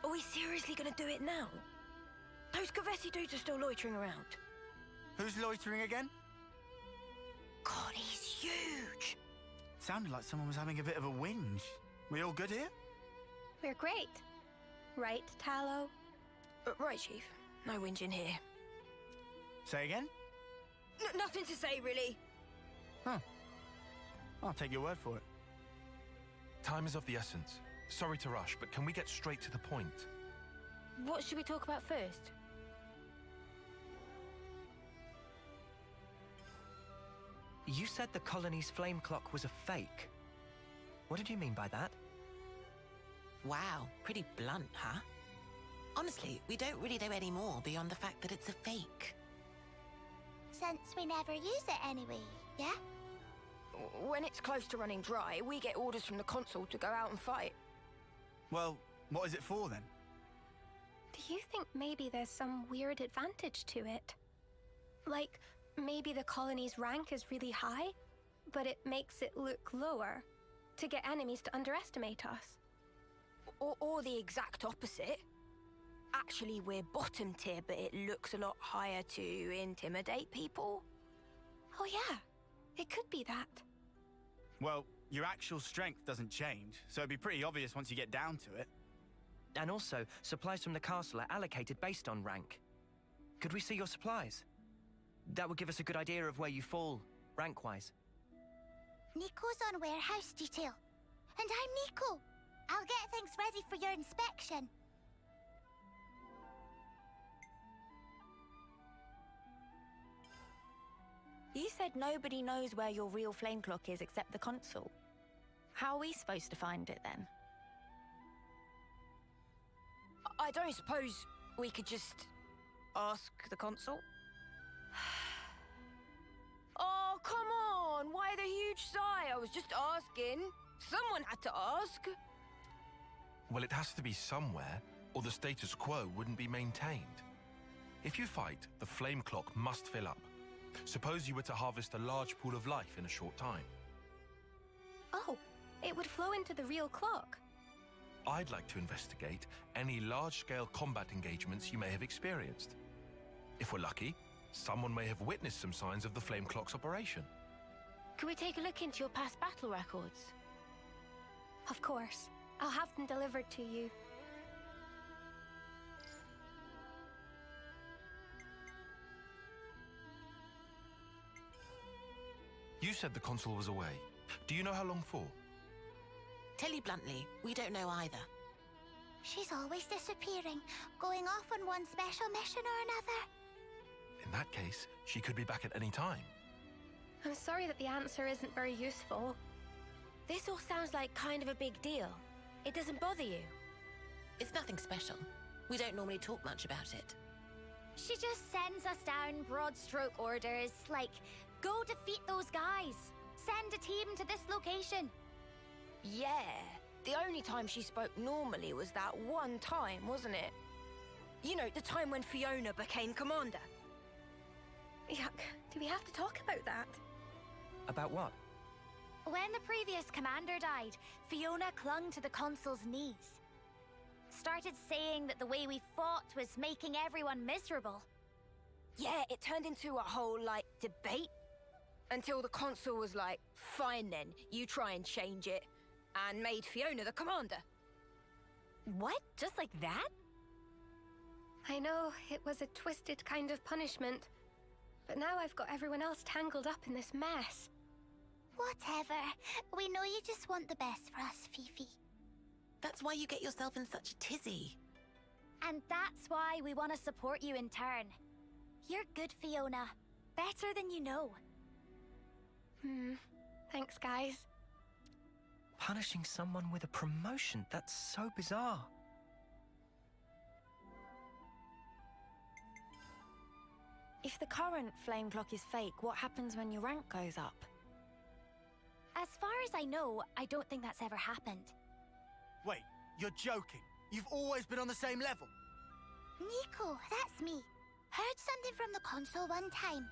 Are we seriously gonna do it now? Those Kavesi dudes are still loitering around. Who's loitering again? God, he's huge. Sounded like someone was having a bit of a whinge. We all good here? We're great. Right, Tallow? Right, Chief. No whinging here. Say again? Nothing to say, really. Huh. I'll take your word for it. Time is of the essence. Sorry to rush, but can we get straight to the point? What should we talk about first? You said the colony's flame clock was a fake. What did you mean by that? Wow, pretty blunt, huh? Honestly, we don't really know any more beyond the fact that it's a fake. Since we never use it anyway, yeah? When it's close to running dry, we get orders from the console to go out and fight. Well, what is it for then? Do you think maybe there's some weird advantage to it? Like, maybe the colony's rank is really high, but it makes it look lower to get enemies to underestimate us. Or the exact opposite. Actually, we're bottom tier, but it looks a lot higher to intimidate people. Oh yeah, it could be that. Well, your actual strength doesn't change, so it'd be pretty obvious once you get down to it. And also, supplies from the castle are allocated based on rank. Could we see your supplies? That would give us a good idea of where you fall, rank-wise. Nico's on warehouse detail. And I'm Nico. I'll get things ready for your inspection. You said nobody knows where your real flame clock is except the console. How are we supposed to find it then? I don't suppose we could just ask the console? Oh, come on! Why the huge sigh? I was just asking. Someone had to ask. Well, it has to be somewhere, or the status quo wouldn't be maintained. If you fight, the flame clock must fill up. Suppose you were to harvest a large pool of life in a short time. Oh, it would flow into the real clock. I'd like to investigate any large-scale combat engagements you may have experienced. If we're lucky, Someone may have witnessed some signs of the flame clock's operation. Could we take a look into your past battle records? Of course. I'll have them delivered to you. You said the consul was away. Do you know how long for? Tell you bluntly, we don't know either. She's always disappearing, going off on one special mission or another. In that case, she could be back at any time. I'm sorry that the answer isn't very useful. This all sounds like kind of a big deal. It doesn't bother you? It's nothing special. We don't normally talk much about it. She just sends us down broad stroke orders, like, go defeat those guys. Send a team to this location. Yeah. The only time she spoke normally was that one time, wasn't it? You know, the time when Fiona became commander. Yuck. Do we have to talk about that? About what? When the previous commander died, Fiona clung to the consul's knees. Started saying that the way we fought was making everyone miserable. Yeah, it turned into a whole, like, debate. Until the consul was like, fine then, you try and change it. And made Fiona the commander. What? Just like that? I know, it was a twisted kind of punishment. But now I've got everyone else tangled up in this mess. Whatever. We know you just want the best for us, Fifi. That's why you get yourself in such a tizzy. And that's why we want to support you in turn. You're good, Fiona. Better than you know. Thanks, guys. Punishing someone with a promotion? That's so bizarre. If the current flame clock is fake, what happens when your rank goes up? As far as I know, I don't think that's ever happened. Wait, you're joking? You've always been on the same level? Nico, that's me. Heard something from the console one time.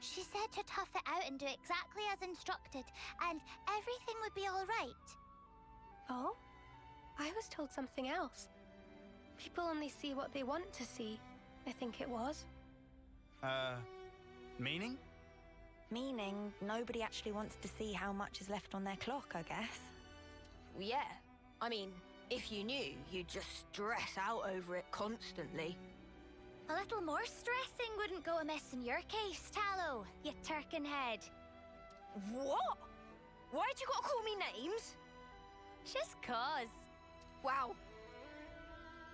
She said to tough it out and do exactly as instructed, and everything would be all right. Oh? I was told something else. People only see what they want to see, I think it was. Meaning? Meaning, nobody actually wants to see how much is left on their clock, I guess. Yeah. I mean, if you knew, you'd just stress out over it constantly. A little more stressing wouldn't go amiss in your case, Tallow, you turkin head. What? Why'd you gotta call me names? Just cause. Wow.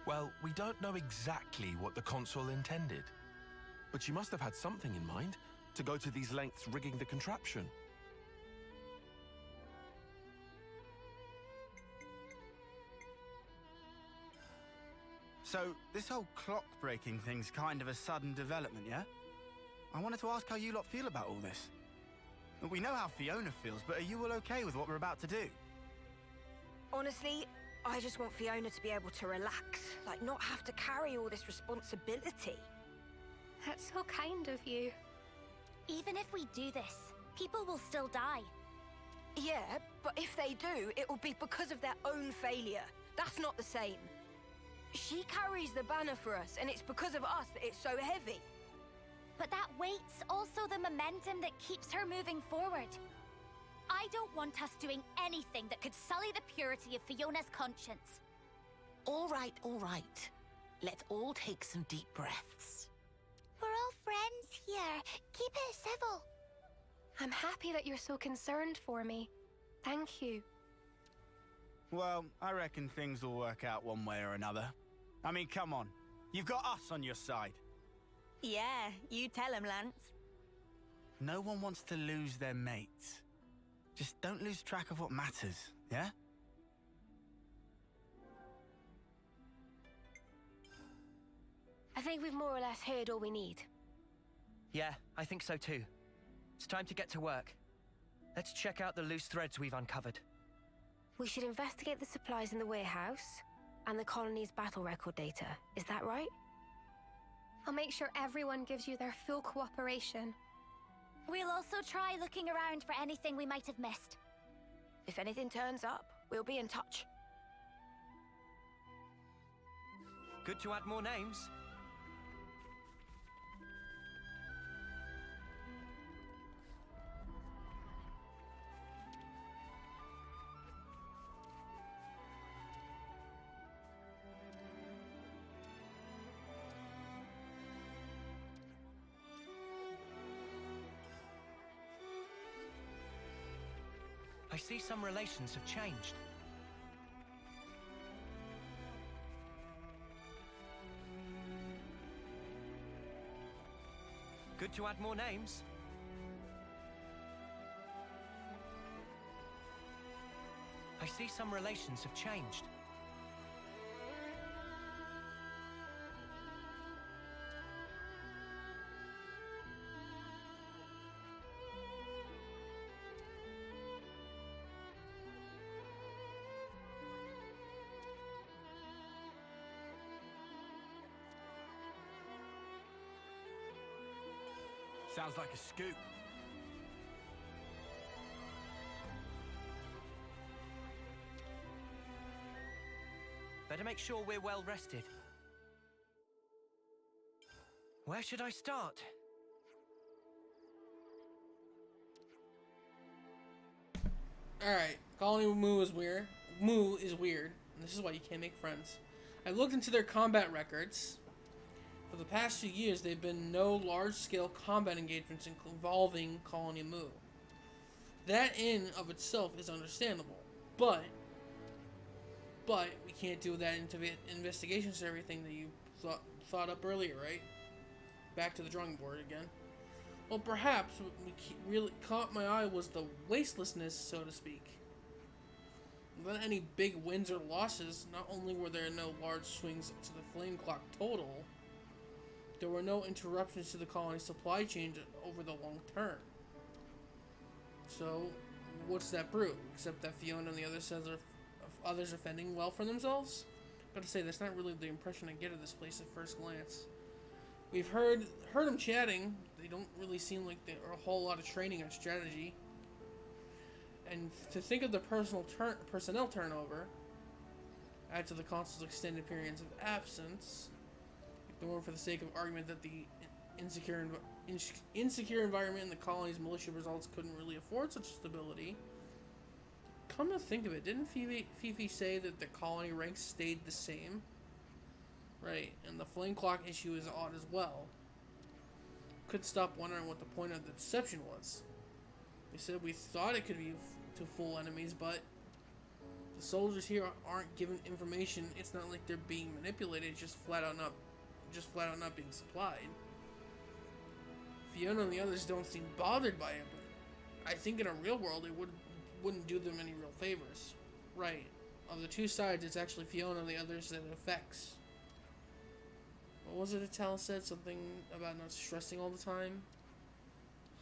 Well, we don't know exactly what the consul intended. But she must have had something in mind to go to these lengths rigging the contraption. So, this whole clock-breaking thing's kind of a sudden development, yeah? I wanted to ask how you lot feel about all this. We know how Fiona feels, but are you all okay with what we're about to do? Honestly, I just want Fiona to be able to relax, like not have to carry all this responsibility. That's so kind of you. Even if we do this, people will still die. Yeah, but if they do, it will be because of their own failure. That's not the same. She carries the banner for us, and it's because of us that it's so heavy. But that weight's also the momentum that keeps her moving forward. I don't want us doing anything that could sully the purity of Fiona's conscience. All right, all right. Let's all take some deep breaths. We're all friends here. Keep it civil. I'm happy that you're so concerned for me. Thank you. Well, I reckon things will work out one way or another. I mean, come on. You've got us on your side. Yeah, you tell him, Lance. No one wants to lose their mates. Just don't lose track of what matters, yeah? I think we've more or less heard all we need. Yeah, I think so too. It's time to get to work. Let's check out the loose threads we've uncovered. We should investigate the supplies in the warehouse and the colony's battle record data. Is that right? I'll make sure everyone gives you their full cooperation. We'll also try looking around for anything we might have missed. If anything turns up, we'll be in touch. Good to add more names. I see some relations have changed. Good to add more names. I see some relations have changed. Sounds like a scoop. Better make sure we're well rested. Where should I start? Alright, Colony Moo is weird. Moo is weird, and this is why you can't make friends. I looked into their combat records. For the past few years, there have been no large-scale combat engagements involving Colony Moo. That in of itself is understandable, but we can't do that into investigations and everything that you thought up earlier, right? Back to the drawing board again. Well, perhaps what really caught my eye was the wastelessness, so to speak. Without any big wins or losses, not only were there no large swings to the flame clock total, there were no interruptions to the colony's supply chain over the long term. So, what's that prove? Except that Fiona and the others are fending well for themselves? Gotta say, that's not really the impression I get of this place at first glance. We've heard them chatting. They don't really seem like there are a whole lot of training and strategy. And to think of the personnel turnover, add to the consul's extended periods of absence, ignore for the sake of argument that the insecure environment in the colony's militia results couldn't really afford such stability. Come to think of it, didn't Fifi say that the colony ranks stayed the same? Right, and the flame clock issue is odd as well. Could stop wondering what the point of the deception was. We said we thought it could be to fool enemies, but the soldiers here aren't given information. It's not like they're being manipulated, it's just flat out not being supplied. Fiona and the others don't seem bothered by it, but I think in a real world it wouldn't do them any real favors. Right. Of the two sides, it's actually Fiona and the others that it affects. What was it that Tal said? Something about not stressing all the time?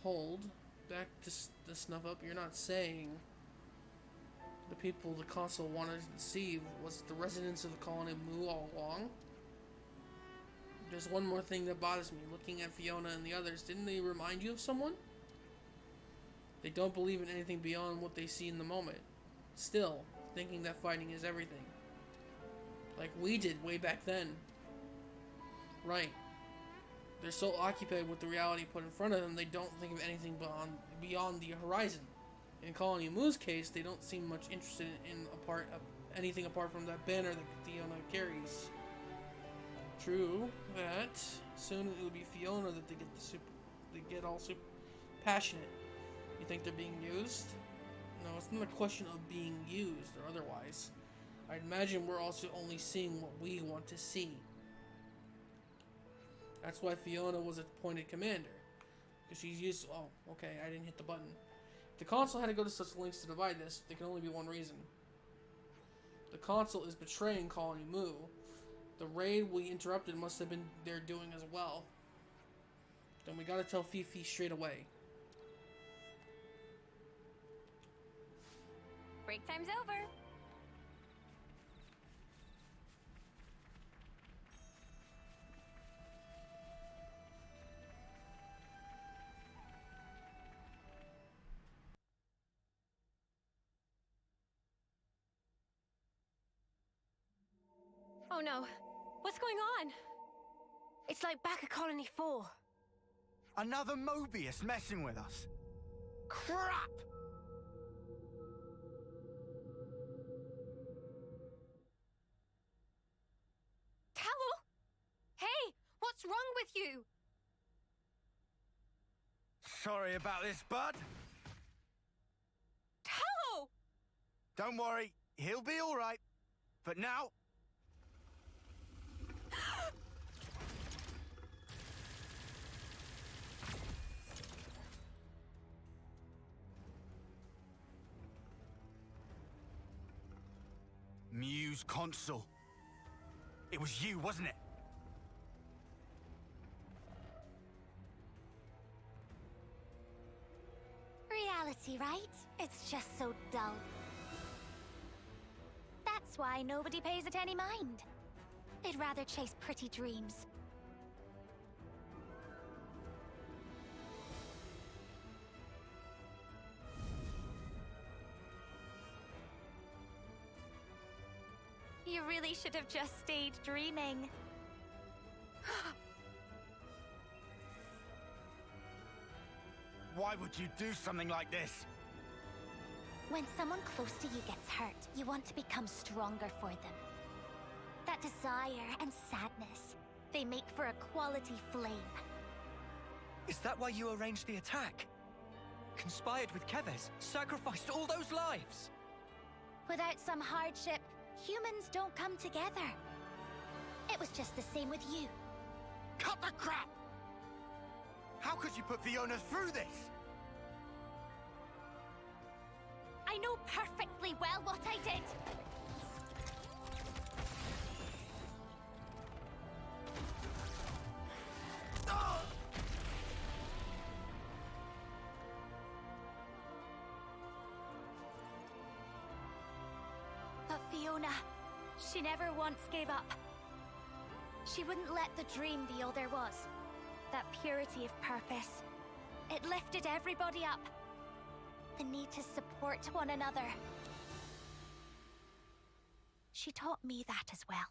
Hold. Back to the snuff up. You're not saying the people the consul wanted to deceive was the residents of the colony of Moo all along? There's one more thing that bothers me. Looking at Fiona and the others, didn't they remind you of someone? They don't believe in anything beyond what they see in the moment. Still, thinking that fighting is everything. Like we did way back then. Right. They're so occupied with the reality put in front of them, they don't think of anything beyond the horizon. In Colony Moo's case, they don't seem much interested in anything apart from that banner that Fiona carries. True that. Soon it will be Fiona that they get all super passionate. You think they're being used? No, it's not a question of being used or otherwise. I'd imagine we're also only seeing what we want to see. That's why Fiona was appointed commander. Because she's used... Oh, okay, I didn't hit the button. If the consul had to go to such lengths to divide this, there can only be one reason. The consul is betraying Colony Moo. The raid we interrupted must have been their doing as well. Then we gotta tell Fifi straight away. Break time's over. Oh no. What's going on? It's like back at Colony 4. Another Mobius messing with us. Crap! Tallow? Hey, what's wrong with you? Sorry about this, bud. Tallow! Don't worry, he'll be all right. But now... Muse Consul. It was you, wasn't it? Reality, right? It's just so dull. That's why nobody pays it any mind. They'd rather chase pretty dreams. You really should have just stayed dreaming. Why would you do something like this? When someone close to you gets hurt, you want to become stronger for them. That desire and sadness, they make for a quality flame. Is that why you arranged the attack? Conspired with Keves, sacrificed all those lives? Without some hardship, humans don't come together. It was just the same with you. Cut the crap! How could you put Fiona through this? I know perfectly well what I did. But Fiona, she never once gave up. She wouldn't let the dream be all there was. That purity of purpose. It lifted everybody up. The need to support one another. She taught me that as well.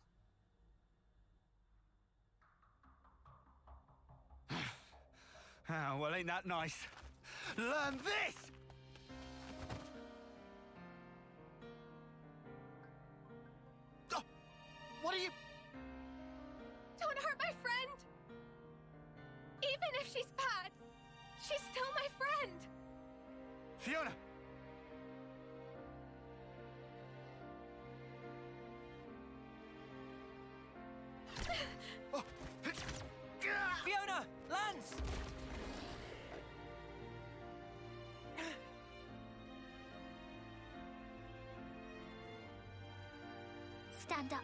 Oh, well, ain't that nice? Learn this! Oh, what are you... Don't hurt my friend! Even if she's bad, she's still my friend! Fiona! Oh. Fiona! Lance! Stand up.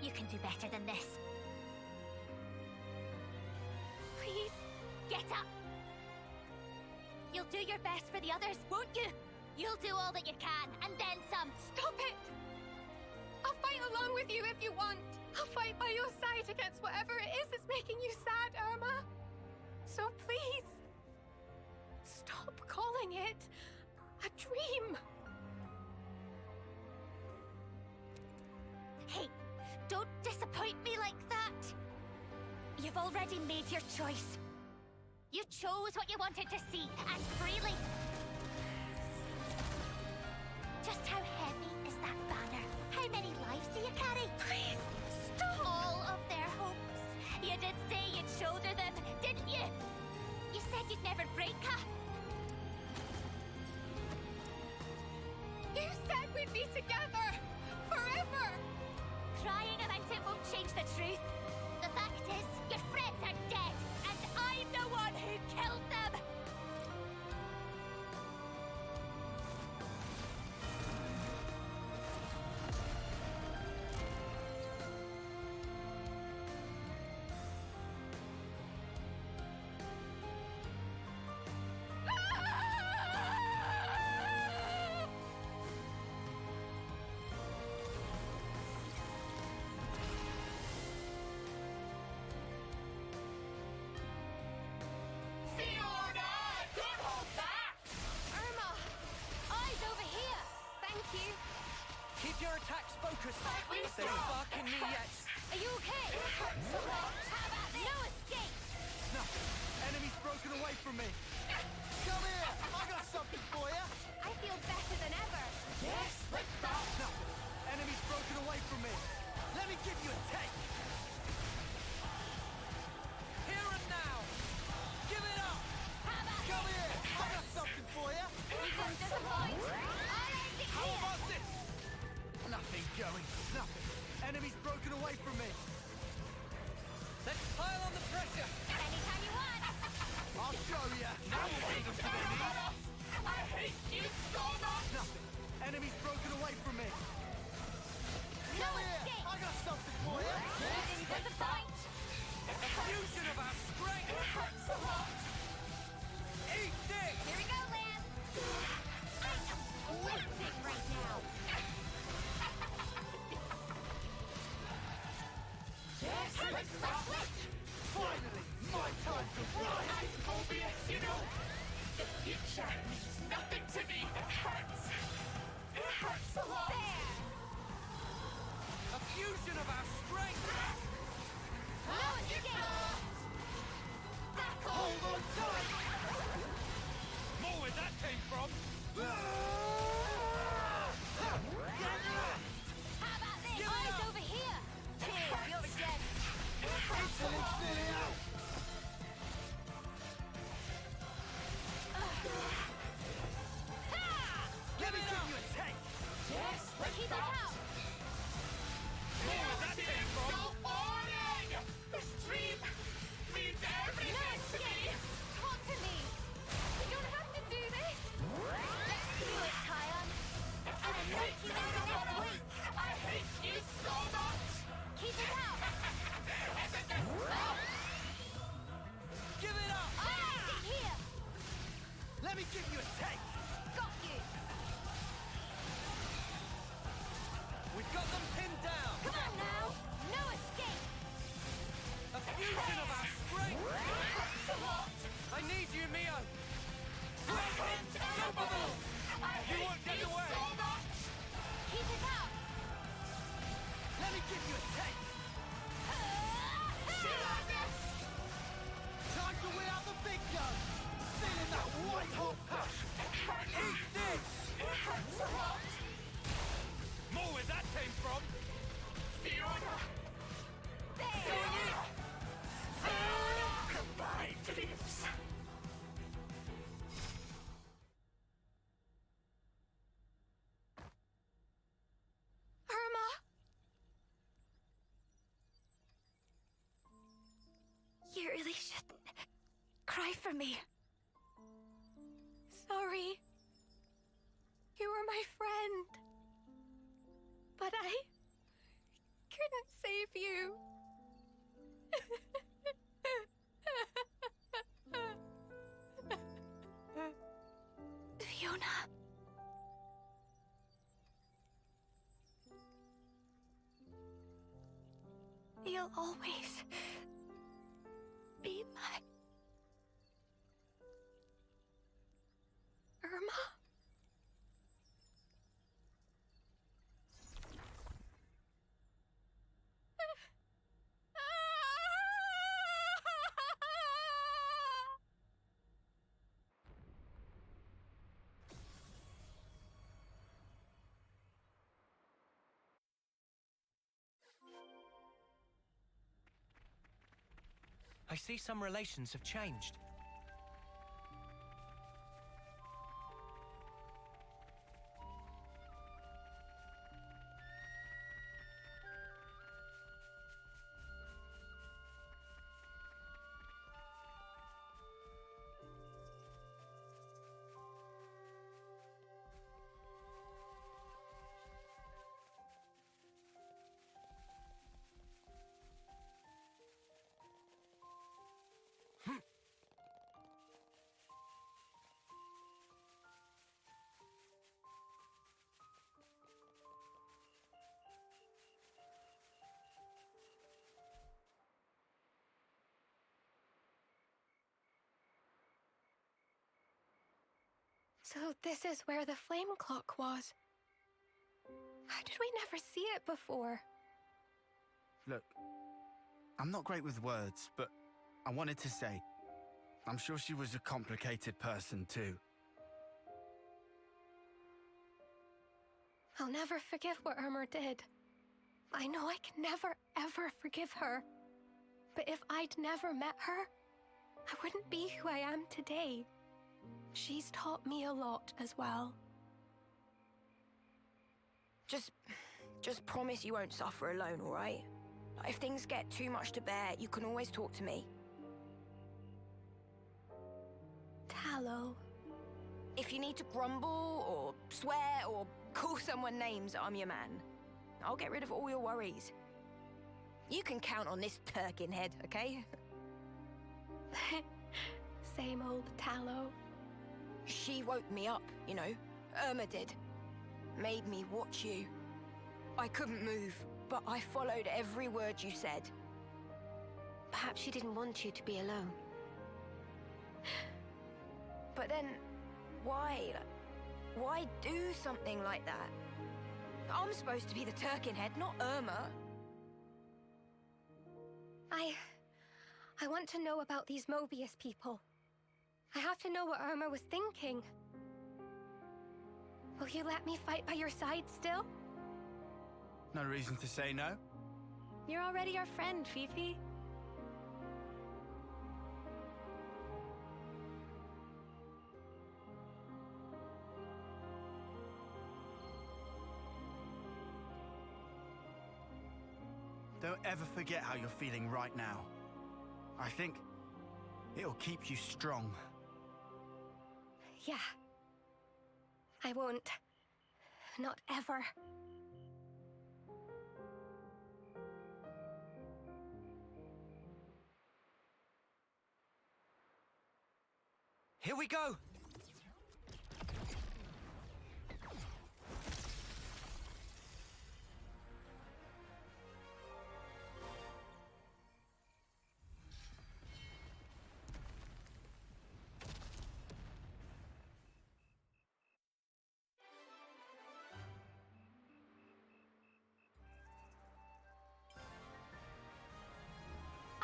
You can do better than this. Please, get up! You'll do your best for the others, won't you? You'll do all that you can, and then some. Stop it! I'll fight along with you if you want. I'll fight by your side against whatever it is that's making you sad, Irma. So please, stop calling it a dream. Hey, don't disappoint me like that. You've already made your choice. You chose what you wanted to see, and freely. Just how heavy is that banner? How many lives do you carry? Please, stop! All of their hopes. You did say you'd shoulder them, didn't you? You said you'd never break her. You said we'd be together forever. Crying about it won't change the truth. The fact is, your friends are dead, and I'm the one who killed them! Keep your attacks focused. There's spark in me yet. Are you okay? How about this? No escape! No, enemy's broken away from me. Come here, I got something for you. I feel better than ever. Yes, let's go. No, enemy's broken away from me. Let me give you a take. Here and now. Give it up. Come here, I got something for you. You didn't disappoint. I'll end it How here. about this? of our strength! Hold on tight! More where that came from! How about this? Eyes over here! Cheers, you're dead! Insolence nearly out! Let me give you a taste! Yes, keep it out! More where that came from! This dream means everything to me! Talk to me! You don't have to do this! Let's do it, Tyon! And I'll make you into next week! I hate you so much! Keep it out! Give it up! Here! Let me give you a taste! Got you! We've got them pinned down! Come on now! No escape! A fusion of our strength! I need you, Mio! Unstoppable! You won't get away! Keep it out! Let me give you a taste! Time to win out the big gun! Feeling that white hot passion! Eat this! More where that came from! Fiona! There! Goodbye, dreams! Irma! You really shouldn't cry for me. Sorry. You were my friend. But I couldn't save you. Fiona. You'll always be my Irma. I see some relations have changed. So this is where the flame clock was. How did we never see it before? Look, I'm not great with words, but I wanted to say, I'm sure she was a complicated person too. I'll never forgive what Irma did. I know I can never, ever forgive her. But if I'd never met her, I wouldn't be who I am today. She's taught me a lot as well. Just promise you won't suffer alone, all right? If things get too much to bear, you can always talk to me. Tallow. If you need to grumble or swear or call someone names, I'm your man. I'll get rid of all your worries. You can count on this turkin head, okay? Same old Tallow. She woke me up, you know. Irma did. Made me watch you. I couldn't move, but I followed every word you said. Perhaps she didn't want you to be alone. But then, why? Why do something like that? I'm supposed to be the turkin head, not Irma. I want to know about these Mobius people. I have to know what Irma was thinking. Will you let me fight by your side still? No reason to say no. You're already our friend, Fifi. Don't ever forget how you're feeling right now. I think it'll keep you strong. Yeah. I won't. Not ever. Here we go!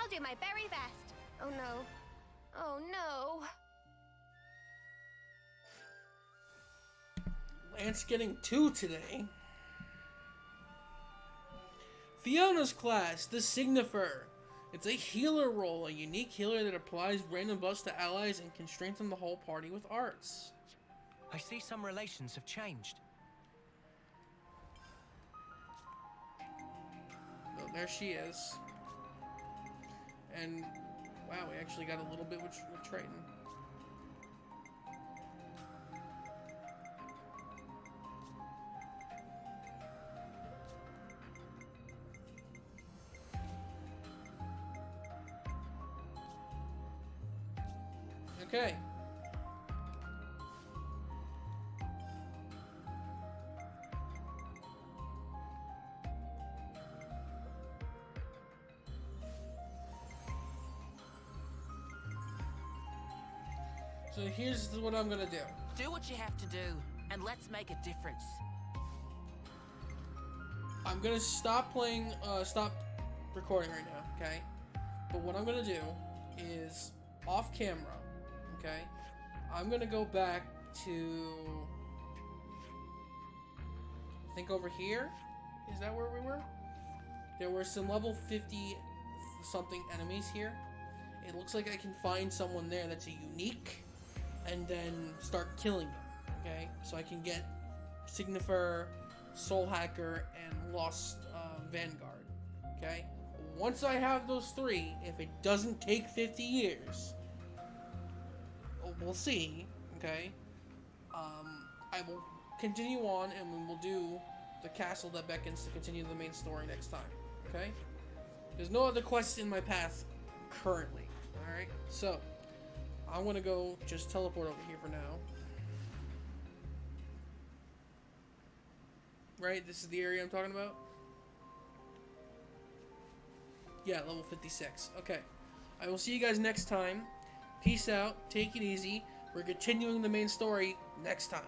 I'll do my very best. Oh no. Oh no. Lance getting 2 today. Fiona's class, the Signifer. It's a healer role, a unique healer that applies random buffs to allies and can strengthen the whole party with arts. I see some relations have changed. Oh, there she is. And, wow, we actually got a little bit with Triton. Okay. So here's what I'm gonna do. Do what you have to do, and let's make a difference. I'm gonna stop playing, stop recording right now, okay? But what I'm gonna do is, off camera, okay? I'm gonna go back to, I think over here? Is that where we were? There were some level 50 something enemies here. It looks like I can find someone there that's a unique, and then start killing them, okay? So I can get Signifer, Soul Hacker, and Lost Vanguard, okay? Once I have those 3, if it doesn't take 50 years, we'll see, okay? I will continue on, and we will do the castle that beckons to continue the main story next time, okay? There's no other quests in my path currently, alright? So, I want to go just teleport over here for now. Right? This is the area I'm talking about? Yeah, level 56. Okay. I will see you guys next time. Peace out. Take it easy. We're continuing the main story next time.